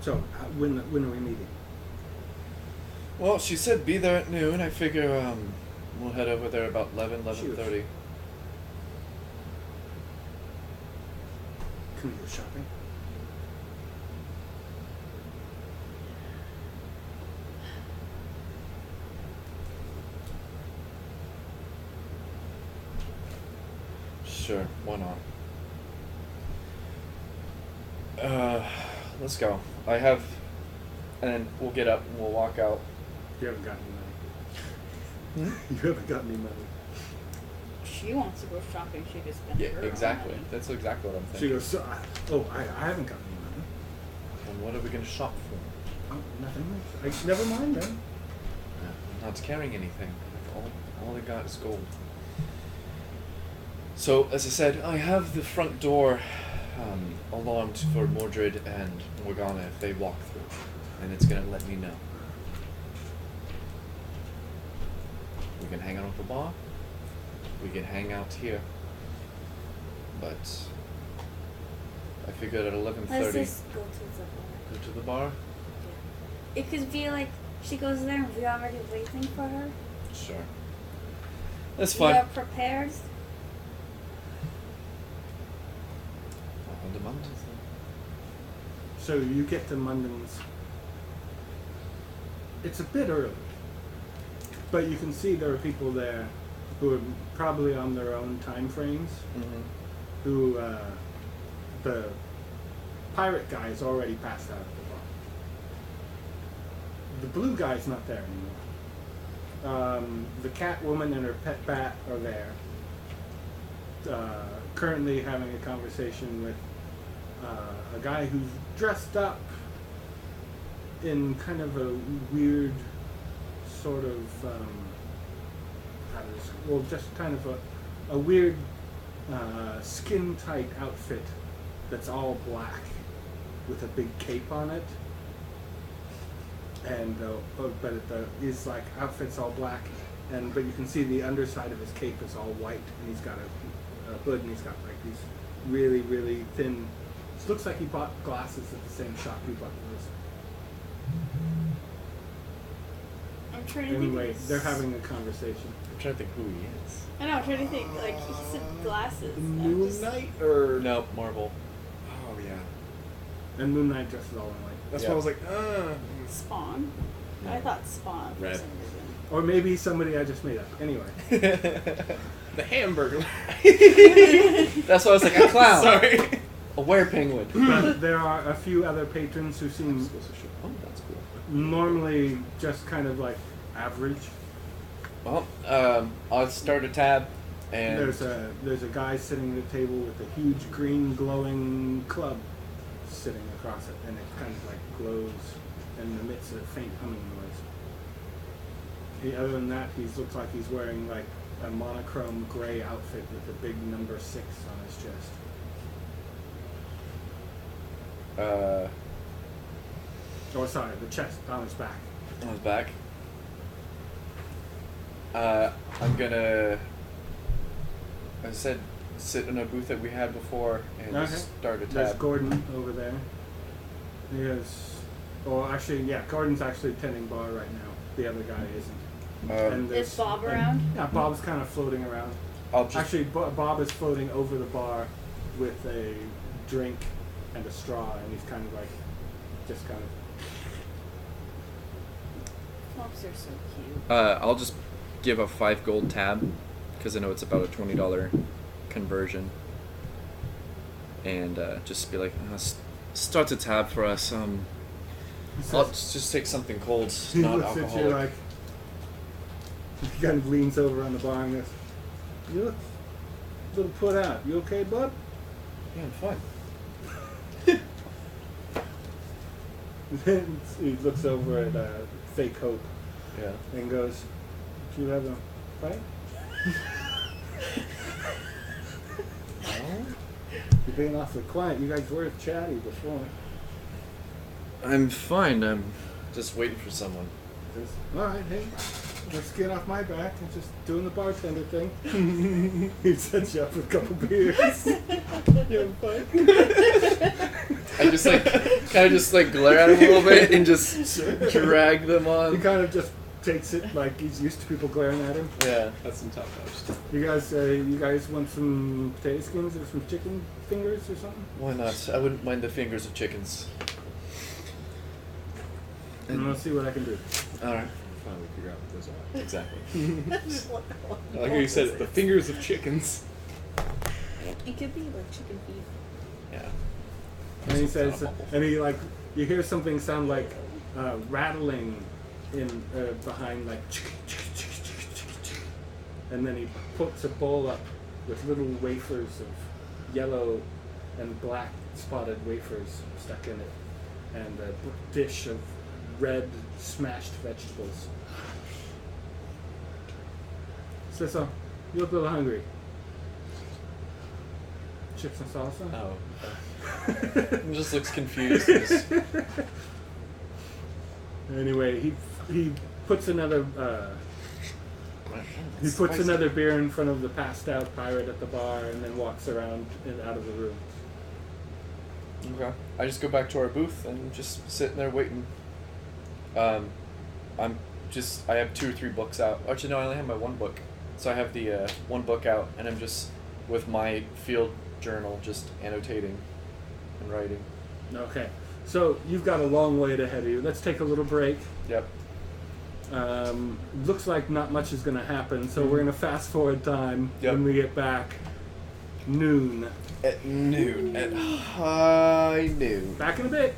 So when are we meeting? Well, she said be there at noon. I figure we'll head over there about 11:30. Can we go shopping? Sure, why not? Let's go. I have, and then we'll get up and we'll walk out. You haven't got any money. You haven't got any money. She wants to go shopping. She just spend Yeah, her own exactly. money. That's exactly what I'm She thinking. goes, I haven't got any money. And what are we gonna shop for? Oh, nothing. Never mind then. I'm not carrying anything. All I got is gold. So, as I said, I have the front door alarmed for Mordred and Morgana if they walk through, and it's gonna let me know. We can hang out at the bar. We can hang out here. But I figured at 11:30 Let's just go to the bar. go to the bar. It could be like she goes there and we're already waiting for her. Sure. That's We fine. are prepared. On the mountains then. So you get to Munden's. It's a bit early, but you can see there are people there who are probably on their own time frames. Mm-hmm. Who the pirate guy is already passed out at the bar. The blue guy's not there anymore. The cat woman and her pet bat are there. Currently having a conversation with a guy who's dressed up in kind of a weird sort of just kind of a weird skin tight outfit that's all black with a big cape on it, and his like outfit's all black, but you can see the underside of his cape is all white, and he's got a hood, and he's got like these really, really thin. It looks like he bought glasses at the same shop he bought those. I'm trying to Anyway, think. they're having a conversation. I'm trying to think who he is. I know. I'm trying to think. Like he said, glasses. I'm Moon just- Knight or No, Marvel. Oh yeah. And Moon Knight dresses all in white. That's Yeah. why I was like, Spawn. I thought Spawn for Red. some reason. Or maybe somebody I just made up. Anyway. the Hamburger. That's why I was like, a clown. Sorry. A werepenguin. But there are a few other patrons who seem Oh, that's cool. normally just kind of like average. Well, I'll start a tab, and There's a guy sitting at a table with a huge green glowing club sitting across it, and it kind of like glows and emits a faint humming noise. Other than that, he looks like he's wearing like a monochrome gray outfit with a big number 6 on his chest. Oh, sorry, the chest on his back. on his back. I'm gonna, I said, sit in a booth that we had before and Okay. just start a There's tab. Gordon over there. He has, actually, yeah, Gordon's actually tending bar right now. The other guy isn't. And Is there's- Bob and- around? Yeah, Bob's kind of floating around. I'll just Actually, Bob is floating over the bar with a drink and a straw, and he's kind of like, just kind of. Flops are so cute. I'll just give a 5 gold tab because I know it's about a $20 conversion, and just be like, start a tab for us. He I'll says- just take something cold, he not looks at you alcoholic. like, he kind of leans over on the bar and goes, "You look a little put out. You okay, bud?" Yeah, I'm fine. Then he looks over at Fake Hope Yeah. and goes, "Do you have a fight? No? You're being awfully quiet. You guys were chatty before." I'm fine. I'm just waiting for someone. He says, "All right, hey, let's get off my back. I'm just doing the bartender thing." He sets you up with a couple beers. You have a fight? I just kind of just glare at him a little bit and just drag them He on. kind of just takes it like he's used to people glaring at him. Yeah. That's some top notch stuff. You guys want some potato skins or some chicken fingers or something? Why not? I wouldn't mind the fingers of chickens. And let's see what I can do. All right. Finally figure out what those are. Exactly. I like how you said it, the fingers of chickens. It could be like chicken feet. Yeah. And he says, and he like, you hear something sound like rattling in behind, like, and then he puts a bowl up with little wafers of yellow and black spotted wafers stuck in it, and a dish of red smashed vegetables. Says, "So, you look a little hungry. Chips and salsa?" Oh. He just looks confused. Just- Anyway, he puts another He puts another beer in front of the passed out pirate at the bar and then walks around and out of the room. Okay. I just go back to our booth and just sitting there waiting. I have 2 or 3 books out. Actually, no, I only have my 1 book. So I have the 1 book out, and I'm just with my field journal, just annotating and writing. Okay. So you've got a long wait ahead of you. Let's take a little break. Yep. Looks like not much is going to happen, so we're going to fast forward time. Yep. When we get back. Noon. At noon. At high noon. Back in a bit.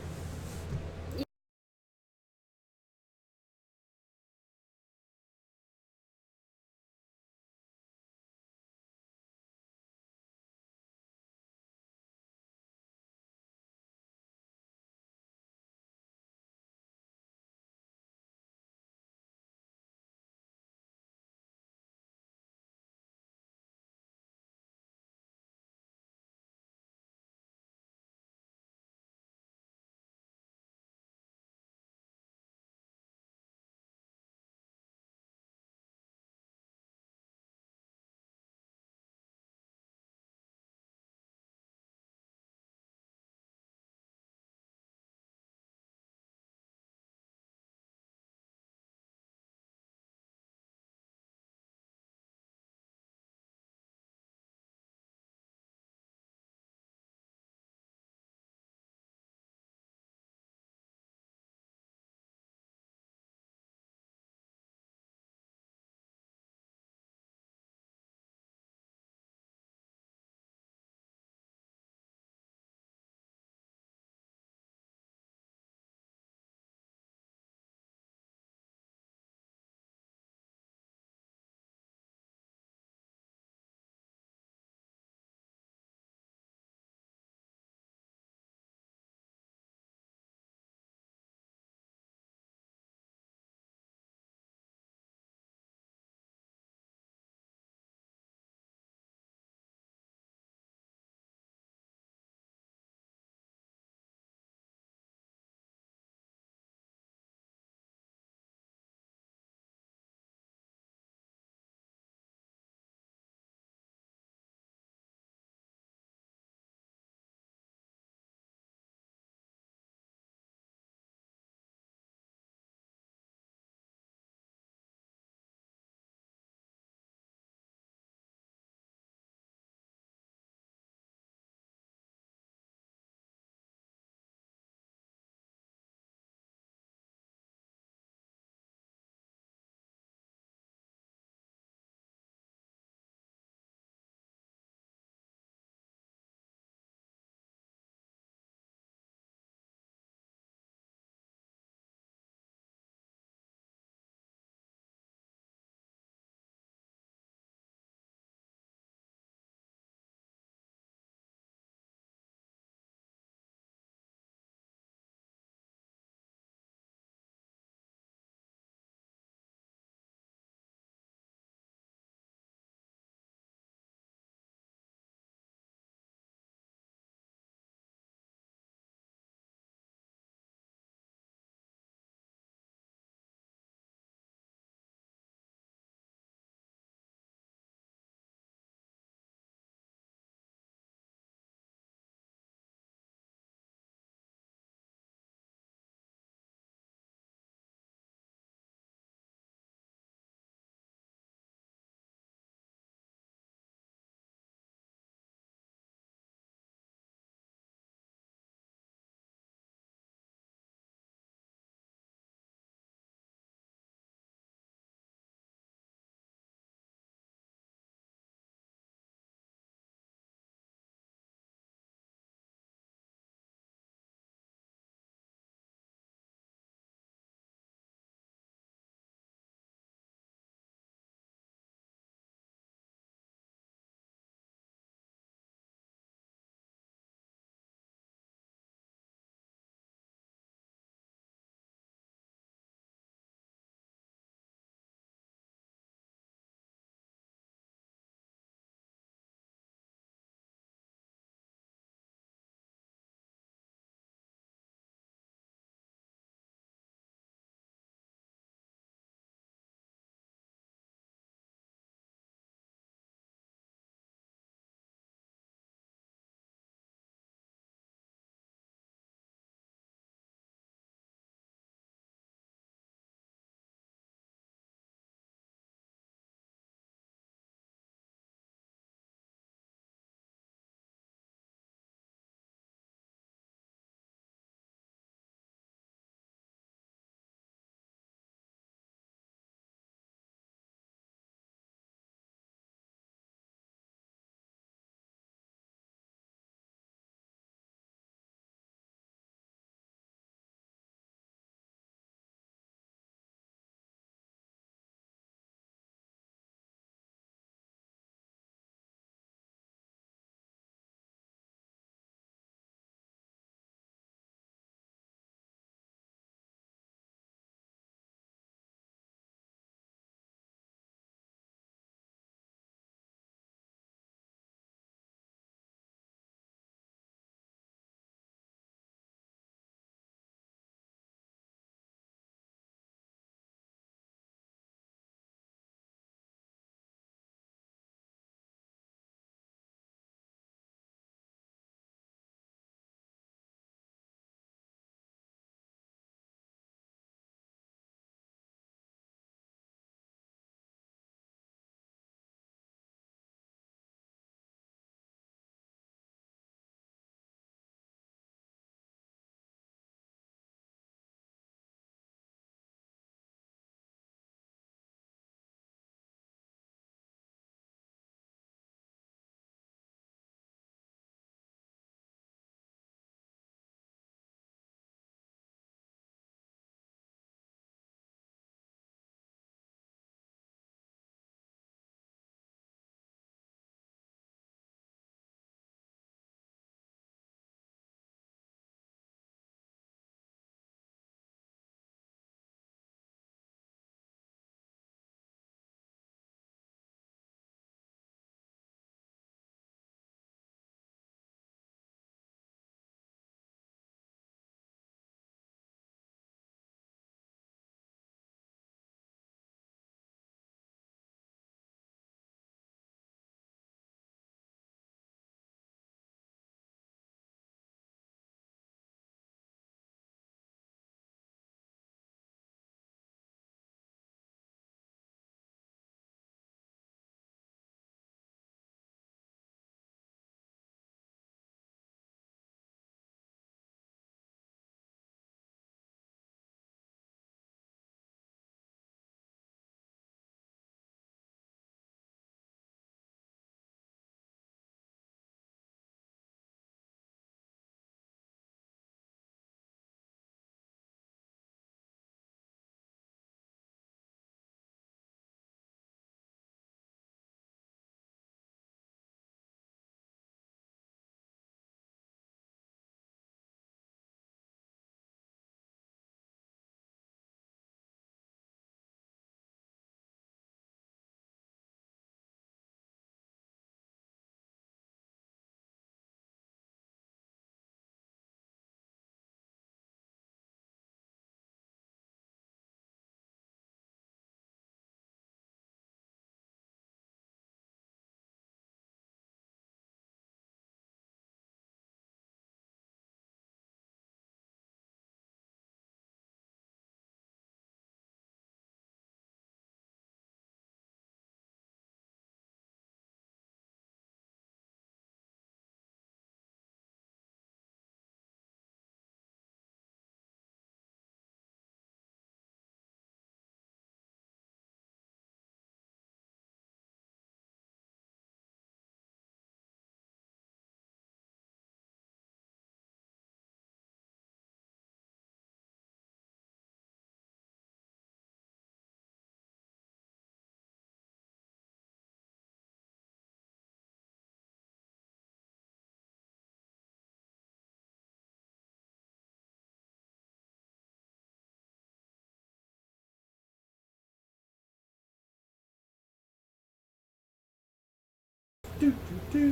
Do, do,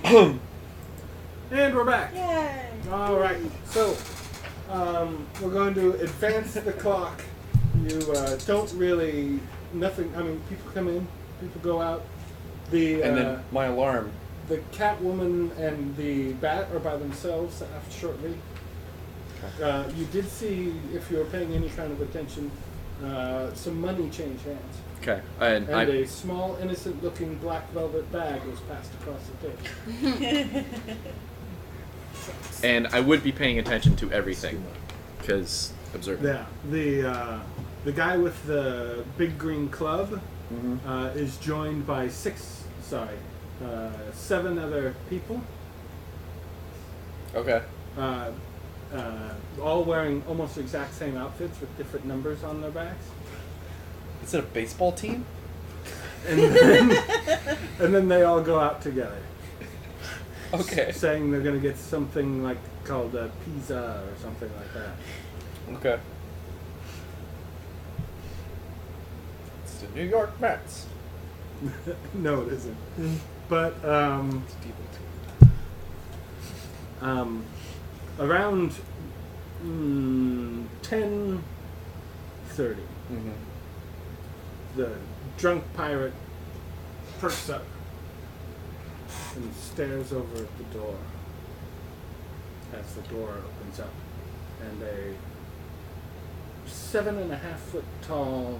do. And we're back. Yay! All right. So we're going to advance the clock. You don't really nothing. I mean, people come in, people go out. The And then my alarm. the Catwoman and the Bat are by themselves after shortly. You did see, if you were paying any kind of attention, some money change hands. Okay. And a small, innocent-looking black velvet bag was passed across the table. And I would be paying attention to everything, because observing. Yeah, the guy with the big green club is joined by 7 other people. Okay. All wearing almost the exact same outfits with different numbers on their backs. Is it a baseball team? And then they all go out together. Okay. Saying they're going to get something like called a pizza or something like that. Okay. It's the New York Mets. No, it isn't. But around 10:30, the drunk pirate perks up and stares over at the door as the door opens up, and a 7.5-foot tall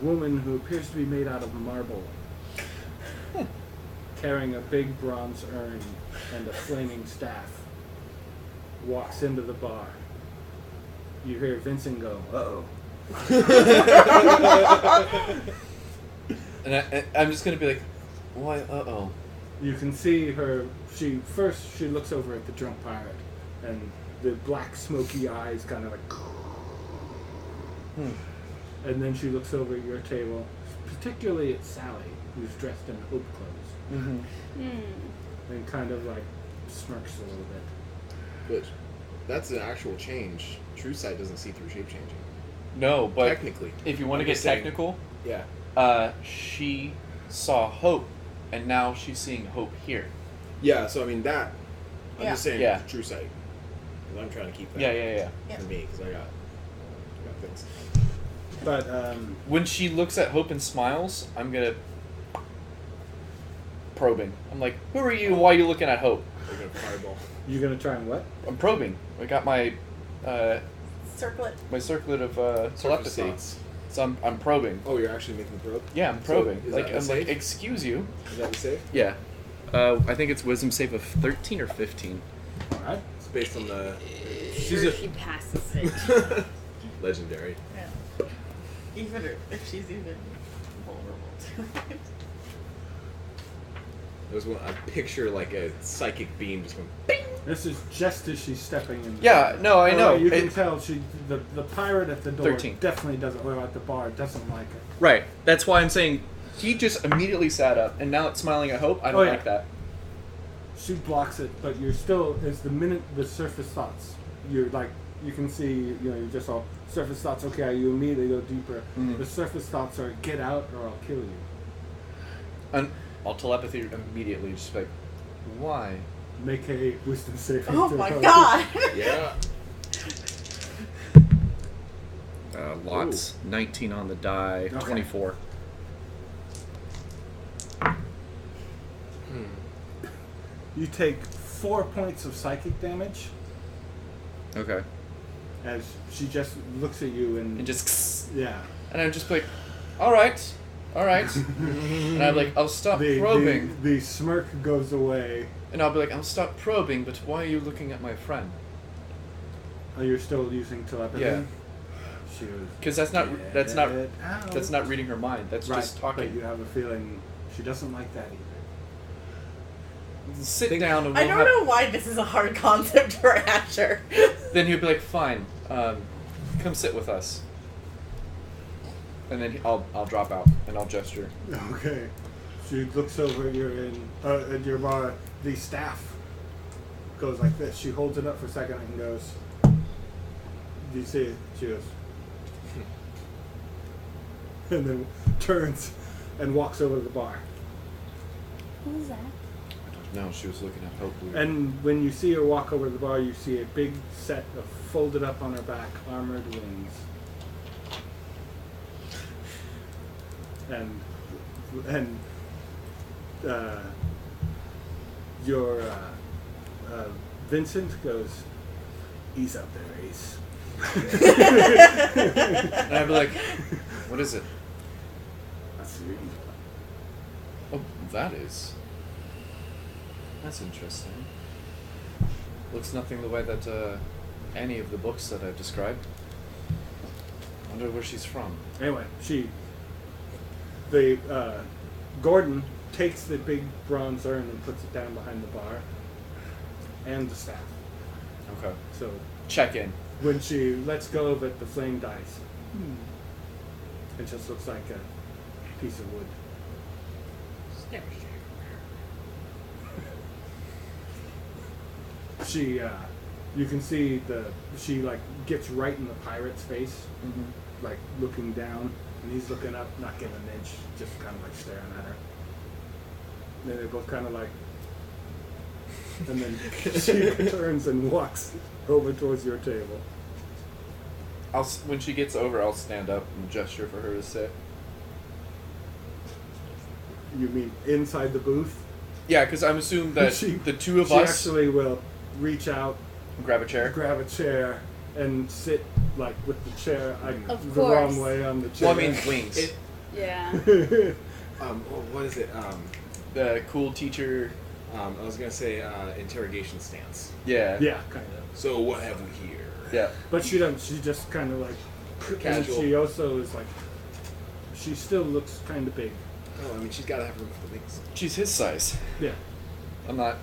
woman who appears to be made out of marble, carrying a big bronze urn and a flaming staff, walks into the bar. You hear Vincent go, "Uh-oh." And I'm just going to be like, why, uh-oh. You can see her, she looks over at the drunk pirate, and the black smoky eyes kind of like, and then she looks over at your table, particularly at Sally, who's dressed in hope clothes, and kind of like smirks a little bit. But that's an actual change. True sight doesn't see through shape changing. No, but Technically. if you want to I'm get just saying. technical, Yeah. she saw hope, and now she's seeing hope here. Yeah, so I mean that. I'm Yeah. just saying Yeah. true sight. 'Cause I'm trying to keep that Yeah. Yeah. for me, because I got things. But When she looks at Hope and smiles, I'm gonna probing. I'm like, who are you? Why are you looking at Hope? They're going to fireball. you're gonna try and what? I'm probing. I got my Circlet. circlet of telepathy, Thoughts. so I'm probing. Oh, you're actually making the probe? Yeah, I'm So, probing. is Like that a I'm like, save? excuse you. Is that the save? Yeah. I think it's wisdom save of 13 or 15. Alright. It's based on the Sure, she passes it. legendary. Yeah. Even if she's even vulnerable to it. There's one. I picture like a psychic beam just going. Bing! This is just as she's stepping in. Yeah, no, I know. You can tell the pirate at the door 13. definitely doesn't, or at the bar, doesn't like it. Right. That's why I'm saying he just immediately sat up, and now it's smiling at Hope. I don't Oh, yeah. like that. She blocks it, but you're still, as the minute the surface thoughts, you're like, you can see, you know, you're just all, surface thoughts, okay, you immediately go deeper. The surface thoughts are, get out or I'll kill you. And I'll telepathy immediately, just like, why? Make a wisdom saving Oh throw. my god! Yeah. Lots. 19 on the die. Okay. 24. You take 4 points of psychic damage Okay. as she just looks at you and, And just, yeah. and I'm just like, all right. And I'm like, I'll stop probing. The smirk goes away. And I'll be like, I'll stop probing, but why are you looking at my friend? Oh, you're still using telepathy? Yeah. She was, Because that's not Get out. reading her mind. That's right, just talking. but you have a feeling she doesn't like that either. Sit down and I we'll don't have, know why this is a hard concept for Asher. Then he'll be like, fine, come sit with us. And then I'll drop out and I'll gesture. Okay. She looks over at your bar. The staff goes like this. She holds it up for a second and goes, do you see it? She goes, and then turns and walks over to the bar. Who was that? I don't know. She was looking at Hope. And when you see her walk over to the bar, you see a big set of folded up on her back armored wings. And your Vincent goes, "Ease up there, Ace." And I'd be like, what is it? That's the reading. Oh, that is. That's interesting. Looks nothing the way that any of the books that I've described. Wonder where she's from. Anyway, Gordon takes the big bronze urn and puts it down behind the bar, and the staff. Okay. So Check in. when she lets go of it, the flame dies. It just looks like a piece of wood. She, you can see she like gets right in the pirate's face, like looking down, and he's looking up, not giving an inch, just kind of like staring at her. And then they both kind of like, and then she turns and walks over towards your table. When she gets over, I'll stand up and gesture for her to sit. You mean inside the booth? Yeah, because I'm assuming that the two of she us actually will reach out, grab a chair. grab a chair, and sit like with the chair Of the wrong course. way on the chair. Well, I mean wings. Yeah. What is it? The cool teacher. I was gonna say interrogation stance. Yeah. Yeah, kind of. So what have we here? Yeah. But she doesn't. She just kind of like Casual. And she also is like. She still looks kind of big. Oh, I mean, she's got to have room for the things. She's his size. Yeah. I'm not.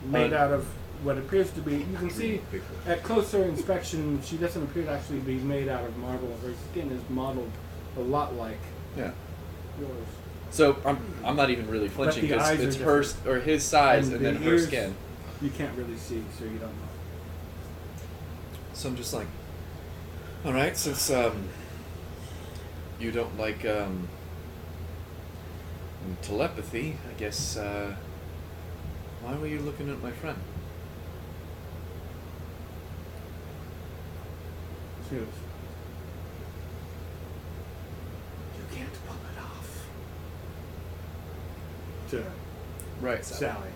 Made out of what appears to be. You can see Big. at closer inspection, she doesn't appear to actually be made out of marble. Her skin is modeled a lot like Yeah. yours. So I'm not even really flinching the because eyes are it's her different. or his size And and then the her ears- skin. You can't really see, so you don't know. So I'm just like, all right, since you don't like telepathy, I guess. Why were you looking at my friend? She goes, "You can't pull it off." To Right. Sally.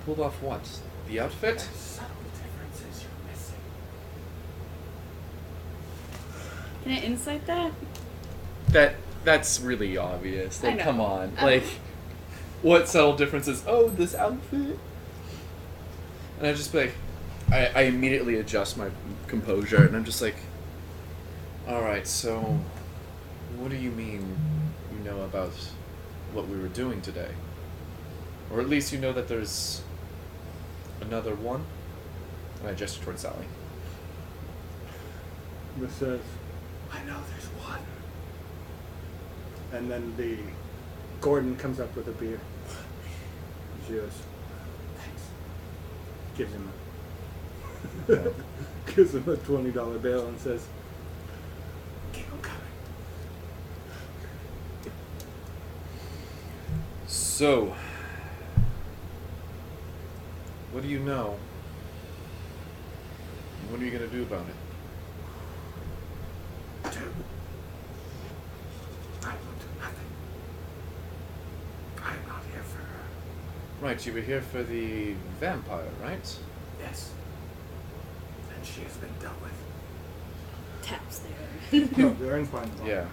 Pulled off what? The outfit? There's subtle differences you're missing. Can I insight that? That's really obvious. I Like, know. come on. Like, what subtle differences? Oh, this outfit. And I just be like, I immediately adjust my composure, and I'm just like, all right. So, what do you mean? You know about what we were doing today, or at least you know that there's another one. And I gesture towards Sally. This says, "I know there's one." And then Gordon comes up with a beer. She goes, "Thanks." Gives him gives him a $20 bill and says, "Keep him coming." So, what do you know? What are you gonna do about it? Dude, I will do nothing. I'm not here for her. Right, you were here for the vampire, right? Yes. And she has been dealt with. Taps there. No, they're in fine. Yeah.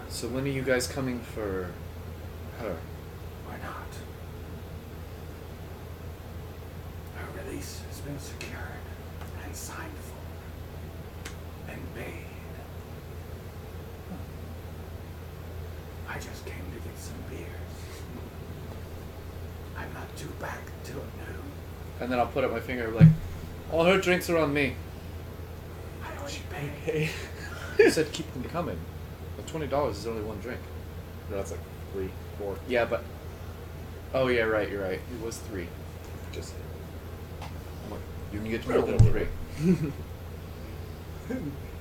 So when are you guys coming for her? Why not? Her release has been secured and signed for and paid. I just came to get some beers. I'm not due back till noon. And then I'll put up my finger like, all her drinks are on me. I already paid. You said keep them coming. But $20 is only one drink. No, that's like 3, 4. Yeah, but... Oh yeah, right, you're right. It was 3. Just. I'm like, you can get more than 3.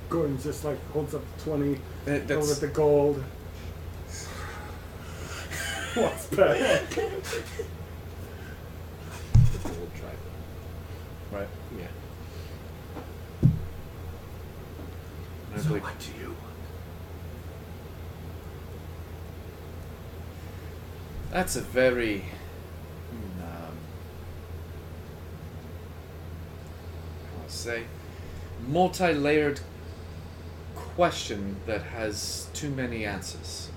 Gordon just like holds up the 20 That's- over the gold. What's bad? We'll try it. Right. Yeah. And I'd So be like, what do you want? that's a very how to say multi-layered question that has too many answers.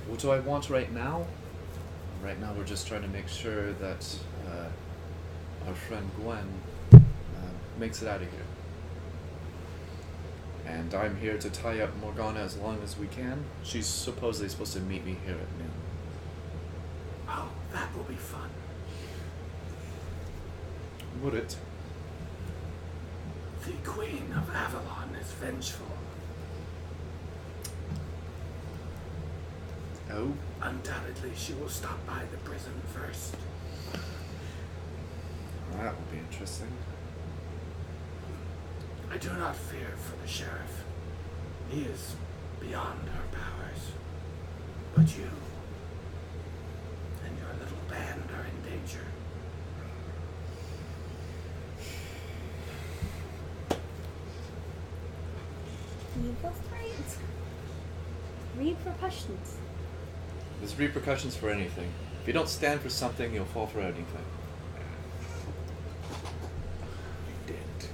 What do I want right now? Right now we're just trying to make sure that our friend Gwen makes it out of here. And I'm here to tie up Morgana as long as we can. She's supposedly supposed to meet me here at noon. Oh, that will be fun. Would it? The Queen of Avalon is vengeful. Oh? Undoubtedly, she will stop by the prison first. That will be interesting. I do not fear for the sheriff. He is beyond her powers. But you and your little band are in danger. You both right. Repercussions. There's repercussions for anything. If you don't stand for something, you'll fall for anything. You didn't.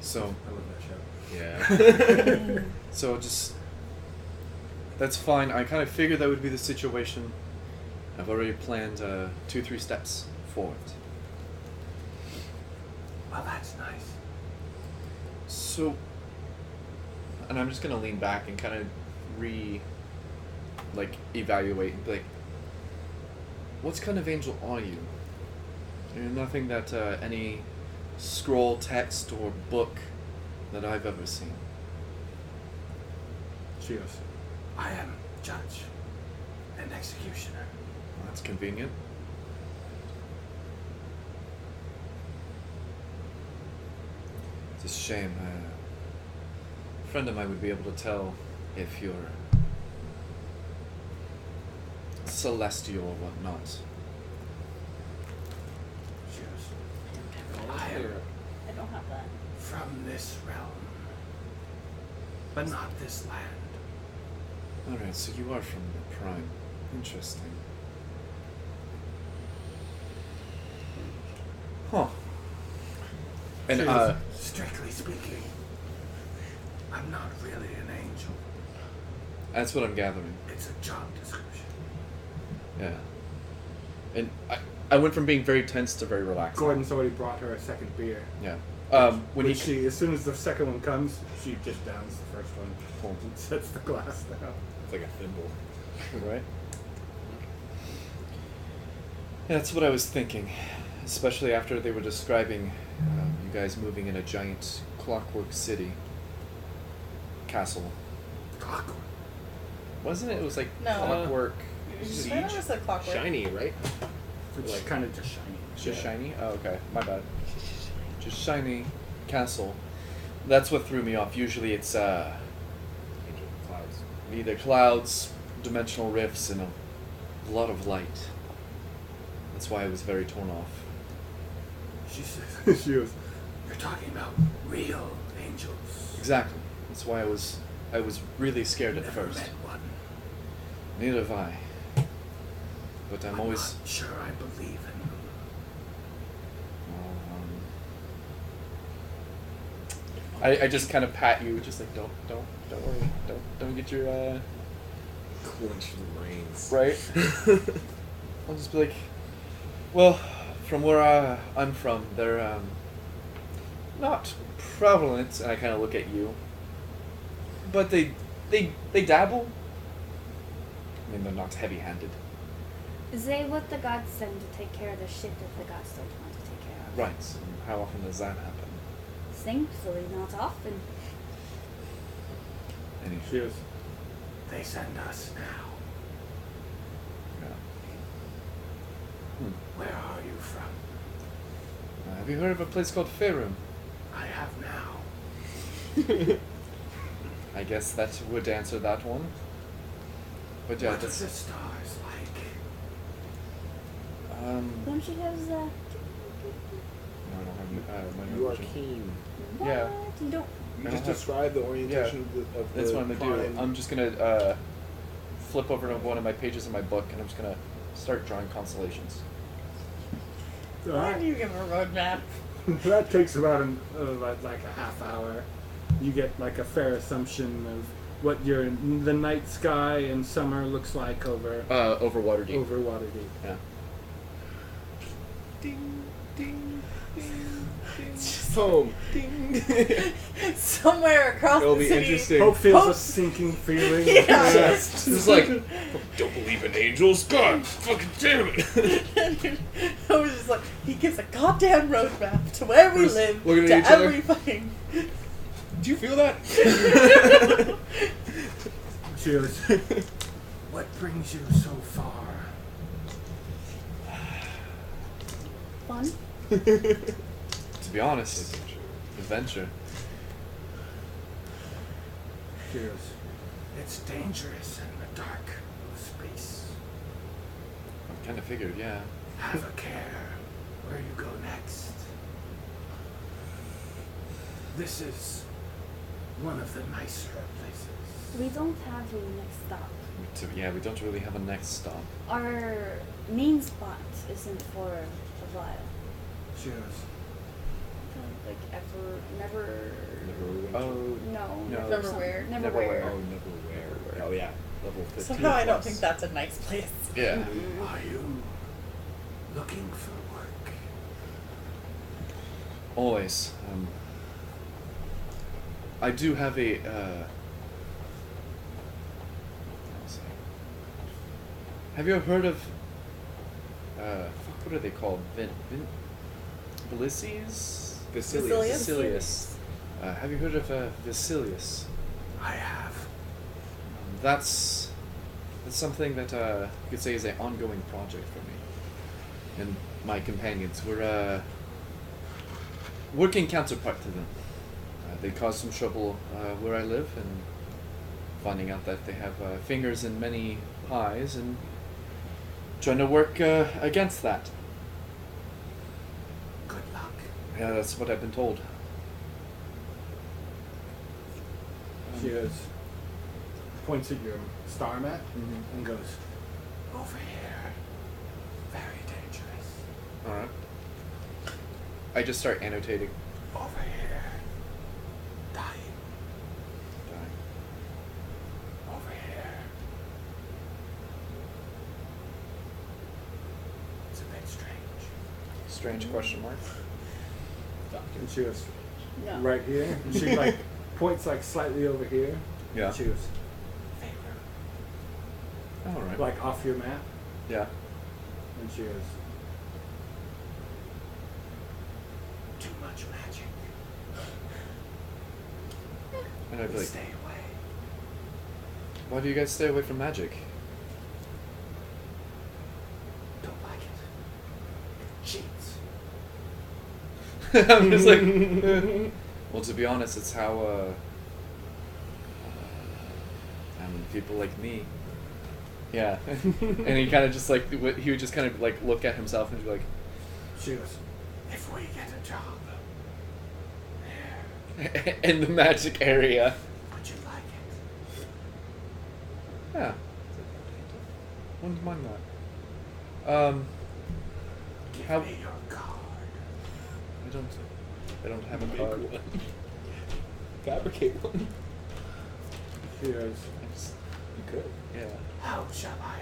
So, I love that show. Yeah. so just... That's fine. I kind of figured that would be the situation. I've already planned 2-3 steps forward. Well, that's nice. So, and I'm just gonna lean back and kind of evaluate and be like, what kind of angel are you? You're nothing that any scroll, text, or book that I've ever seen. She goes, I am judge and executioner. That's convenient. It's a shame. A friend of mine would be able to tell if you're celestial or whatnot. She goes, I I am don't have that. from this realm, but not this land. Alright, so you are from the Prime. Interesting. Huh. And She goes, strictly speaking, I'm not really an angel. that's what I'm gathering. It's a job description. Yeah. And I went from being very tense to very relaxed. Gordon's already brought her a second beer. Yeah. When Which he as soon as the second one comes, she just downs the first one and sets the glass down. It's like a thimble. right? Yeah, that's what I was thinking, especially after they were describing you guys moving in a giant clockwork city castle. Clockwork. Wasn't it? It was like No. clockwork I siege. thought it was a clockwork. Shiny, right? It's Like- kind of just shiny. Just shiny? Oh, okay. My bad. Just shiny castle. That's what threw me off. Usually it's Angel clouds. either clouds, dimensional rifts, and a lot of light. That's why I was very torn off. She says, she goes, you're talking about real angels. Exactly. That's why I was really scared at Never first. met one. Neither have I. But I'm always not sure I believe in them. I just kind of pat you, just like don't worry, don't get your Clench the reins. right. I'll just be like, well, from where I'm from, they're not prevalent, and I kind of look at you, but they dabble. I mean, they're not heavy-handed. Is they what the gods send to take care of the shit that the gods don't want to take care of? Right. And how often does that happen? Thankfully, not often. Any She goes, they send us now. yeah. Where are you from? Have you heard of a place called Faerun? I have now. I guess that would answer that one. But yeah, What are that's the stars like? Don't you have that? No, I don't have my You are note vision. keen. What? Yeah. You don't. You I just don't have- described the orientation of the That's what I'm gonna prime. do. I'm just gonna flip over to one of my pages in my book, and I'm just gonna start drawing constellations. Why Alright. do you give a roadmap? That takes about like a half hour. You get like a fair assumption of what the night sky in summer looks like over Over Waterdeep. over Waterdeep. Yeah. Ding, ding, ding, ding. Home. Ding. Somewhere across It'll the be city. interesting. Hope feels Hope- a sinking feeling. Yeah. This is like, don't believe in angels. God, fucking damn it. I was just like, he gives a goddamn roadmap to where we We're just live, looking to at each other. every fucking. Do you feel that? She goes, what brings you so far? Fun? To be honest, adventure. She goes, it's dangerous in the dark of space. I kind of figured, yeah. Have a care where you go next. This is one of the nicer places. We don't have a next stop. Yeah, we don't really have a next stop. Our main spot isn't for a while. She goes, Like ever, never. Oh, No. No. Neverwhere. Neverwhere. Oh, neverwhere. Oh yeah, level 15. Somehow I don't plus. think that's a nice place. yeah. are you looking for work? Always. I do have a. Have you ever heard of? What are they called? Belises? Basilius. Basilius. Have you heard of Basilius? I have. That's something that you could say is an ongoing project for me and my companions. We're working counterpart to them. They caused some trouble where I live, and finding out that they have fingers in many pies, and trying to work against that. Good luck. Yeah, that's what I've been told. She goes, points at your star map Mhm. and goes, over here. Very dangerous. Alright. I just start annotating. Over here. Dying. Over here. It's a bit strange. Strange question mark. And she goes, No. right here. And she like points like slightly over here. Yeah. And she goes, favor. Alright. Like off your map. Yeah. And she goes, too much magic. And I'd be like, Stay away. why do you guys stay away from magic? Don't like it. Cheats. I'm just like, well, to be honest, it's how, people like me. Yeah. And he kind of just like, he would just kind of like look at himself and be like, She goes, if we get a job there, in the magic area. would you like it? Yeah. Wouldn't mind that. Give How- me your card. I don't have a Make card. one. Fabricate one. She goes, I just, You could. yeah. how shall I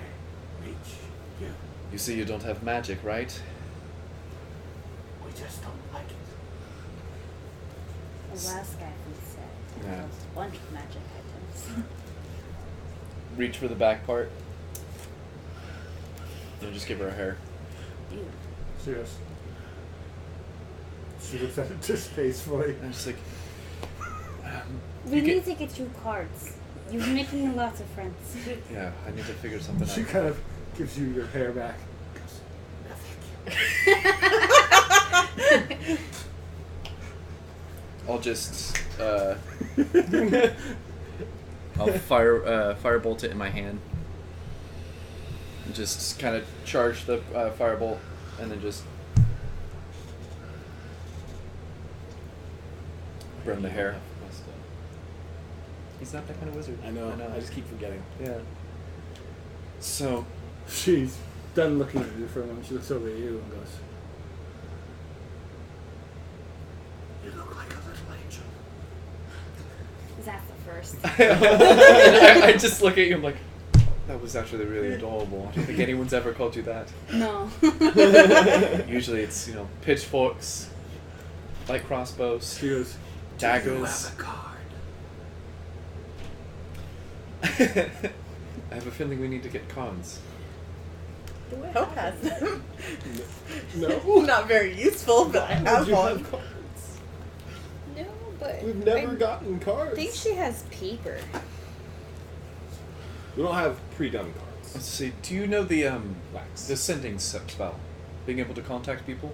reach you? You see, you don't have magic, right? We just don't like it. The last guy who said Yeah. there was a bunch of magic items. Reach for the back part. And just give her a hair. Ew. She goes, she looks at it distastefully. And I'm just like, We you need get- to get you cards. You're making lots of friends. yeah, I need to figure something She out. kind of gives you your hair back. Goes, no, thank you. I'll just, I'll firebolt it in my hand. And just kind of charge the firebolt, and then just burn the hair. He's not that kind of wizard. I know. I just keep forgetting. Yeah. So, She's done looking at you for a moment. She looks over at you and goes, "You look like a little angel." That's the first. and I just look at you. I'm like, that was actually really adorable. I don't think anyone's ever called you that. No. Usually, it's pitchforks, light crossbows, She goes, daggers. "Do you have a card?" I have a feeling we need to get cards. Hope has them. No. Not very useful, but I have Would you one. have cards? No, but We've never gotten cards. I think she has paper. We don't have pre-done cards. Let's see. Do you know the Wax. sending spell, being able to contact people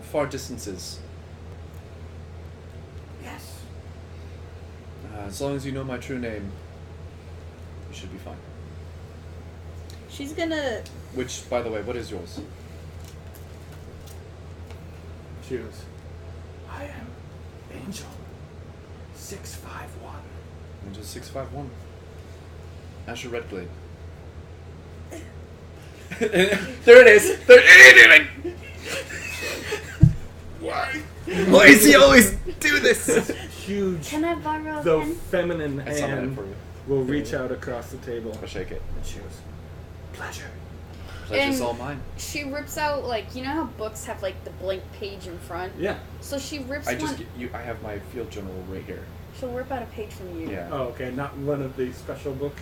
far distances? Yes. As long as you know my true name, you should be fine. She's gonna. Which, by the way, what is yours? She goes, "I am Angel 651. Angel 651. Azure Red Blade. There it is. Why? Why does he always do this? Huge, Can I borrow a though pen? feminine I summoned it hand for you. will reach out across the table. I'll shake it. And she goes, "Pleasure." Pleasure's And- all mine. She rips out you know how books have the blank page in front. Yeah. So she rips I one. just I have my field journal right here. She'll rip out a page from you. Yeah. Oh, okay. Not one of the special book.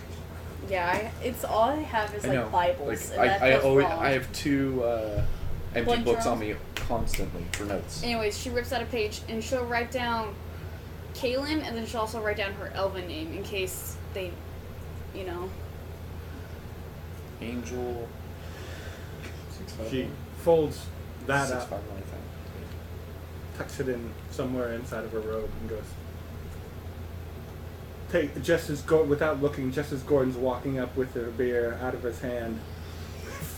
Yeah. It's all I have is I know. Bibles. and that I feels always wrong. I have two empty Blank books on journals? me constantly for notes. Anyways, she rips out a page and she'll write down Kaylin, and then she'll also write down her elven name in case they, Angel. She folds that up, 651, I think. tucks it in somewhere inside of her robe, and goes. Without looking, just as Gordon's walking up with her beer out of his hand,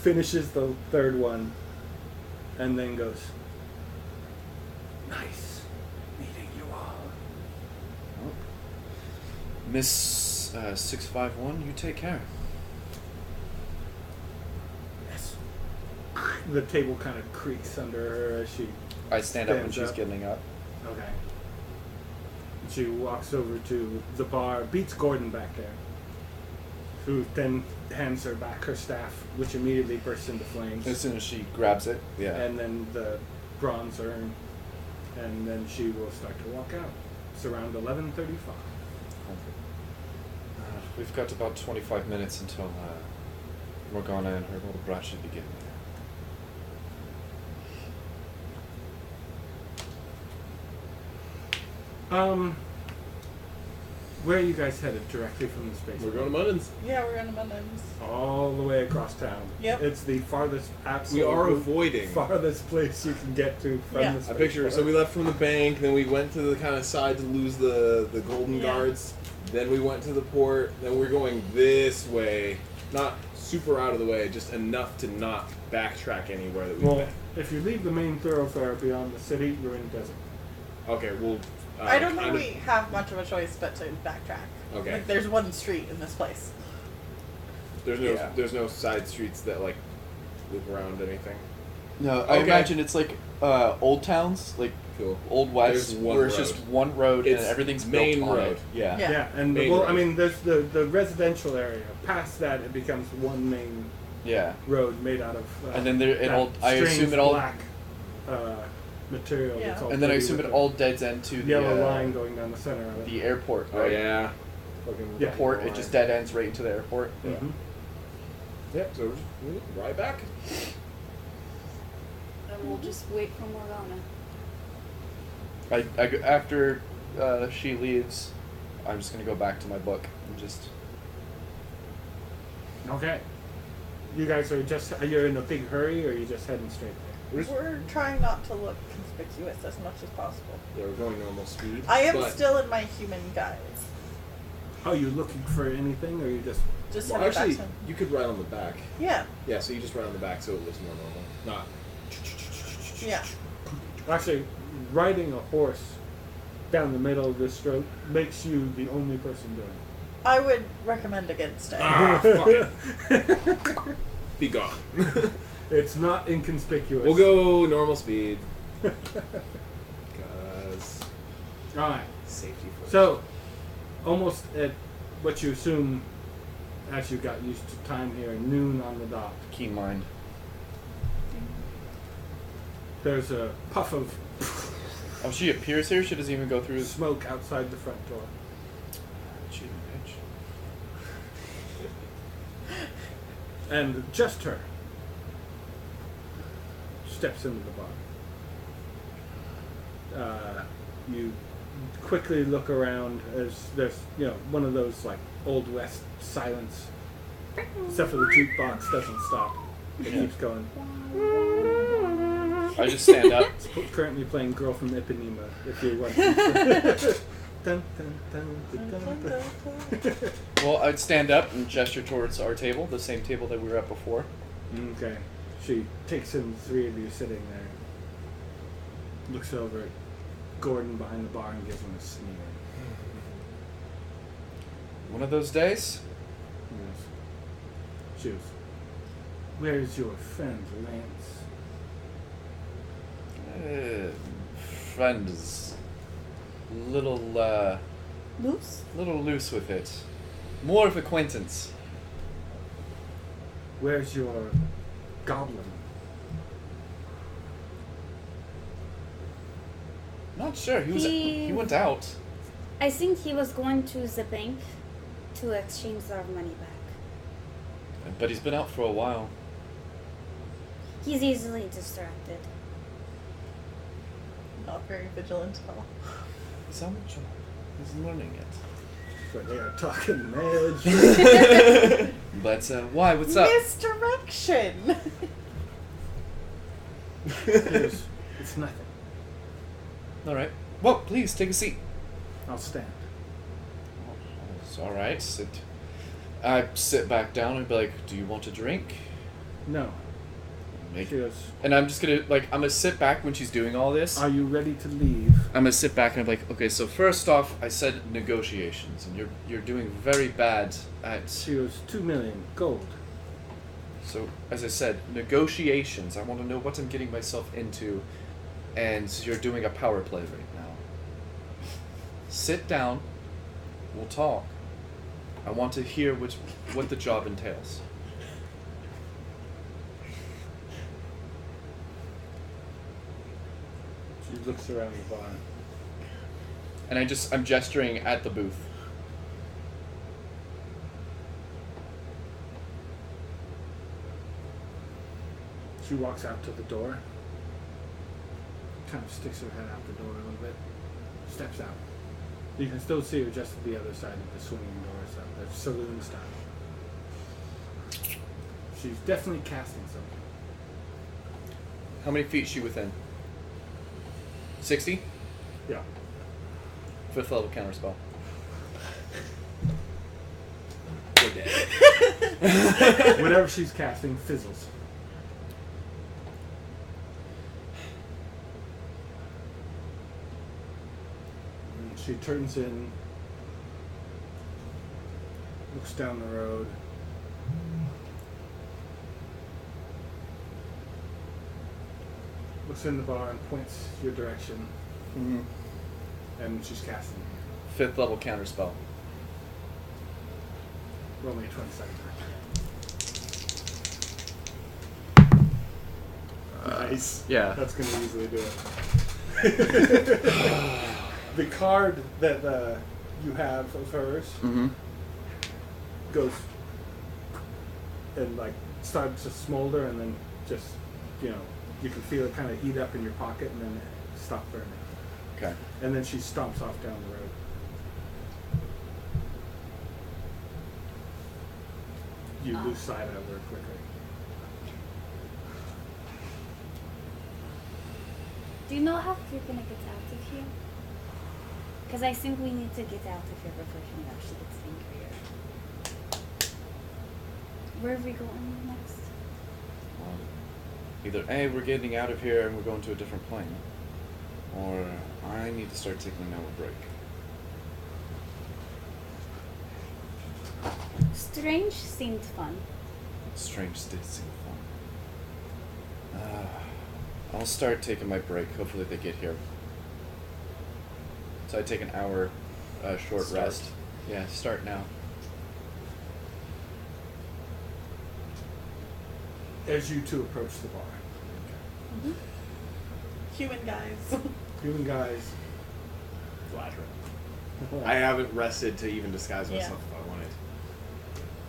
finishes the third one, and then goes, "Nice meeting you all." Miss 651, you take care. Yes. The table kind of creaks under her as she. I stand up when Stands she's up. getting up. Okay. She walks over to the bar, beats Gordon back there, who then hands her back her staff, which immediately bursts into flames. As soon as she grabs it, yeah. And then the bronze urn, and then she will start to walk out. It's around 11:35. We've got about 25 minutes until Morgana and her little brat should begin. Where are you guys headed? Directly from the space? We're going to Munnins. Yeah, we're in Munnins. all the way across town. Yep. It's the farthest, We absolute are avoiding. farthest place you can get to from Yeah. the I space picture. So bar. we left from the bank, then we went to the kind of side to lose the golden Yeah. guards. Then we went to the port. Then we're going this way, not super out of the way, just enough to not backtrack anywhere that we've Well, been. if you leave the main thoroughfare beyond the city, you're in desert. Okay, well. I don't think kind of- we have much of a choice but to backtrack. Okay. Like, there's one street in this place. Yeah. There's no side streets that like loop around anything. No, I Okay. imagine it's like old towns, like Cool. Old West, There's one where it's road. just one road It's and everything's main built on road. it. Yeah. Yeah. Yeah, and Main well, road. I mean, there's the residential area. Past that, it becomes one main Yeah. road made out of. And then there- it that all- I assume strange it all- black material. Yeah. That's all And then I pretty assume with it the all deads end to the yellow line going down the center of it. the airport. Oh Right? yeah. Fucking Yeah. Port. It line. just dead ends right into the airport. Mhm. Yeah. So we're just right back. And we'll just wait for Morgana. After she leaves, I'm just gonna go back to my book and just. Okay. You guys are you in a big hurry, or are you just heading straight there? We're trying not to look conspicuous as much as possible. Yeah, we're going normal speed. I am but still in my human guise. Are you looking for anything, or you just? Just Well, headed back actually, to him. you could ride on the back. Yeah. Yeah, so you just ride on the back, so it looks more normal. Not. Yeah. Actually, riding a horse down the middle of this road makes you the only person doing it. I would recommend against it. Ah, fuck it. Be gone. It's not inconspicuous. We'll go normal speed. Because All right. safety first. So, almost at what you assume, as you got used to time here, noon on the dot. Keen mind. There's a puff of Oh, she appears here. She doesn't even go through. smoke outside the front door. Cheating bitch. And just her steps into the bar. You quickly look around as there's, one of those like Old West silence. Except for the jukebox doesn't stop. It keeps going. I just stand up. It's currently playing Girl from Ipanema, if you want. Dun, dun, dun, dun, dun, dun. Well, I'd stand up and gesture towards our table, the same table that we were at before. Okay. She takes in the three of you sitting there. Looks over at Gordon behind the bar and gives him a sneer. One of those days? Yes. She goes, "Where's your friend, Lance?" Friend is little Loose? loose with it. More of acquaintance. "Where's your goblin?" Not sure. He- He went out. I think he was going to the bank to exchange our money back. But he's been out for a while. He's easily distracted. Not very vigilant at all. He's on the job. He's learning it. But they are talking mad. But why? What's up? Misdirection! He goes, "It's nothing. All right. Well, please take a seat. I'll stand." It's all right. I sit back down and be like, "Do you want a drink?" No. Make She goes, And I'm just gonna I'm gonna sit back when she's doing all this. "Are you ready to leave?" I'm gonna sit back and I'm like, okay, so first off, I said negotiations, and you're doing very bad at. She goes, 2 million gold. So as I said, negotiations. I want to know what I'm getting myself into, and you're doing a power play right now. Sit down. We'll talk. I want to hear what the job entails. She looks around the bar. And I'm gesturing at the booth. She walks out to the door. Kind of sticks her head out the door a little bit. Steps out. You can still see her just at the other side of the swinging door, so that's saloon style. She's definitely casting something. How many feet is she within? 60? Yeah. 5th level counterspell. We're dead. Whatever she's casting fizzles. And she turns in, looks down the road. Looks in the bar and points your direction, Mm-hmm. and she's casting. 5th level counterspell. Roll me a 20 second. Nice. Yeah. That's going to easily do it. The card that you have of hers Mm-hmm. goes and starts to smolder, and then just you can feel it kind of heat up in your pocket, and then stop burning. Okay. And then she stomps off down the road. You lose sight of her quickly. Do you know how we're gonna get out of here? Because I think we need to get out if ever Fishing actually gets angrier. Where are we going next? Well, either A, we're getting out of here and we're going to a different plane, or I need to start taking an hour break. Strange seemed fun. Strange did seem fun. I'll start taking my break. Hopefully they get here. So I take an hour short Start. rest. Yeah, start now. As you two approach the bar, Human guys. human guys. Flattering. I haven't rested to even disguise myself if I wanted.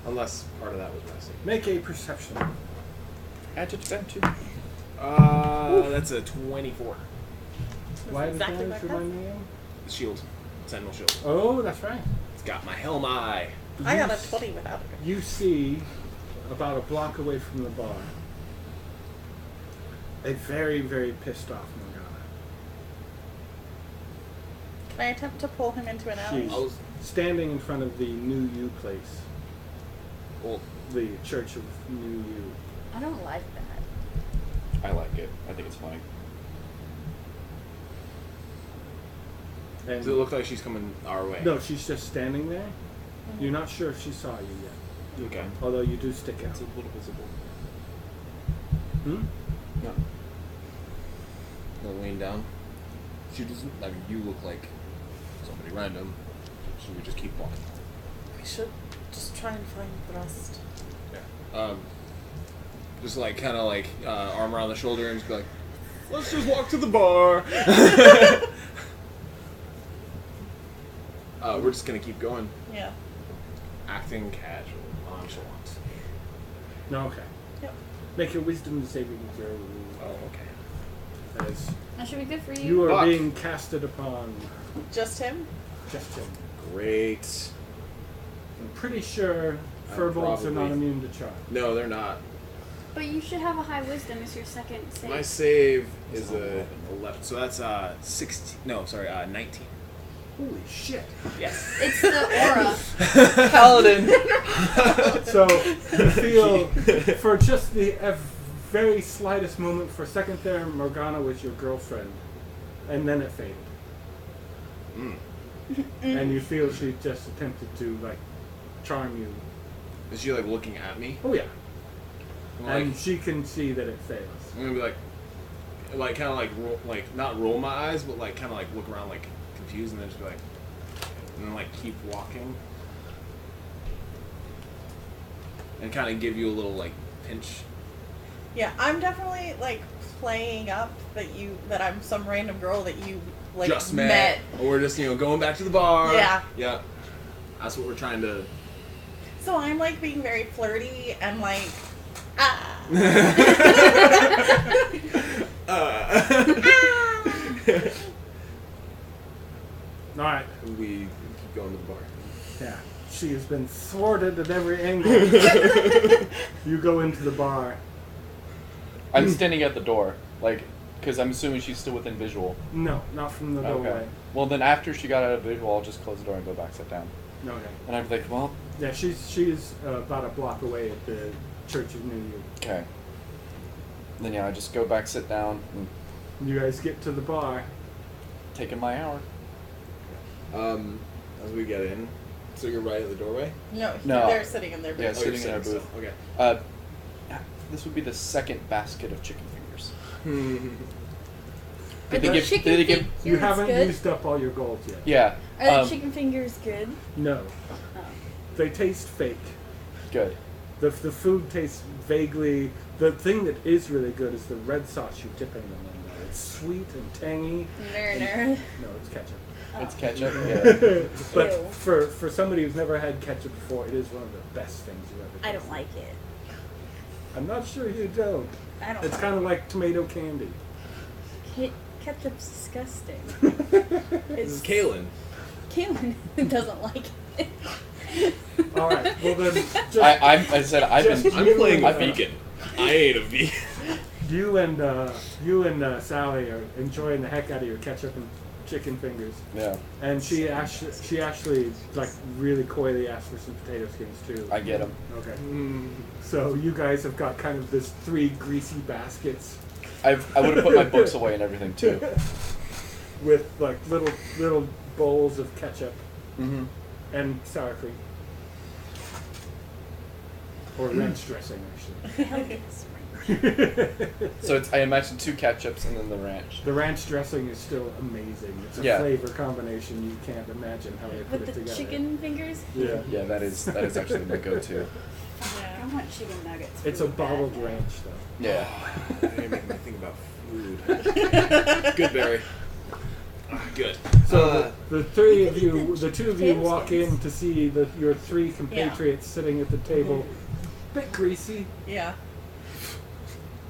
Unless part of that was resting. Make a perception. Add to advantage. That's a 24. Why did exactly you my remind me of? The shield. Sentinel shield. Oh, that's right. It's got my helm eye. I got a 20 without it. You see, about a block away from the bar, a very, very pissed off Morgana. Can I attempt to pull him into an alley? She's I was- standing in front of the New You place, Well, the Church of New You. I don't like that. I like it. I think it's funny. And does it look like she's coming our way? no, she's just standing there. You're not sure if she saw you yet, Okay. although you do stick out. It's a little visible. Hmm? No. I'll lean down. She doesn't. I mean, you look like somebody random. Should we just keep walking? We should just try and find the rest. Yeah. Just like kind of like arm around the shoulder and just be like, let's just walk to the bar. We're just gonna keep going, Yeah. acting casual, nonchalant. No, okay. Yep. Make your wisdom saving throw. Oh, okay. As That should be good for you. you are Fuck. being casted upon Just him? just him. Great. I'm pretty sure furbolgs are not probably- immune to charm. No, they're not. But you should have a high wisdom as your second save. My save is a 11, so that's 16. No, sorry, 19. Holy shit. Yes. It's the aura. Paladin! So you feel, for just the very slightest moment, for a second there, Morgana was your girlfriend, and then it faded. Mm. And you feel she just attempted to, like, charm you. Is she like looking at me? Oh yeah. I'm like, And she can see that it fails. I'm gonna be like kind of like roll, like not roll my eyes, but like kind of like look around like confused, and then just be like, and then like keep walking, and kind of give you a little like pinch. Yeah, I'm definitely like playing up that I'm some random girl that you like Just met. Or we're just going back to the bar. Yeah. Yeah. That's what we're trying to. So I'm like being very flirty and like ah. Alright. We keep going to the bar. Yeah. She has been thwarted at every angle. You go into the bar. I'm standing at the door, like, because I'm assuming she's still within visual. No, not from the doorway. Okay. Well, then after she got out of visual, I'll just close the door and go back sit down. Okay. And I'm like, well, Yeah, she's about a block away at the Church of New You. okay. Then yeah, I just go back, sit down, and You guys get to the bar. taking my hour. As we get in, so you're right at the doorway. No, No. they're sitting in their Yeah, booth. sitting in our still. booth. Okay. This would be the second basket of chicken fingers. Are they the give- chicken did they give- fingers You haven't good? used up all your gold yet. Yeah. Are the chicken fingers good? No. Oh. They taste fake. Good. The food tastes vaguely. The thing that is really good is the red sauce you dip in them in. It's sweet and tangy. Marinara. No, it's ketchup. It's ketchup. Yeah. But Ew. for somebody who's never had ketchup before, it is one of the best things you've ever tasted. I don't like it. I'm not sure you don't. I don't. It's kind of like tomato candy. Ketchup's disgusting. This is Kaylin. Kaylin doesn't like it. All right. Well then, just I said I've Just- been. I'm playing a I've been- vegan. I ain't a vegan. you and Sally are enjoying the heck out of your ketchup, and chicken fingers. Yeah, And she actually like really coyly asked for some potato skins too. I get them. Okay. So you guys have got kind of this 3 greasy baskets I would have put my books away and everything too. with like little bowls of ketchup Mm-hmm. and sour cream. Or ranch dressing, actually. So it's, I imagine 2 ketchups and then the ranch. The ranch dressing is still amazing. It's a Yeah. flavor combination you can't imagine how they put With it the together. chicken fingers. Yeah. Yeah, that is actually my go-to. I want chicken nuggets. It's a really bad bottled now. ranch, though. Yeah. You're making me think about food. Good, Barry. Good. So the 2 of you walk skins. in to see your 3 compatriots sitting at the table. Bit greasy. Yeah.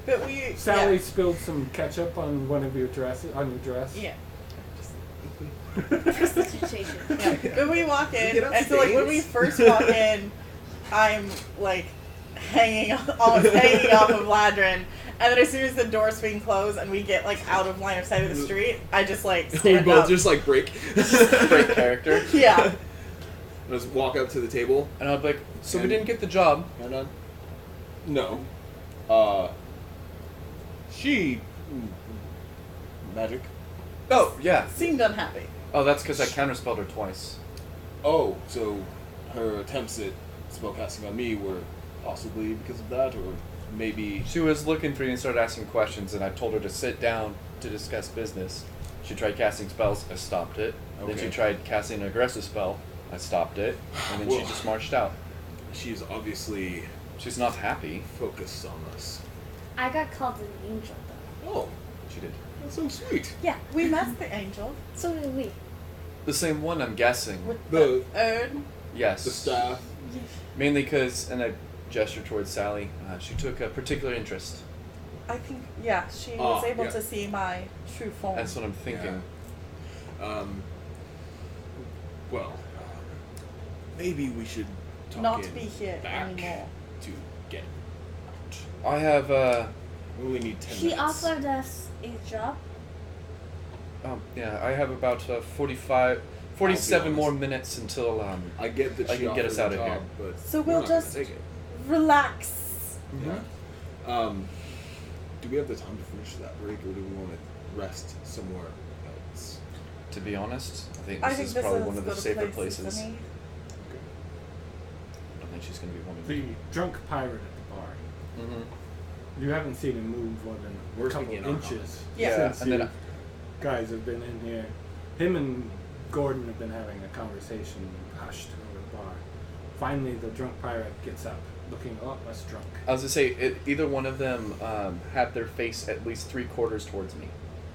But we. Sally spilled some ketchup on one of your dresses, on your dress. Yeah. Prestidigitation. Yeah. But we walk in, Get up and so like when we stage. first walk in, I'm like almost hanging off of Ladrin, and then as soon as the door swing closed and we get like out of line of sight of the street, I just like We stand both up. just like break. Great character. Yeah. Just walk up to the table. And I'd be like, so we And- didn't get the job. Hand on. No. She. Magic. Oh, yeah. Seemed unhappy. Oh, that's because I counterspelled her twice. Oh, so her attempts at spellcasting on me were possibly because of that, or maybe. She was looking for you and started asking questions, and I told her to sit down to discuss business. She tried casting spells, I stopped it. Then she Okay. tried casting an aggressive spell, I stopped it. And then she Well. just marched out. She is obviously She's not happy. focused on us. I got called an angel, though. Oh, She did. that's so sweet. Yeah. We met the angel So did we. The same one, I'm guessing. with The urn. Yes. the staff. Mainly because, and I gestured towards Sally, she took a particular interest. I think she was able yeah. to see my true form. That's what I'm thinking. Well, maybe we should talk Not in be here back anymore. to get I have, We only need 10 She minutes. offered us a job. I have about 47 more honest. minutes until, I get that I she can get us offered out a of job, here. but So we're we'll not gonna just take it. relax. Yeah. Do we have the time to finish that break, or do we want to rest somewhere else? to be honest, I think I this think is this probably is one of the good safer places places. for me. I don't think she's going to be one of The them. drunk pirate at the bar. Mm-hmm. You haven't seen him move more than We're a couple speaking in our inches Yeah. since and then you guys have been in here. Him and Gordon have been having a conversation hushed over the bar. Finally, the drunk pirate gets up, looking a lot less drunk. I was going to say, either one of them had their face at least 3/4 towards me.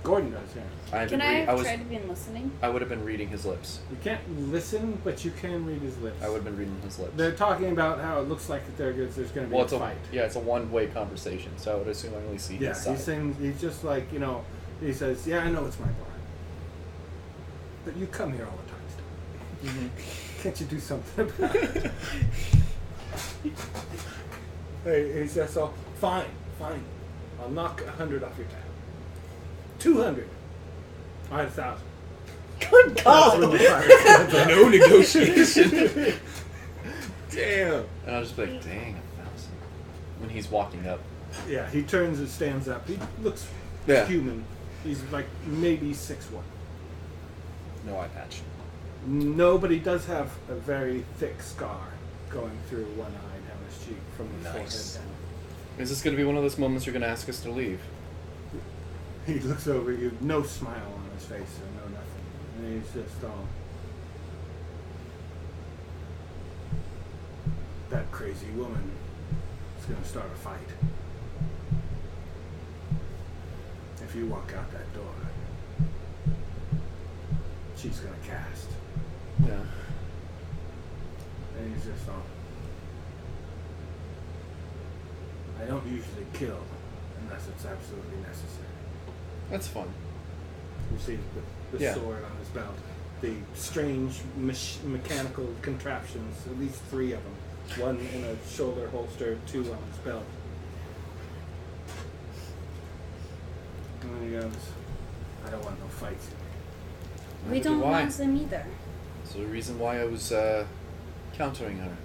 Gordon does, yeah. Can I have tried to be listening? I would have been reading his lips. You can't listen, but you can read his lips. I would have been reading his lips. They're talking about how it looks like that there's going to be Well, a fight. it's a one-way conversation, so I would assume I only see Yeah, his side. he's saying, he's just like, he says, yeah, I know it's my bar. But you come here all the time still. Mm-hmm. Can't you do something about it? He says, so, fine. I'll knock 100 off your tab. 200. All right, 1,000. Good That's God! when the pirate stands up. No negotiation. Damn. And I'll just be like, dang, 1,000. When he's walking up. Yeah, he turns and stands up. He looks Yeah. human. He's like maybe 6'1". No eye patch. No, but he does have a very thick scar going through one eye down his cheek from the Nice. forehead down. Is this going to be one of those moments you're going to ask us to leave? He looks over you, no smile on his face or no nothing. And he's just all. That crazy woman is going to start a fight. If you walk out that door, she's going to cast. Yeah. And he's just all. I don't usually kill unless it's absolutely necessary. That's fun. You see the Yeah. sword on his belt, the strange mechanical contraptions, at least 3 of them. One in a shoulder holster, 2 on his belt. And then he goes, I don't want no fights. We Neither don't do I. want them either. That's the reason why I was countering her.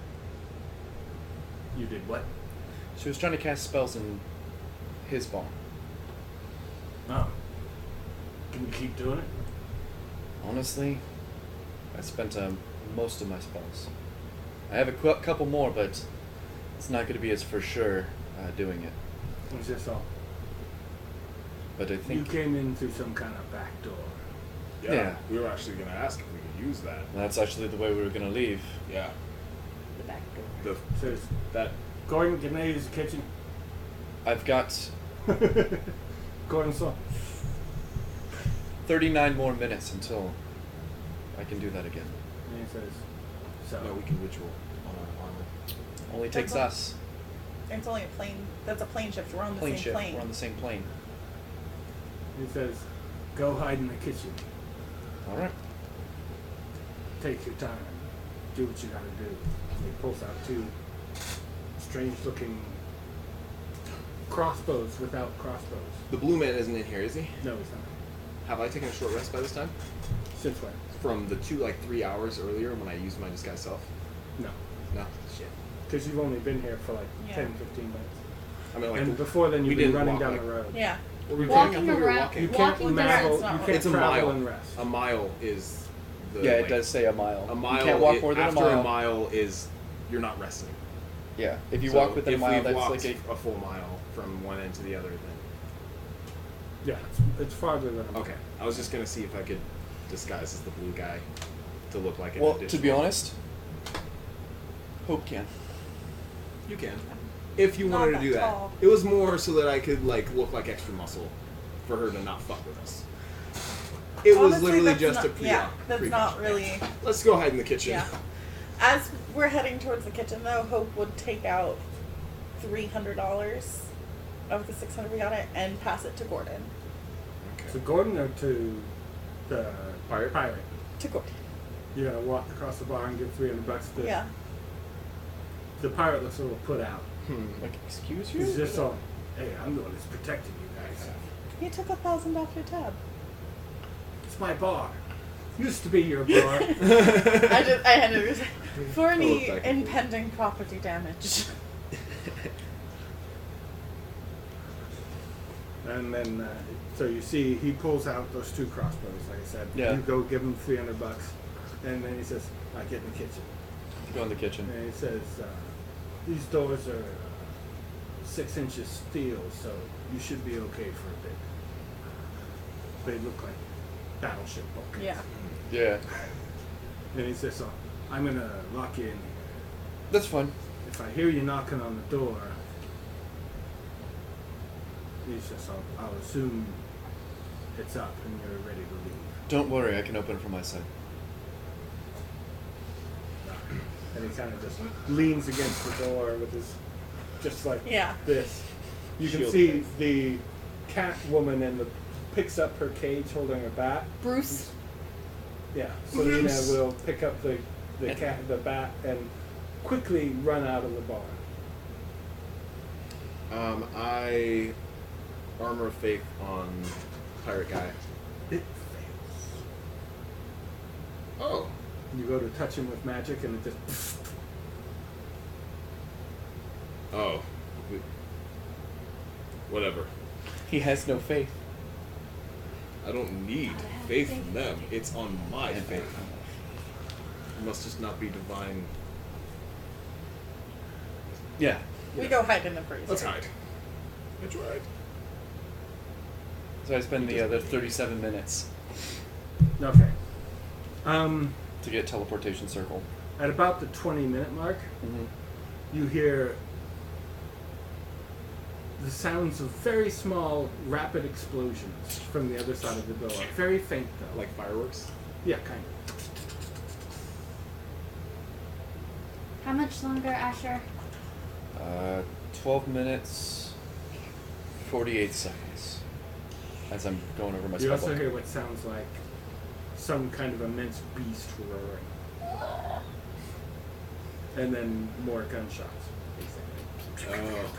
You did what? She was trying to cast spells in his barn. Oh. Can you keep doing it? Honestly, I spent most of my spells. I have a couple more, but it's not going to be as for sure doing it. What's this all? But I You think came in through some kind of back door. Yeah. We were actually going to ask if we could use that. that's actually the way we were going to leave. Yeah. The back door. Says, That Gordon, can I use the kitchen? I've got Gordon saw. 39 more minutes until I can do that again. And he says, so. no, we can ritual on our armor. Only takes That's us. It's only a plane. That's a plane shift. We're on the Plane same shift. plane. We're on the same plane. He says, go hide in the kitchen. All right. Take your time. Do what you gotta do. And he pulls out two strange-looking crossbows without crossbows. The blue man isn't in here, is he? No, he's not. Have I taken a short rest by this time? Since when? From the 3 hours earlier when I used my disguise self? No. No? Shit. Because you've only been here for like Yeah. 10, 15 minutes. I mean, like, And before then, we you've been didn't running walk, down like- the road. Yeah. were we Walking walking? I thought we were around- walking. You walk- can't Walking travel, around, it's not you walking. can't It's a travel mile. and rest. A mile is the Yeah, like, it does say a mile. A mile. You can't walk more than after a mile. is you're not resting. Yeah, if you So walk within a if mile, we've that's walked like a full mile from one end to the other, then Yeah, it's farther than a mile. okay. I was just gonna see if I could disguise as the blue guy to look like an Well, additional. to be honest, Hope can. you can. If you Not wanted to that do that, tall. it was more so that I could look like extra muscle for her to not fuck with us. It was Honestly, literally that's just not, a pre. Yeah, that's not really. Let's go hide in the kitchen. Yeah. As we're heading towards the kitchen, though, Hope would take out $300 of the $600 we got it and pass it to Gordon. To Gordon or to the Pirate? To Gordon. You're gonna walk across the bar and give $300 to Yeah. The pirate looks a little put out. Like, excuse you? He's just all, hey, I'm the one that's protecting you guys. He took 1,000 off your tab. It's my bar. Used to be your bar. I handed it for any technically. impending property damage. And then, so you see, he pulls out those two crossbows, like I said. Yeah. You go give him $300. And then he says, I get in the kitchen. Go in the kitchen. And he says, these doors are 6 inches steel, so you should be okay for a bit. They look like battleship bulkheads. Yeah. Yeah, And he says, so I'm going to lock you in here. that's fine. If I hear you knocking on the door, he says, I'll assume it's up and you're ready to leave. Don't worry, I can open it from my side. And he kind of just leans against the door with his, just like Yeah. this. You can Shield see face. the cat woman picks up her cage holding her bat. Bruce. Yeah, Selena will pick up the bat and quickly run out of the barn. I armor of faith on pirate guy. It fails. Oh. You go to touch him with magic and it just. Oh. Whatever. He has no faith. I don't need faith from them. It's on my faith. It must just not be divine. Yeah. We go hide in the freezer. Let's hide. I tried. So I spend the other 37 minutes Okay. to get teleportation circle. At about the 20-minute mark, Mm-hmm. you hear the sounds of very small, rapid explosions from the other side of the door. Very faint, though. Like fireworks? Yeah, kind of. How much longer, Asher? 12 minutes, 48 seconds. As I'm going over my You also spellbook. hear what sounds like some kind of immense beast roaring. And then more gunshots. Oh.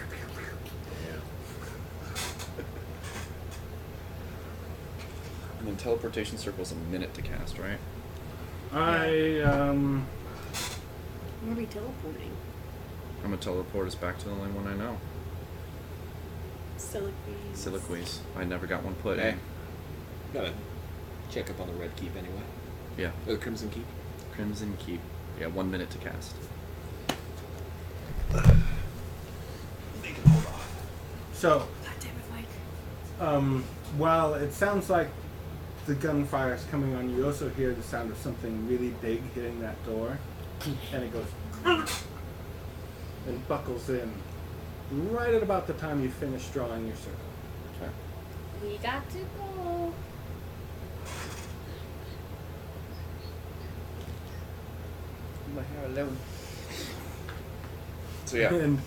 Yeah. And then teleportation circle's a minute to cast, right? I'm gonna be teleporting. I'm gonna teleport us back to the only one I know. Siliquies. Siliquies. I never got one put Hey. in. Gotta check up on the Red Keep anyway. Yeah. Or the Crimson Keep. Crimson Keep. Yeah, 1 minute to cast. So, God damn it, Mike. while it sounds like the gunfire is coming on, you also hear the sound of something really big hitting that door, and it goes and buckles in right at about the time you finish drawing your circle. Okay. We got to go. My hair alone. So yeah. And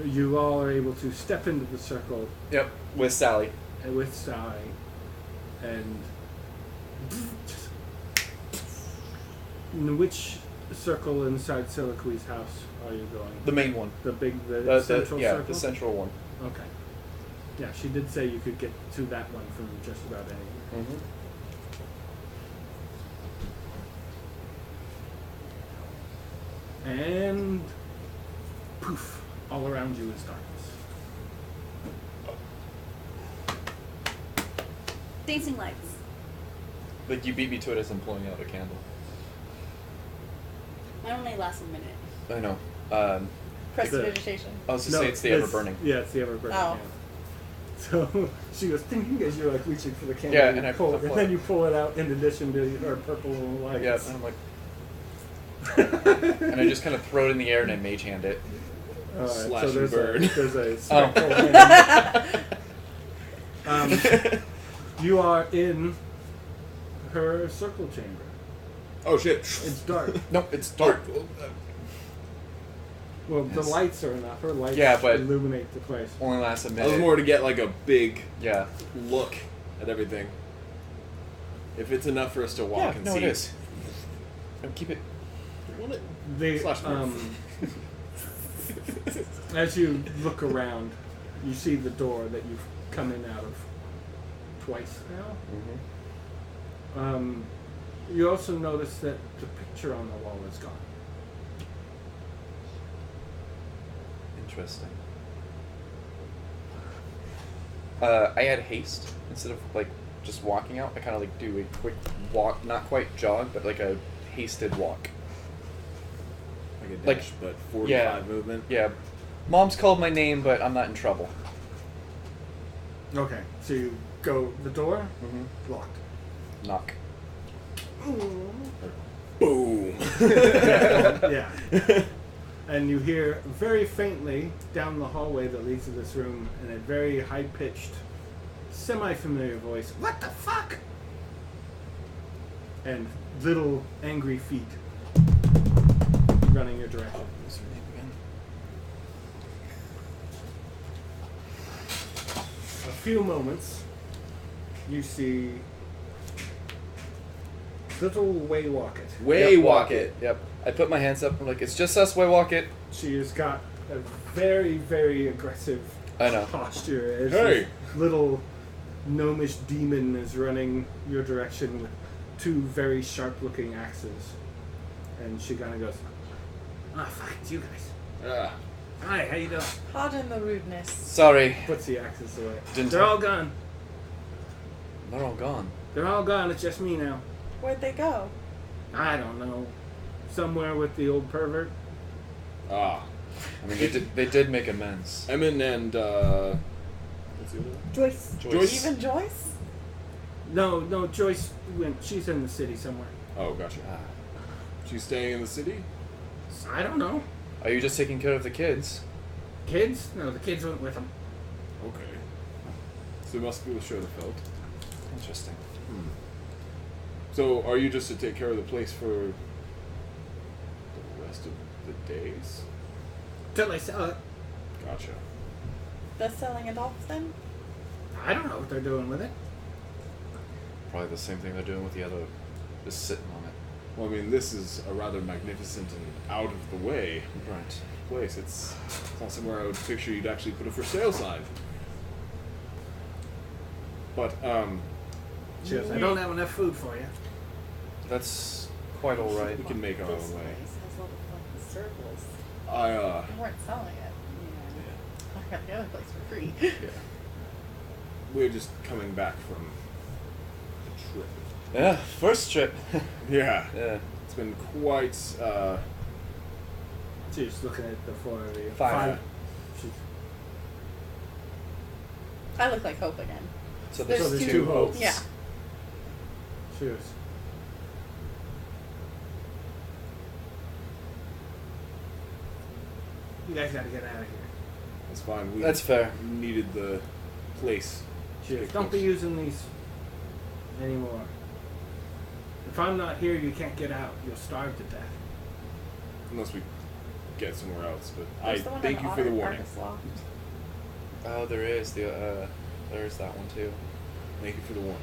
you all are able to step into the circle Yep. With Sally. with Sally, and which circle inside Siliqui's house are you going? The main one. The big, the The central yeah, circle? the central one. Okay. Yeah, she did say you could get to that one from just about anywhere. Mm-hmm. And poof, all around you is darkness. Dancing lights. Like you beat me to it as I'm pulling out a candle. Mine only lasts a minute. I know. Prestidigitation. I was to say it's the ever burning. Yeah, it's the ever burning. Oh. So she was thinking as you're like reaching for the candle, Yeah, you and I pull it, pull and then it. you pull it out in addition to her purple lights. Yeah, and I'm like, and I just kind of throw it in the air and I mage hand it. Alright, Slash so and there's burn. there's a Oh. spectral hand. You are in her circle chamber. Oh shit. It's dark. Nope, it's dark. Well, the Yes. lights are enough. Her lights Yeah, but- illuminate the place. Only lasts a I minute. was more to get like a big Yeah. look at everything. If it's enough for us to walk Yeah, and no, see. it is. No, keep it. Want it? They, Slash as you look around, you see the door that you've come in out of twice now. Mm-hmm. You also notice that the picture on the wall is gone. Interesting. I had haste instead of like just walking out. I kind of like do a quick walk, not quite jog, but like a hasted walk. Like a Like- dash, but 45 yeah. movement. Yeah, Mom's called my name, but I'm not in trouble. Okay, so you go the door, Mm-hmm. locked. Knock. Boom. Yeah. And you hear very faintly down the hallway that leads to this room in a very high-pitched, semi-familiar voice, "What the fuck?" And little angry feet running your direction. What's her name again? A few moments, you see little Waywocket. Way Yep, walk it. Yep. I put my hands up. I'm like, it's just us. Way walk it. She has got a very, very aggressive I know. posture as Hey. this little gnomish demon is running your direction with two very sharp-looking axes. And she kind of goes, "Ah, fuck, it's you guys. Ah. Hi, how you doing?" Pardon the rudeness. Sorry. Puts the axes away. Didn't They're tell- all gone. They're all gone. They're all gone. It's just me now. Where'd they go? I don't know. Somewhere with the old pervert. Ah. I mean, they did make amends. Emin and what's the other one? Joyce. Joyce. Even Joyce? No, Joyce went. She's in the city somewhere. Oh, gotcha. Ah. She's staying in the city? I don't know. Are you just taking care of the kids? Kids? No, the kids went with them. Okay. So it must be with Schroederfeld. Interesting. So are you just to take care of the place for the rest of the days? Till they sell it. Gotcha. They're selling it off then? I don't know what they're doing with it. Probably the same thing they're doing with the other. Just sitting on it. Well, I mean, this is a rather magnificent and out of the way Right. place. It's not somewhere I would picture you'd actually put a for sale sign. But, She goes, I don't have enough food for you. That's quite all right. We can make our This own way. place has all the fucking circles. I They weren't selling it. yeah. I got the other place for free. Yeah. We're just coming back from a trip. Yeah, first trip. Yeah. Yeah. It's been quite She's looking at the four of you. Five. She's, I look like Hope again. So There's there's two two hopes. hopes. Yeah. she goes, you guys gotta get out of here. it's fine. We That's fair. needed the place. She goes, Get don't be close. using these anymore. If I'm not here, you can't get out. You'll starve to death. Unless we get somewhere else, but There's the one thank in you for the Otter warning. Argus Loft. Oh, there's that one too. Thank you for the warning.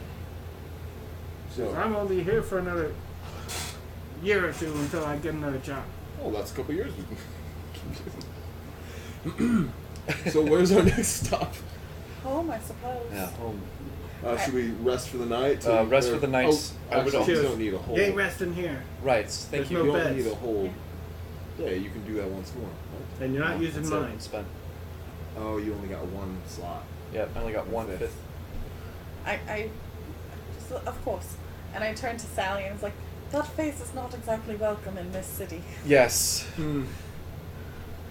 She goes, So, I'm only here for another year or two until I get another job. oh, that's a couple years. So where's our next stop? Home, I suppose. Yeah, home. Should we rest for the night? Rest for the night. Oh, I would actually, you also- don't need a whole. You ain't resting here. Right. Thank There's you. You no don't beds. need a whole. Yeah, you can do that once more. Right? And you're not No, using that's it. mine. Spent. Oh, you only got one slot. Yeah, I only got one Fifth. fifth. I just, of course. And I turned to Sally and was like, that face is not exactly welcome in this city. Yes. Hmm.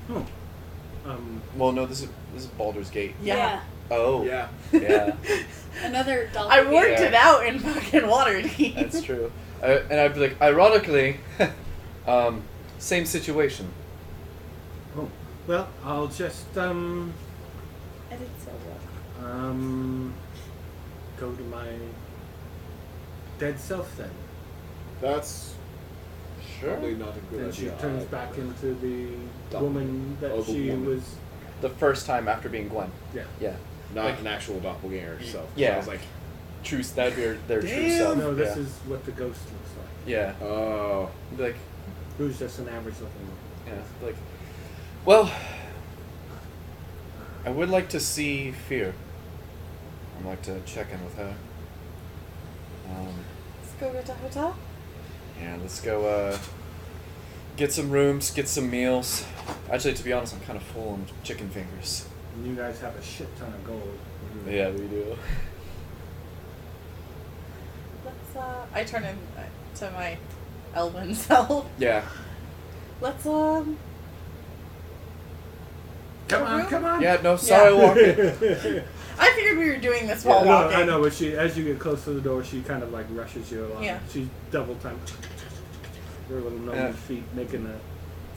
Oh. Well, no, this is Baldur's Gate. Yeah. Oh. Yeah. Yeah. Another I doppelganger. worked Yeah. it out in fucking Waterdeep. That's true. And I'd be like, ironically, same situation. Oh. Well, I'll just I did so well. go to my dead self then. That's Sure. probably not a good Then idea. she turns back into the Double. woman that Oh, the she woman. was. The first time after being Gwen. Yeah. Yeah. Not like- an actual doppelganger herself. Yeah. So I was like, True. That'd be their true Damn. self. No, this yeah. is what the ghost looks like. Yeah. oh, Be like, Who's just an average looking one. yeah. Like, well, I would like to see Fear. I'd like to check in with her. Let's go get a hotel. Yeah, let's go get some rooms, get some meals. Actually, to be honest, I'm kind of full on chicken fingers. And you guys have a shit ton of gold. Yeah, we do. Let's, I turn in to my elven self. Yeah. Let's, Come on, come on! Yeah, no, sorry, walking. I figured we were doing this while No, walking. I know, but she, as you get close to the door, she kind of like rushes you along. Yeah. She's double time. Her little gnome Yeah. feet making a.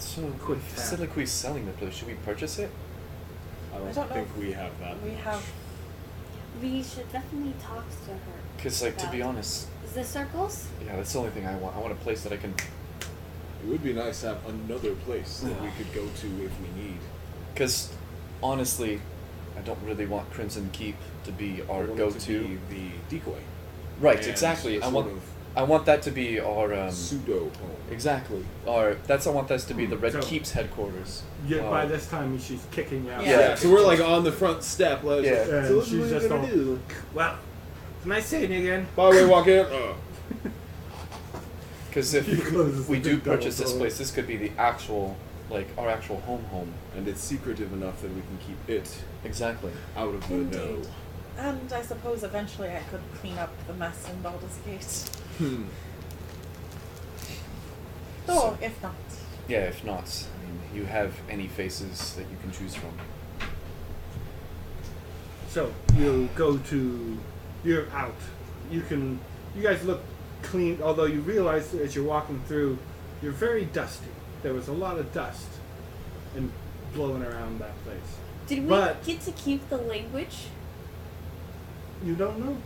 So, Quick if tap. Siliqui's selling the place, should we purchase it? I don't, I don't know think if we have that. We have. We should definitely talk to her. Because, like, to be about- honest, Is this circles? yeah, that's the only thing I want. I want a place that I can. It would be nice to have another place that we could go to if we need. Because, honestly, I don't really want Crimson Keep to be I our want it go-to. to be the decoy. Right, And exactly. I sort want. of I want that to be our pseudo home. exactly. Our I want that to be the Red So- Keep's headquarters. By this time, she's kicking you out. Yeah. So we're like on the front step. Like, Yeah. So And what she's are we just gonna all- do? Well, it's nice seeing you again. By the way, walk in. Because He if closes we the do big double purchase this door. place, this could be the actual, like, our actual home. And it's secretive enough that we can keep it Exactly. out of the know. Indeed. And I suppose eventually I could clean up the mess in Baldur's Gate. Hmm. Or if not. Yeah, if not, I mean, you have any faces that you can choose from. So you go to. You're out. You guys look clean, although you realize as you're walking through, you're very dusty. There was a lot of dust and blowing around that place. Did we But- get to keep the language? You don't know?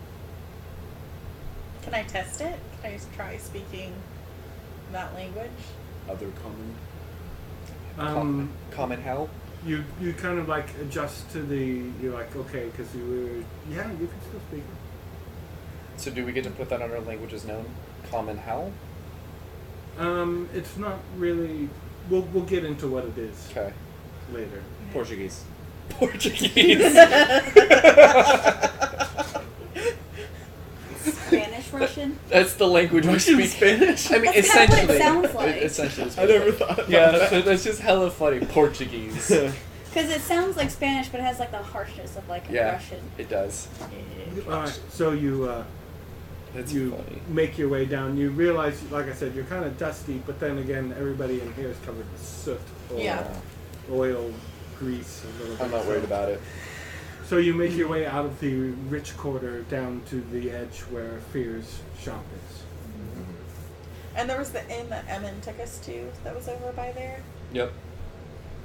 Can I test it? Can I just try speaking that language? Other common. Common hell? You kind of like adjust to the. You're like, okay, because you were. Yeah, you can still speak it. So do we get to put that on our languages known? Common hell? It's not really. We'll get into what it is Okay. later. Portuguese. Portuguese. Russian? That's the language we speak. Spanish? I mean, That's kind of what essentially. it sounds like. Essentially. I never thought about Yeah, that. that's just hella funny. Portuguese. Because it sounds like Spanish, but it has like the harshness of like Yeah, Russian. it does. Alright, so you That's you funny. make your way down. You realize, like I said, you're kind of dusty, but then again, everybody in here is covered with soot or Yeah. oil, grease, a little bit. I'm not worried about it. So you make your way out of the rich quarter down to the edge where Fear's shop is. And there was the inn that Emin took us to that was over by there. Yep.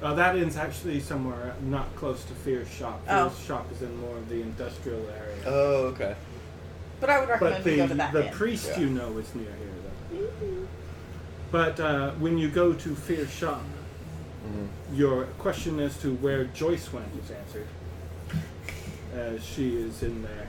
That inn's actually somewhere not close to Fear's shop. Oh. Fear's shop is in more of the industrial area. Oh, okay. But I would recommend But we go to that the inn. priest Yeah. you know is near here, though. But when you go to Fear's shop, your question as to where Joyce went is answered, as she is in there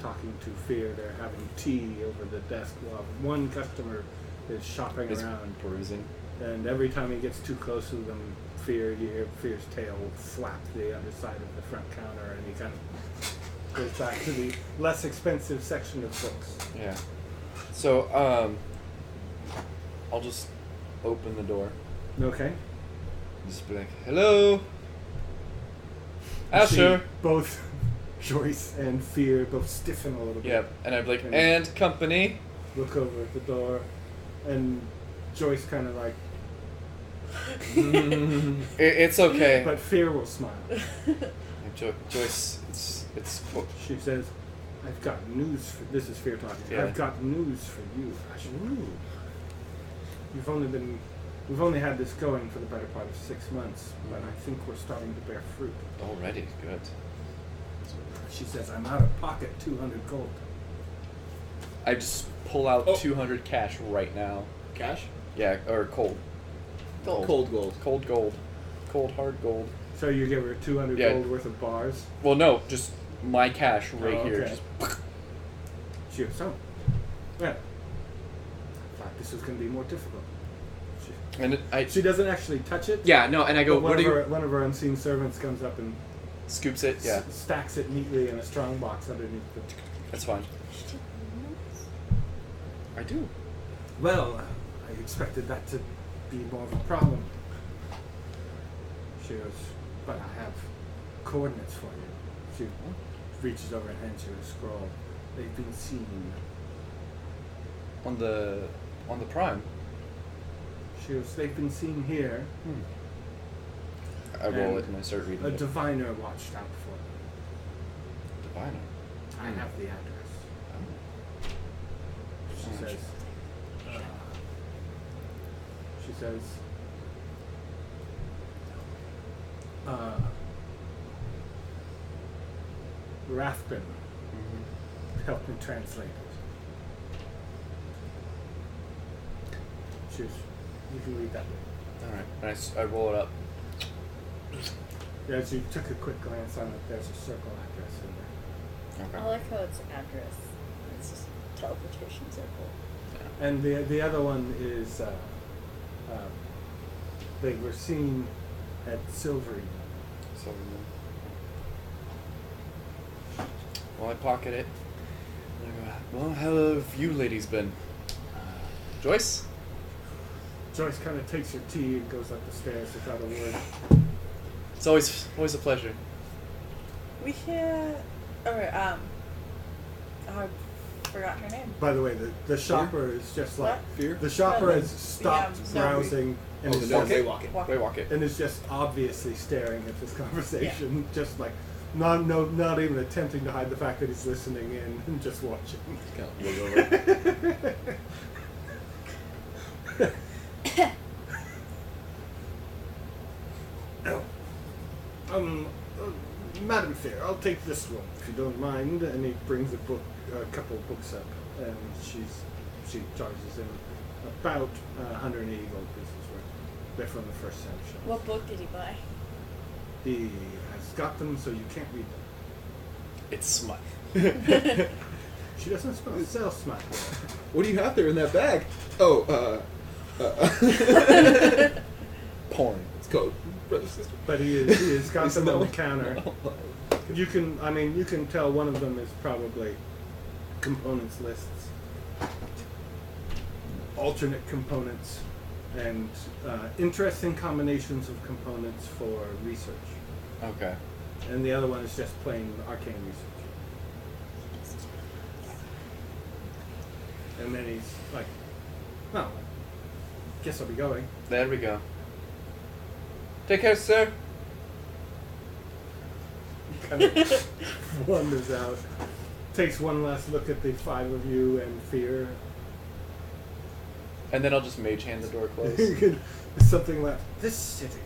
talking to Fear. They're having tea over the desk while one customer is shopping Is around. bruising. And every time he gets too close to them, you hear Fear's tail flap the underside of the front counter, and he kind of goes back to the less expensive section of books. Yeah. So, I'll just open the door. Okay. Just be like, hello, You see Asher. both Joyce and Fear both stiffen a little bit. Yep. And I'd be like, and company. Look over at the door, and Joyce kind of like, It's okay. but Fear will smile. Joyce, it's. She says, "I've got news for." This is Fear talking. Yeah. I've got news for you, Asher. We've only had this going for the better part of 6 months, but I think we're starting to bear fruit. Already good. She says, "I'm out of pocket 200 gold." I just pull out Oh. 200 cash right now. Cash? Yeah, or cold. Cold gold. Cold gold. Cold hard gold. So you give her 200 Yeah. gold worth of bars. Well, no, just my cash right Oh, here. okay. Just She goes, "Oh, well, I thought this was going to be more difficult." and She doesn't actually touch it. Yeah, no, and I go, But what do you... one of her unseen servants comes up and scoops it. Yeah, stacks it neatly in a strong box underneath the. that's fine. I do. Well, I expected that to be more of a problem. She goes, "But I have coordinates for you." She reaches over and hands you a scroll. They've been seen. On the prime. She goes, "They've been seen here. I roll And it and I start reading A it. diviner watched out for them. Diviner. I have the address." She Oh, says, she says, Rathbun helped me translate it. Choose. You can read that way. All right, and I roll it up. As you took a quick glance on it, there's a circle address in there. Okay. I like how it's address. It's just teleportation circle. And the other one is they were seen at Silvery. So, well, I pocket it. And I go, well, how have you ladies been? Joyce? Joyce kind of takes her tea and goes up the stairs without a word. It's always a pleasure. We hear. I forgot her name. By the way, the shopper is just like What? Fear? the shopper No, has stopped no, browsing and Oh, is the just, they walk it. Walk. Wait, walk it. and is just obviously staring at this conversation, just like not even attempting to hide the fact that he's listening in and just watching. Kind of look over. Oh, Madam Fair, I'll take this one if you don't mind. And he brings a couple of books up, and she charges him about 180 gold pieces worth. They're from the first section. What book did he buy? He has got them, so you can't read them. It's smut. She doesn't sell smut. What do you have there in that bag? Oh, Porn. it's called brother sister. But he has got them on the No. counter. You can tell one of them is probably components lists, alternate components, and interesting combinations of components for research. Okay. And the other one is just plain arcane research. And then he's like, "Well, guess I'll be going." There we go. Take care, sir. Kind of wanders out, takes one last look at the five of you and fear. And then I'll just mage hand the door closed. Something like this city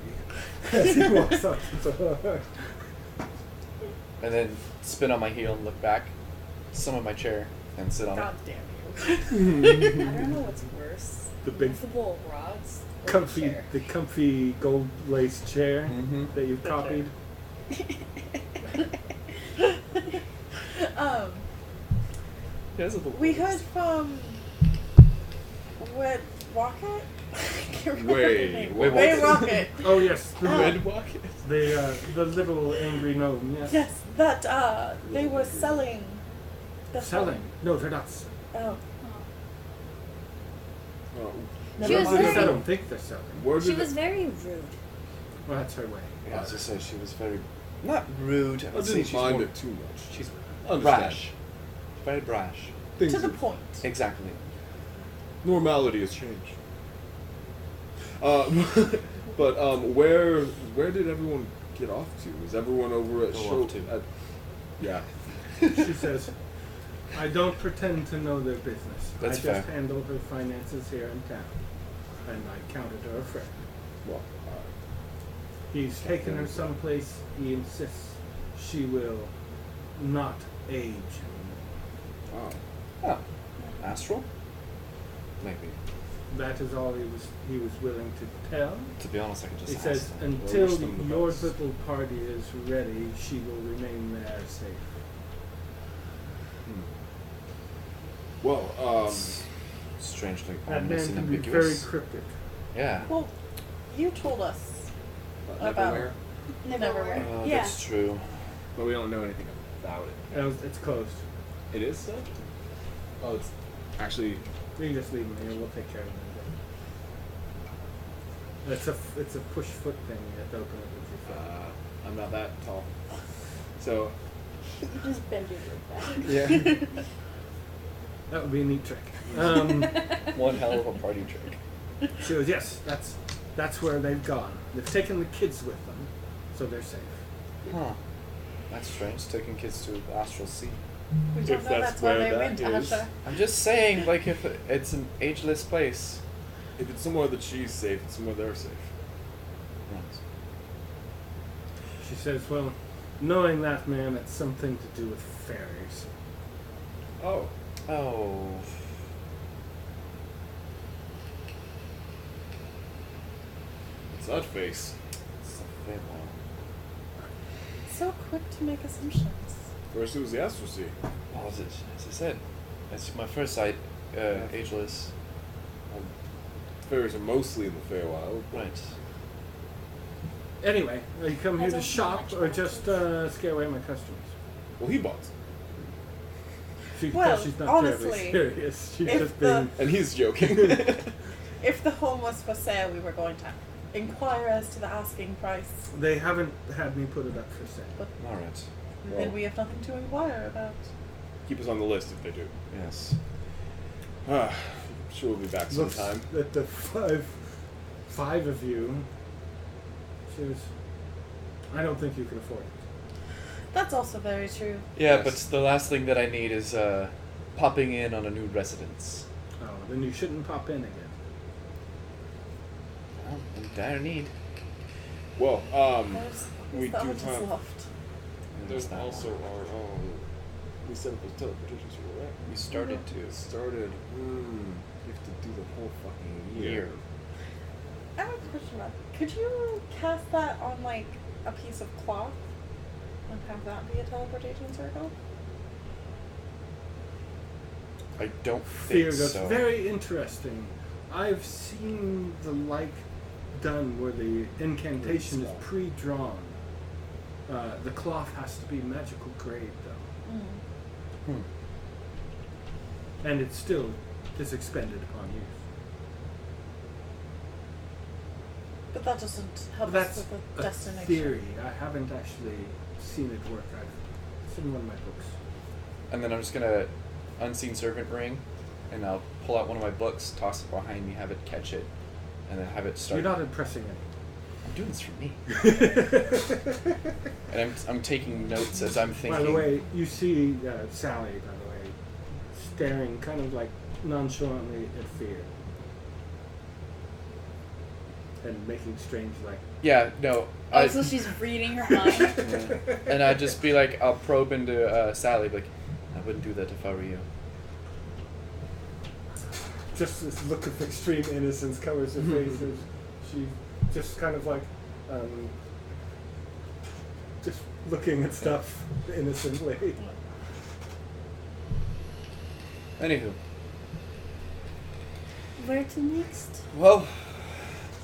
as he walks out the door. And then spin on my heel and look back, summon my chair, and sit on God it. damn you. I don't know what's worse. The big Movable rods or comfy, chair? the comfy gold laced chair Mhm. that you've The copied. Yes, We heard from Wed Rocket? I can't remember Way her name. Rocket. Way Rocket. Oh yes, the Red the little angry gnome. Yes. Yes, that they were selling. The Selling? No, they're not. Oh, Oh, She was At least I very- don't think they're selling. where She did was very rude. Well, that's her way. Yeah, I was just saying she was very not rude. I would say didn't she's mind more- it too much. She's Understand. brash. Very brash. Things to the have- point. Exactly. Normality has changed. But where did everyone get off to? Is everyone over at Go show? off to. Yeah. She says, "I don't pretend to know their business. That's I just fair. handle her finances here in town, and I counted her a friend. Well, He's taken her someplace. He insists she will not age anymore. wow. Oh. Astral? Maybe. That is all he was willing to tell. To be honest, I could just He ask says, them. until wish them the your best. little party is ready, she will remain there safe." Well, It's strangely That ominous man and can be very ambiguous. cryptic. Yeah. Well, you told us about Neverwhere, Neverwhere. Oh, Yeah. that's true. but we don't know anything about it. It's closed. It is so. Oh, it's actually. You can just leave him here. We'll take care of him. It's a push foot thing. You have to open it with your foot. I'm not that tall, so You just bend your back. yeah. That would be a neat trick. One hell of a party trick. She goes, "Yes, that's where they've gone. They've taken the kids with them, so they're safe." Huh. That's strange, taking kids to the astral sea. We If don't know that's that's why where they that went, is. Asha. I'm just saying, like, if it's an ageless place. If it's somewhere that she's safe, it's somewhere they're safe. Right. She says, "Well, knowing that, man, it's something to do with fairies." Oh. Oh. It's that face. It's a fair one. So quick to make assumptions. First it was the Astral Sea. Well, as I said, it's my first sight, ageless. Fairies are mostly in the Feywild. Right. Anyway, you come here That's to also shop much or just scare away my customers? Well, he bought some. She Well, she's not honestly, terribly serious. She's if just the- being. And he's joking. If the home was for sale, we were going to inquire as to the asking price. They haven't had me put it up for sale. But All right. Well. then we have nothing to inquire about. Keep us on the list if they do. Yes. I'm sure we'll be back Looks sometime. at the five of you. She was. I don't think you can afford it. That's also very true. Yeah, Yes. but the last thing that I need is popping in on a new residence. Oh, then you shouldn't pop in again. Well, in dire need. Well, There's we the do artist have. loft. There's that also one. our we set up a teleportation tool, right? We started to. Started. You have to do the whole fucking year. I have a question about could you cast that on like a piece of cloth and have that be a teleportation circle? I don't Fear think goes, so. very interesting. I've seen the like done where the incantation is pre-drawn. The cloth has to be magical grade, though. Mm. Hmm. and it still is expended upon use. But that doesn't help But us that's with the a destination. theory. I haven't actually seen it work. It's in one of my books. And then I'm just gonna unseen servant ring, and I'll pull out one of my books, toss it behind me, have it catch it, and then have it start. You're not impressing anyone. I'm doing this for me. And I'm taking notes as I'm thinking. By the way, you see Sally, by the way, staring kind of like nonchalantly at fear. And making strange, like... Yeah, no. Oh, so she's reading her mind. And I'd just be like, I'll probe into Sally, like, I wouldn't do that if I were you. Just this look of extreme innocence covers her face. And she just kind of like... just looking at stuff innocently. Anywho. Where to next? Well,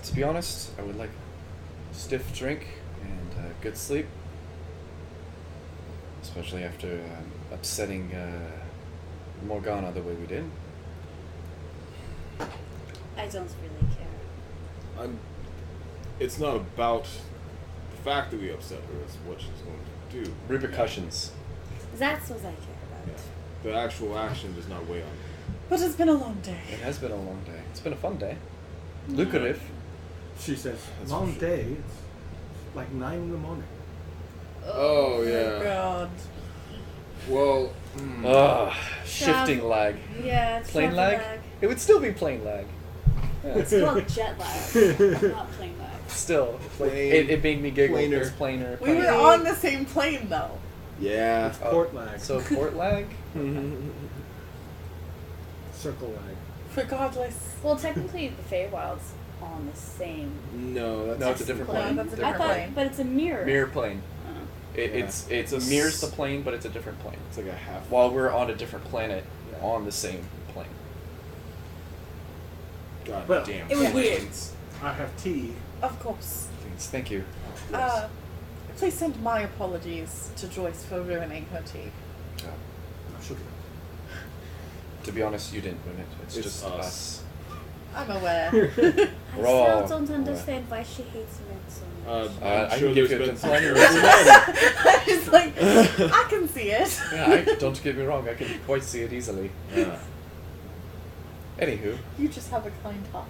to be honest, I would like a stiff drink and good sleep. Especially after upsetting Morgana the way we did. I don't really care. It's not about the fact that we upset her, it's what she's going to do. Repercussions. That's what I care about. Yeah. The actual action does not weigh on it. But it's been a long day. It has been a long day. It's been a fun day. Lucrative. She says, That's long for sure. day, it's like 9 in the morning. Oh, Oh yeah. my god. Well, Ugh, shifting lag. Yeah, it's Plane travel lag? It would still be plane lag. Yeah. It's called jet lag, not plane lag. Still, like, Plane- it made me giggle. planer. It's planer. We were planer. on the same plane though. yeah. It's port lag, So port lag? circle lag. Regardless. Well, technically, the Feywild's on the same. No, that's No, it's a different plane. plane. That's a I different thought, plane. but it's a mirror. Mirror plane. Oh. It's It's a mirrors s- the plane, but it's a different plane. It's like a half. While we're on a different planet, Yeah. on the same plane. God Well, damn. it was weird. planes. I have tea. Of course. Thank you. Please send my apologies to Joyce for ruining her tea. Sugar. To be honest, you didn't win it. It's It's just us. us. I'm aware. I We're all still don't aware. understand why she hates men so much. I I'm sure can give there's you been the- plenty of reasons. I'm just like, I can see it. Yeah, don't get me wrong. I can quite see it easily. Yeah. Anywho, You just have a kind heart.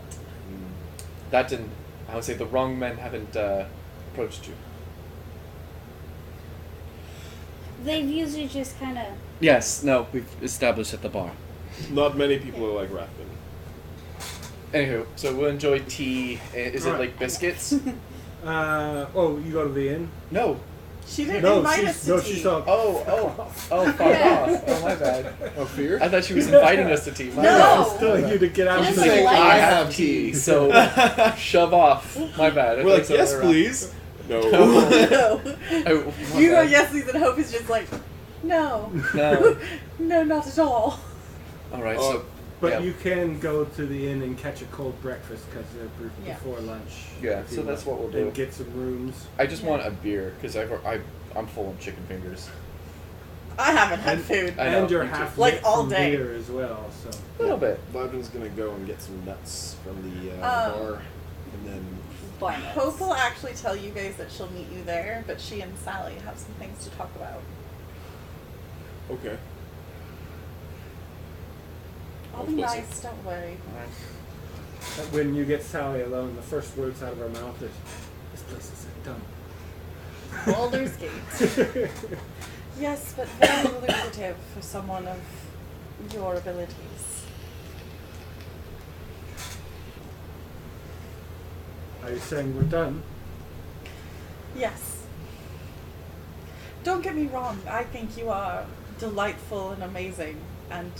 that didn't. I would say the wrong men haven't approached you. They've usually just kind of. Yes. No. We've established at the bar. Not many people are like Rathbun. Anywho, so we'll enjoy tea. Is it Right. like biscuits? Oh, you go to the inn? No. She didn't No, invite us to tea. she's all... Oh, fuck Yeah. off. Oh, my bad. Oh, fear? I thought she was inviting us to tea. My No. bad. She's telling you to get out She of doesn't the... like I us. have tea, so shove off. My bad. I We're like, thought yes, so. please. No. No. Oh, my You are bad. yes, please, and Hope is just like, no. No. No, not at all. Alright, Oh, so. But yeah. you can go to the inn and catch a cold breakfast because they're Yeah. before lunch. Yeah, if so you that's want. what we'll do. And get some rooms. I just want a beer, because I'm full of chicken fingers. I haven't had food. I know, and you're me too. half Like, lit all from day. beer as well, so... A little bit. Loudon's gonna go and get some nuts from the bar, and then Why not? Hope will actually tell you guys that she'll meet you there, but she and Sally have some things to talk about. okay. I'll be Hopefully. nice, don't worry. When you get Sally alone, the first words out of her mouth is, "This place is dumb." Baldur's Gate. Yes, but very lucrative for someone of your abilities. Are you saying we're done? Yes. Don't get me wrong, I think you are delightful and amazing, and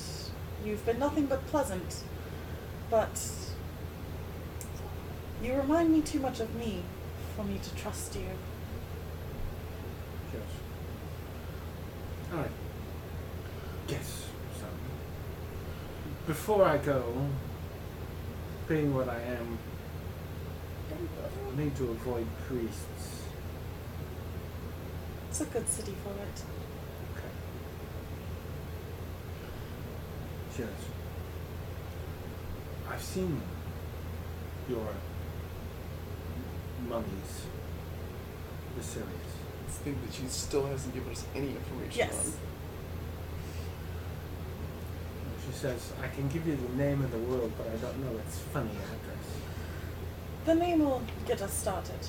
you've been nothing but pleasant. But you remind me too much of me for me to trust you. Yes. I guess so. Before I go, being what I am, I need to avoid priests. It's a good city for it. Okay. She goes, I've seen your mummies, the series. It's the thing that she still hasn't given us any information Yes. She says, I can give you the name of the world, but I don't know its funny address. The name will get us started.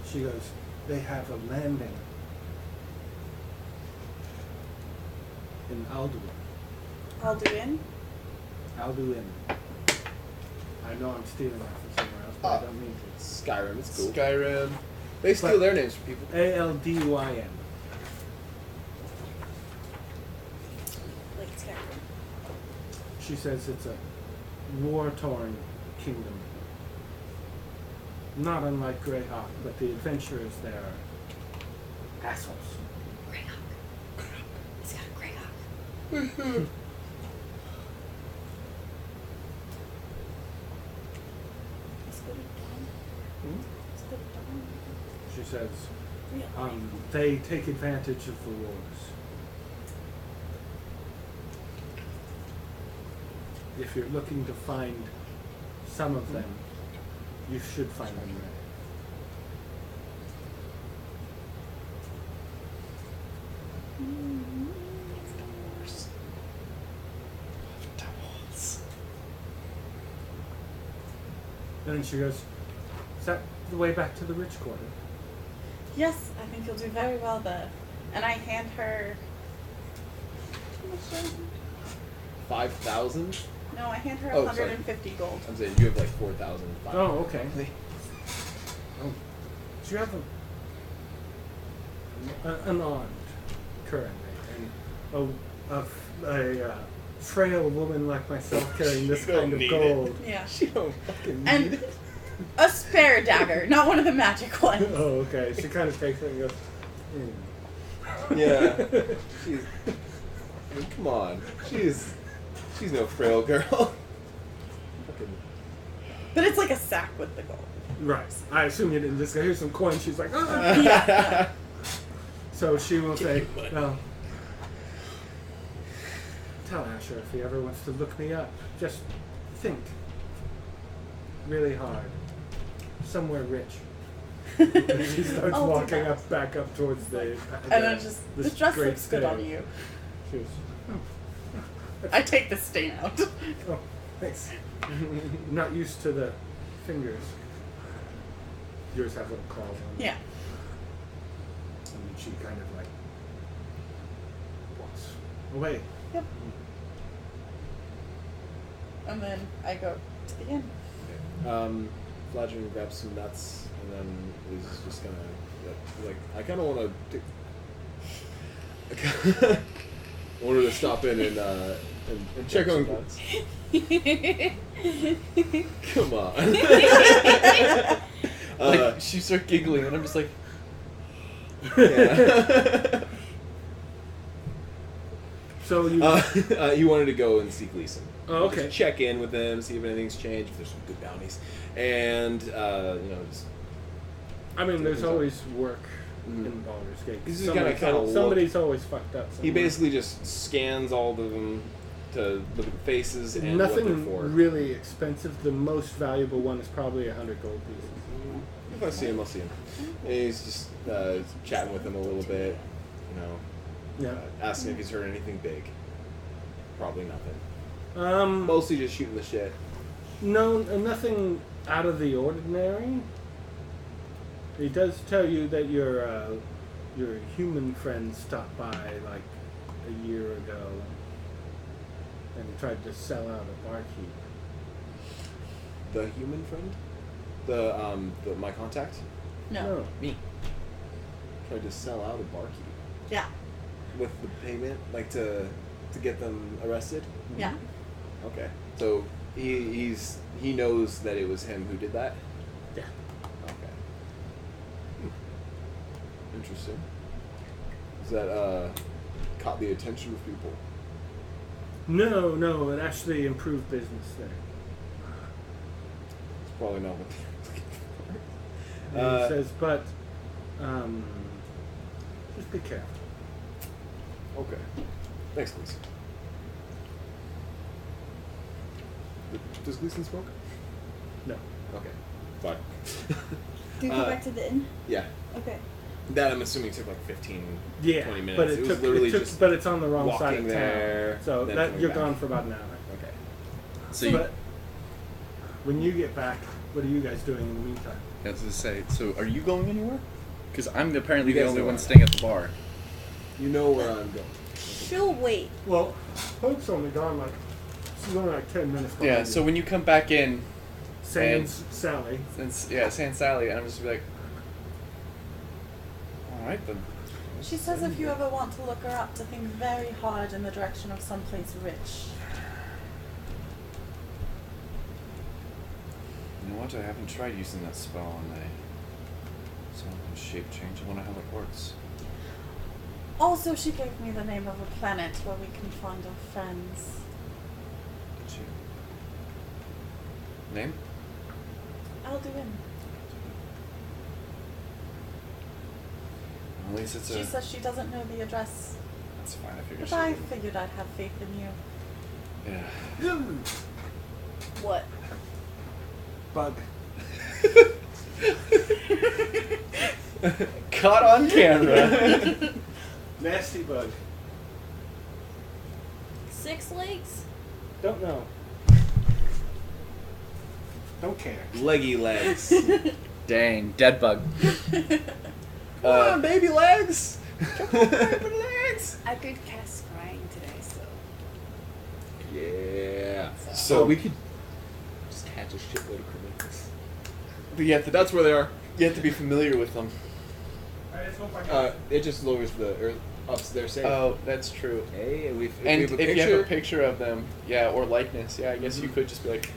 She goes, they have a landing in Alduin. Alduin? Alduin. I know I'm stealing that from somewhere else, but I don't mean to. Skyrim, it's on. cool. Skyrim. They steal But- their names from people. Aldyn. Like Skyrim. She says it's a war-torn kingdom. Not unlike Greyhawk, but the adventurers there are assholes. Greyhawk. He's got a Greyhawk. Let's go to Dawn. Let's go to Dawn. She says, Really? they take advantage of the wars. If you're looking to find some of them, you should find them there. And then she goes, is that the way back to the rich quarter? Yes, I think you'll do very well there. And I hand her. How much is it? 5,000? No, I hand her Oh, sorry. 150 gold. I'm saying you have like 4,000. Oh, okay. Oh, do you have an armed currently, and a frail woman like myself carrying this You don't kind of need gold? Yeah. She don't fucking need And it. a spare dagger, not one of the magic ones. Oh, okay. She kind of takes it and goes, Yeah. She's. I mean, come on. She's no frail girl. Fucking. But it's like a sack with the gold. Right. I assume you didn't just go, here's some coins. She's like, ah. Yeah. So she will say, well, tell Asher if he ever wants to look me up. Just think really hard. Somewhere rich. And she starts I'll do walking that. back up towards the. And then just, this the dress great looks good on stairs. you. She goes, I take the stain out. oh, thanks. I'm not used to the fingers. Yours have little claws on them. Yeah. And she kind of like walks away. Yep. And then I go to the inn. Fladron grabs some nuts and then is just gonna like I kind of want to. Wanted to stop in and check on. Come on. Like, she starts giggling, and I'm just like, Yeah. So you. You wanted to go and see Gleason. Oh, okay. Just check in with them, see if anything's changed, if there's some good bounties, and just I mean, there's things up. always work Mhm. in Baldur's Gate. He's just Somebody's kinda al- look- somebody's always fucked up. he somewhere. basically just scans all of them to look at the faces and what they're Nothing for. really expensive. The most valuable one is probably 100 gold pieces. If I see him, I'll see him. And he's just chatting with him a little bit, Yeah. asking if he's heard anything big. Probably nothing. Mostly. Mostly just shooting the shit. No, nothing out of the ordinary. He does tell you that your human friend stopped by like a year ago and tried to sell out a barkeep. The human friend? The my contact? No. me. Tried to sell out a barkeep. Yeah. With the payment? Like to get them arrested? Yeah. Okay. So he knows that it was him who did that? Yeah. Okay. Interesting. Is that caught the attention of people? No, it actually improved business there. It's probably not what they're looking for. And he says, but just be careful. Okay. Thanks, Gleason. Does Gleason smoke? No. Okay. Fine. Do you go back to the inn? Yeah. Okay. That I'm assuming took like 15, Yeah, 20 minutes. but it was took, literally it took, just but it's on the wrong side walking of town. there, So then that coming you're back. gone for about an hour. Okay. So you, But when you get back, what are you guys doing in the meantime? I was gonna say, so are you going anywhere? Because I'm apparently You the guys only know one where. staying at the bar. You know where I'm going. She'll wait. Well, Hope's only gone like she's only like 10 minutes. Yeah. behind So you. when you come back in, Sans Sally. San Sally, and I'm just like, all right then. She says if you ever want to look her up, to think very hard in the direction of someplace rich. You know what? I haven't tried using that spell on someone in shape change. I wonder how it works. Also, she gave me the name of a planet where we can find our friends. Did you? Name? Alduin. At least it's She a. says she doesn't know the address, That's fine. I figured. but she I would. figured I'd have faith in you. Yeah. What? Bug. Caught on camera. Nasty bug. 6 legs? Don't know. Don't care. Leggy legs. Dang, dead bug. Come on, baby legs. Come on, baby legs. I could cast scrying today, so. Yeah. So we could just catch a shitload of criminals. But you have to. That's where they are. You have to be familiar with them. It just lowers the earth ups their save. Oh, that's true. Okay, and And if if you have a picture of them, yeah, or likeness, yeah, I guess you could just be like,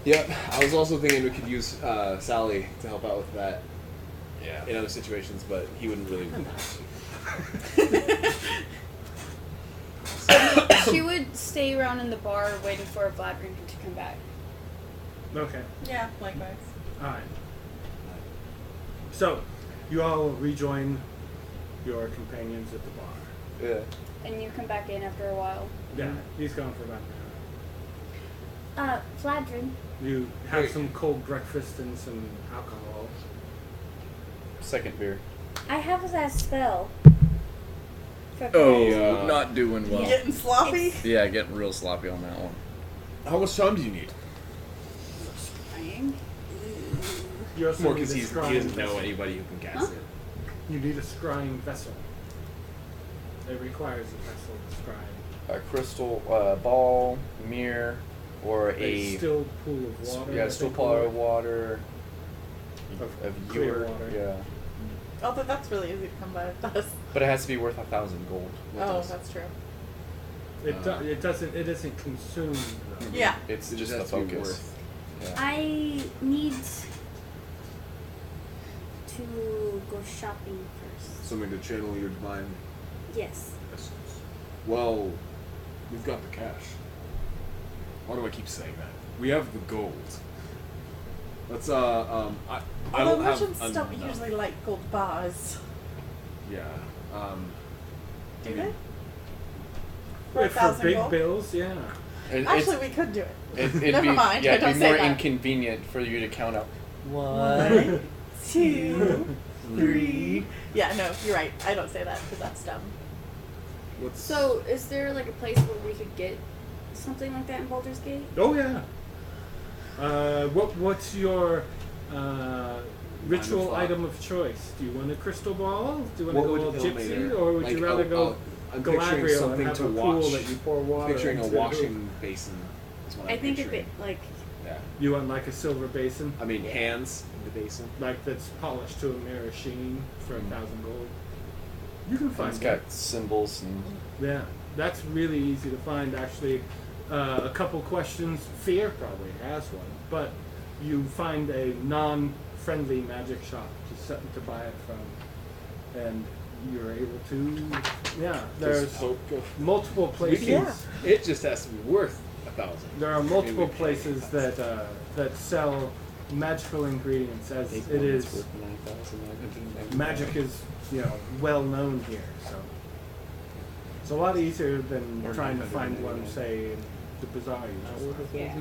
Yep. I was also thinking we could use Sally to help out with that yeah. in other situations, but he wouldn't really. She would stay around in the bar waiting for Vladimir to come back. Okay. Yeah, likewise. Alright. So, you all rejoin your companions at the bar. Yeah. And you come back in after a while. Yeah, he's gone for about an hour. Fladrin. You have Hey. some cold breakfast and some alcohol. Second beer. I have that spell. For Oh, Yeah. not doing well. You getting sloppy? Yeah, getting real sloppy on that one. How much time do you need? Scrying? You also More need because a he scrying doesn't know vessel. anybody who can cast Huh? it. You need a scrying vessel. It requires a vessel to scry. A crystal ball, mirror, or A a still pool of water. yeah, I still think, pool or- of water. Of A clear ewer, water. yeah. Although that's really easy to come by. It does. But it has to be worth 1,000 gold. Oh, that's true. It doesn't. It isn't consumed though. Yeah. It's It just has the to be focus. worth. Yeah. I need to go shopping first. Something to channel your divine Yes. essence. Well, we've got the cash. Why do I keep saying that? We have the gold. Let's I Although don't have merchants don't enough. usually like gold bars. Yeah. Do I they? mean, For If for 1,000 big gold? bills, yeah. And Actually, we could do it. it'd Never be, mind, Yeah, I it'd don't be say more that. inconvenient for you to count up. 1, 2, 3. Yeah, no, you're right. I don't say that because that's dumb. what's So, is there like a place where we could get something like that in Baldur's Gate? Oh yeah. What's your ritual thought. item of choice? Do you want a crystal ball? Do you want What to go would all gypsy, Illuminator- or would like, you rather go I'm picturing Galadriel and something have to a watch. pool that you pour water Picturing a into? washing basin. Is what I I'm think if picturing. it, like, Yeah. You want like a silver basin, I mean, hands in the basin. like that's polished to a mirror sheen for 1,000 gold. You can find It's that. got symbols and Yeah, that's really easy to find. Actually, a couple questions. Fear probably has one, but you find a non-friendly magic shop to buy it from, and you're able to. Yeah, there's Does hope go? multiple places. Yeah. It just has to be worth 1,000. There are multiple Maybe we places pay that sell magical ingredients, as it is. Magic is well known here, so It's a lot easier than Or trying to 900 find and one, 99. say, in the bazaar. You just find. Yeah.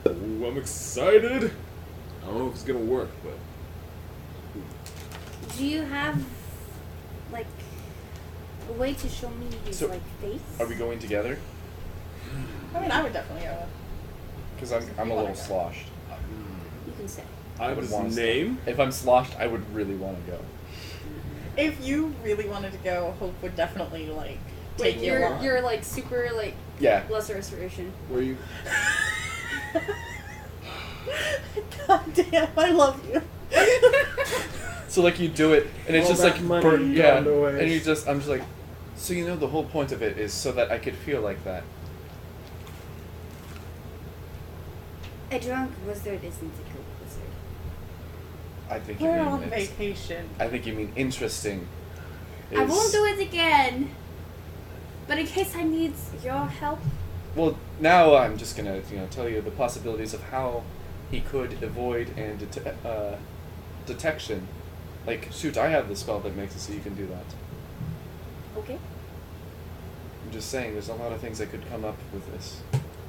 Ooh, I'm excited. I don't know if it's gonna work, but Do you have like a way to show me his So, like face? Are we going together? I mean, I would definitely go. Because I'm a little sloshed. You can say. I have would his wanna name. If I'm sloshed, I would really want to go. If you really wanted to go, Hope would definitely like take Wait, you along. you're like super like Yeah. lesser restoration. Were you? God damn, I love you. So like you do it, and it's All just that like money burn, yeah, gone to waste. and I'm just like, so you know the whole point of it is so that I could feel like that. A drunk wizard isn't a good wizard. I think you We're mean on it's- vacation. I think you mean interesting. I won't is- do it again. But in case I need your help, Well, now I'm just gonna tell you the possibilities of how he could avoid and detection. Like, shoot, I have the spell that makes it so you can do that. okay? I'm just saying, there's a lot of things that could come up with this.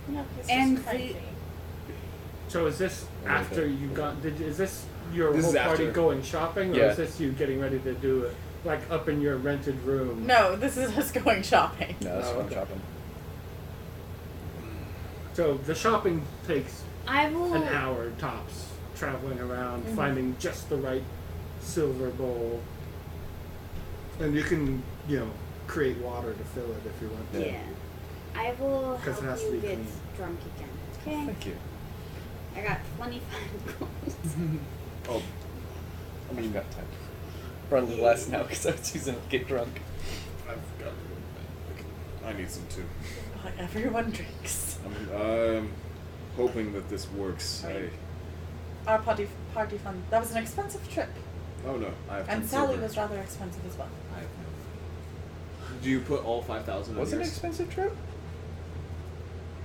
No, he's And just crazy. So is this after you got? Is this your This whole is party after. going shopping, or Yeah. is this you getting ready to do it, like up in your rented room? No, this is us going shopping. No, that's Oh, what I'm okay. shopping. So the shopping takes I will. an hour tops, traveling around, finding just the right silver bowl, and you can create water to fill it if you want. Yeah. I will 'Cause it help has to you be get clean. drunk again. Okay? Thank you. I got 25 gold. Oh, I mean, got time. Probably less now because I was using it to get drunk. I've got. I need some too. Like, everyone drinks. I'm hoping that this works. Right. Our party fund. That was an expensive trip. Oh no, I have. And 10 Sally silver. was rather expensive as well. I have no. Do you put all 5,000? Was it on an yours? expensive trip?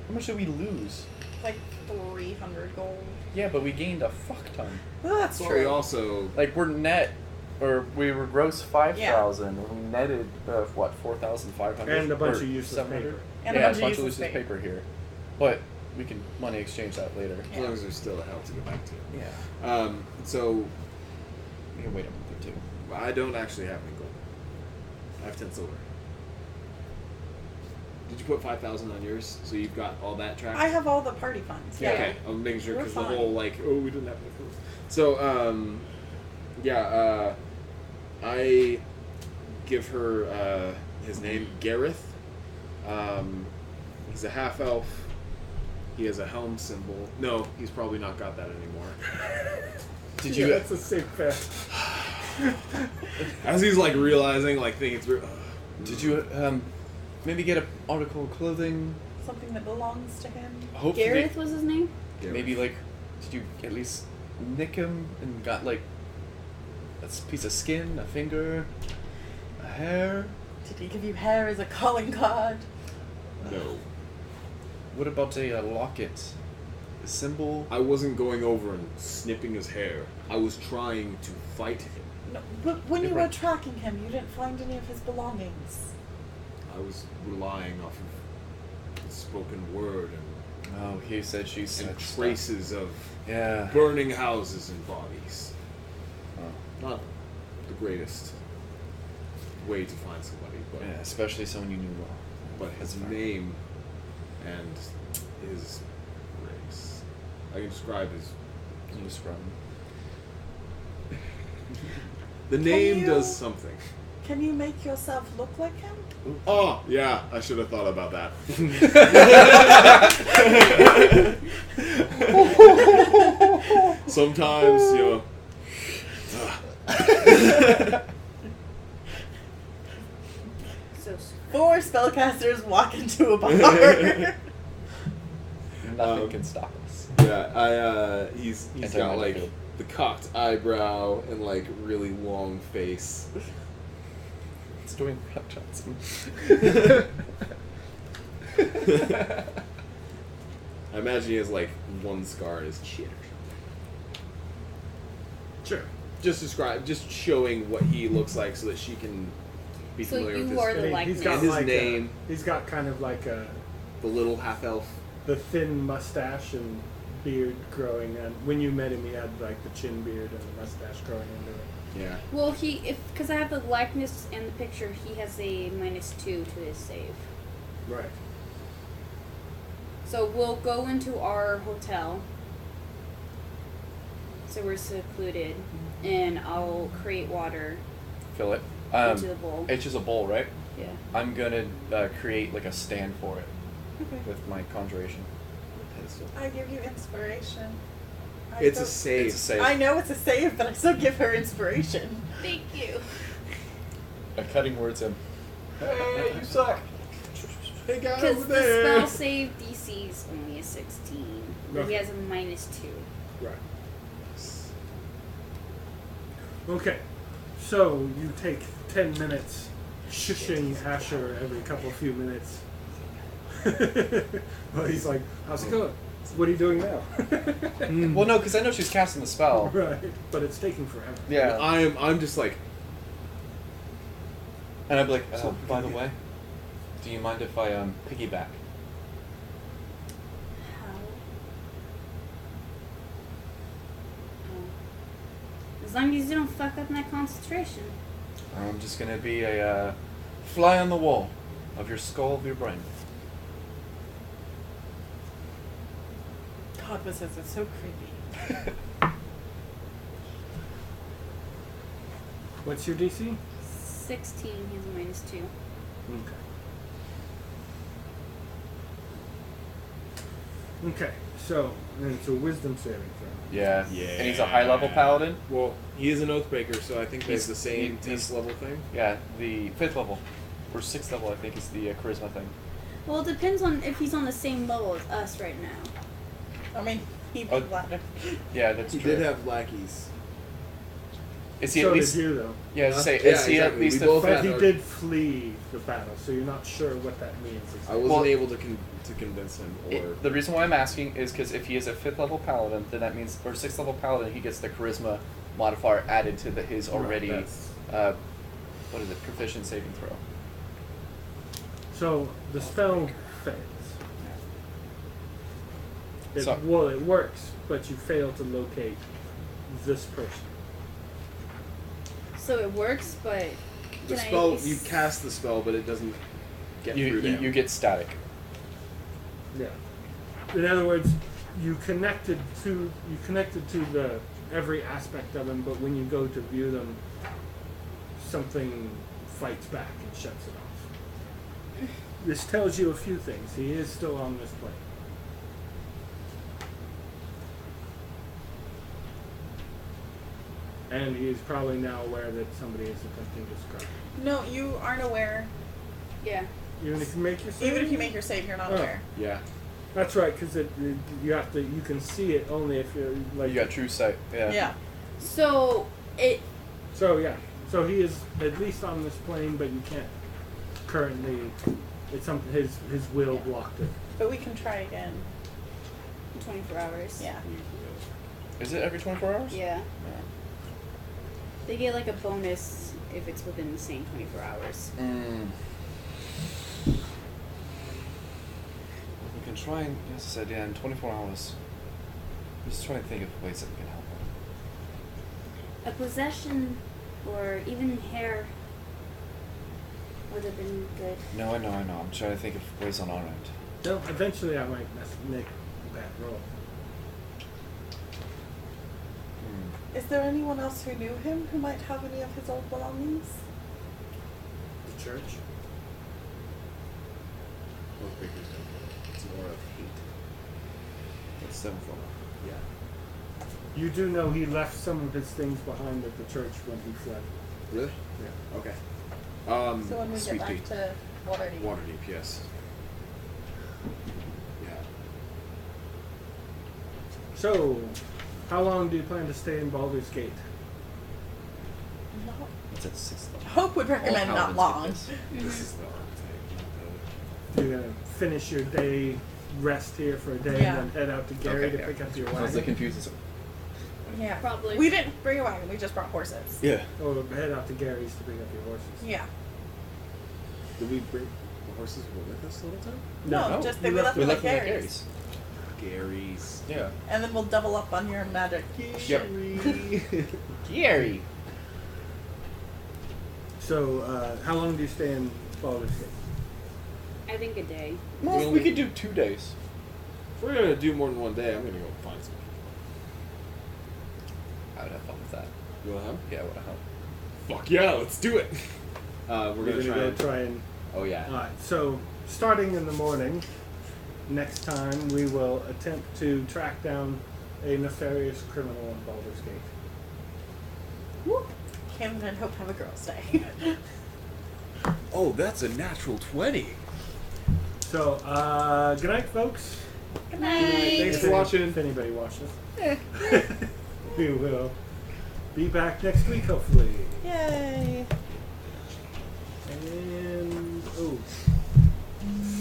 How much did we lose? Like 300 gold. Yeah, but we gained a fuck ton. Oh, that's Well, true. we also. Like we're net, or we were gross 5,000. We netted what 4,500 And a bunch or of useless 700? paper. And yeah, a bunch of of useless paper here, but we can money exchange that later. As long as there's still a hell to go back to. Yeah, So we can wait a month or two. I don't actually have any gold. I have 10 silver. Did you put 5,000 on yours? So you've got all that tracked? I have all the party funds. Yeah. Okay, I'm making sure We're because the fine. whole we didn't have enough gold. So I give her his name Gareth. He's a half elf. He has a helm symbol. No, he's probably not got that anymore. Did Yeah, you? that's a safe bet. As he's realizing, thinking through. Did you maybe get an article of clothing? Something that belongs to him. Hopefully, Gareth was his name? maybe did you at least nick him and got a piece of skin, a finger, a hair? Did he give you hair as a calling card? No, What about a locket, a symbol? I wasn't going over and snipping his hair. I was trying to fight him. No, but when you Yeah, were right. tracking him, you didn't find any of his belongings. I was relying off of the spoken word Oh, he said she and said traces of Yeah. burning houses and bodies. Oh. Not the greatest way to find somebody, but Yeah, especially someone you knew well. but his That's fine. name and his race. I can describe his. Can you describe him? The name you- does something. Can you make yourself look like him? Oh yeah, I should have thought about that. Sometimes So sweet. 4 spellcasters walk into a bar. Nothing can stop us. Yeah, he's got Anti-magic field. the cocked eyebrow and really long face. It's doing Rock Johnson. I imagine he has one scar on his chin or Sure. Just showing what he looks like so that she can be So familiar with you are his, the And likeness. he's got His like name. he's got kind of like the little half elf. the thin mustache and beard growing, and when you met him, he had like the chin beard and the mustache growing into it. Yeah. Well, because I have the likeness and the picture, he has a -2 to his save. Right. So we'll go into our hotel. So we're secluded, and I'll create water Fill it. into the bowl. It's just a bowl, right? Yeah. I'm gonna create like a stand for it Okay. with my conjuration. I give you inspiration. It's a save. It's a save. I know it's a save, but I still give her inspiration. Thank you. Cutting words in. Hey, you suck. Hey, guy Because over the there. spell save DC is only a 16, but he Okay. has a -2. Right. Okay. So you take 10 minutes shushing Asher every few minutes. Well, he's like, "How's it going? What are you doing now?" Well, no, because I know she's casting the spell. Right. But it's taking forever. Yeah. I'm just like, And I'd be like, So- by the way, do you mind if I piggyback? How? As long as you don't fuck up my concentration. I'm just gonna be a fly on the wall of your skull of your brain. God, this is so creepy. What's your DC? 16, he has a -2. Okay. Okay. So, and it's a wisdom saving throw. Yeah. Yeah. And he's a high level paladin. well, he is an Oathbreaker, so I think He's- that's the same he's- 10th level thing. Yeah, the 5th level. Or 6th level, I think, is the charisma thing. Well, it depends on if he's on the same level as us right now. I mean, he Oh. beat ladder. Yeah, that's He true. did have lackeys. Is he So at least? did you, though. Yeah, I was gonna say, Yeah, is he at exactly. least We a both But had he our- did flee the battle, so you're not sure what that means. I wasn't Well- able to convince him, or The reason why I'm asking is because if he is a 5th level paladin, then that means, or 6th level paladin, he gets the charisma modifier added to his already, That's- what is it, proficient saving throw. So the spell fails. So- It works, but you fail to locate this person. So it works, but the can spell. I, You cast the spell, but it doesn't get You, through you, them. you get static. Yeah. In other words, you connected to the every aspect of him, but when you go to view them, something fights back and shuts it off. This tells you a few things. He is still on this plane. And he is probably now aware that somebody is attempting to scrub. No, you aren't aware. yeah. Even if you make your save? Even if you make your save, you're not Oh. aware. Yeah. That's right, because you can see it only if you're like. You got true sight. Yeah. Yeah. So it So yeah, so he is at least on this plane, but you can't currently. It's something his will Yeah. blocked it. But we can try again. 24 hours. Yeah. Is it every 24 hours? Yeah. They get like a bonus if it's within the same 24 hours. We can try and, as I said, yeah, in 24 hours. Just trying to think of ways that we can help him. A possession or even hair would have been good. No, I know. I'm trying to think of ways on our end. So eventually, I might make a bad roll. Is there anyone else who knew him who might have any of his old belongings? The church. Oathbreakers don't know. It's more of hate. That's 7th level. Yeah. You do know he left some of his things behind at the church when he fled. Really? Yeah. Okay. So when we Sweet get back tea. to Waterdeep. Waterdeep, yes. Yeah. So, how long do you plan to stay in Baldur's Gate? Not- It's at 6th level. Hope would recommend not paladins long. get this. This is the archetype, not You're gonna finish your day, rest here for a day, Yeah. and then head out to Gary Okay, to yeah. pick up your I was like wagon. confused. Yeah. Probably. We didn't bring a wagon. We just brought horses. Yeah. Or head out to Gary's to pick up your horses. Yeah. Did we bring the horses with us the whole time? No, just they you we left We them at left them at Gary's. Gary's. Gary's. Yeah. And then we'll double up on your magic. Yep. Gary. So, how long do you stay in Baldur's Gate? I think a day. Well, we could do 2 days. If we're gonna do more than one day, I'm gonna go find some. I would have fun with that. You wanna have? Yeah, I would have fun. Fuck yeah, let's do it. We're gonna You're try. and. Oh yeah. Alright, so starting in the morning, next time we will attempt to track down a nefarious criminal in Baldur's Gate. Can't and hope have a girls' day. Oh, that's a natural 20. So, good night, folks. Good Thanks If for watching. If anybody watches. We will be back next week, hopefully. Yay. And, oh.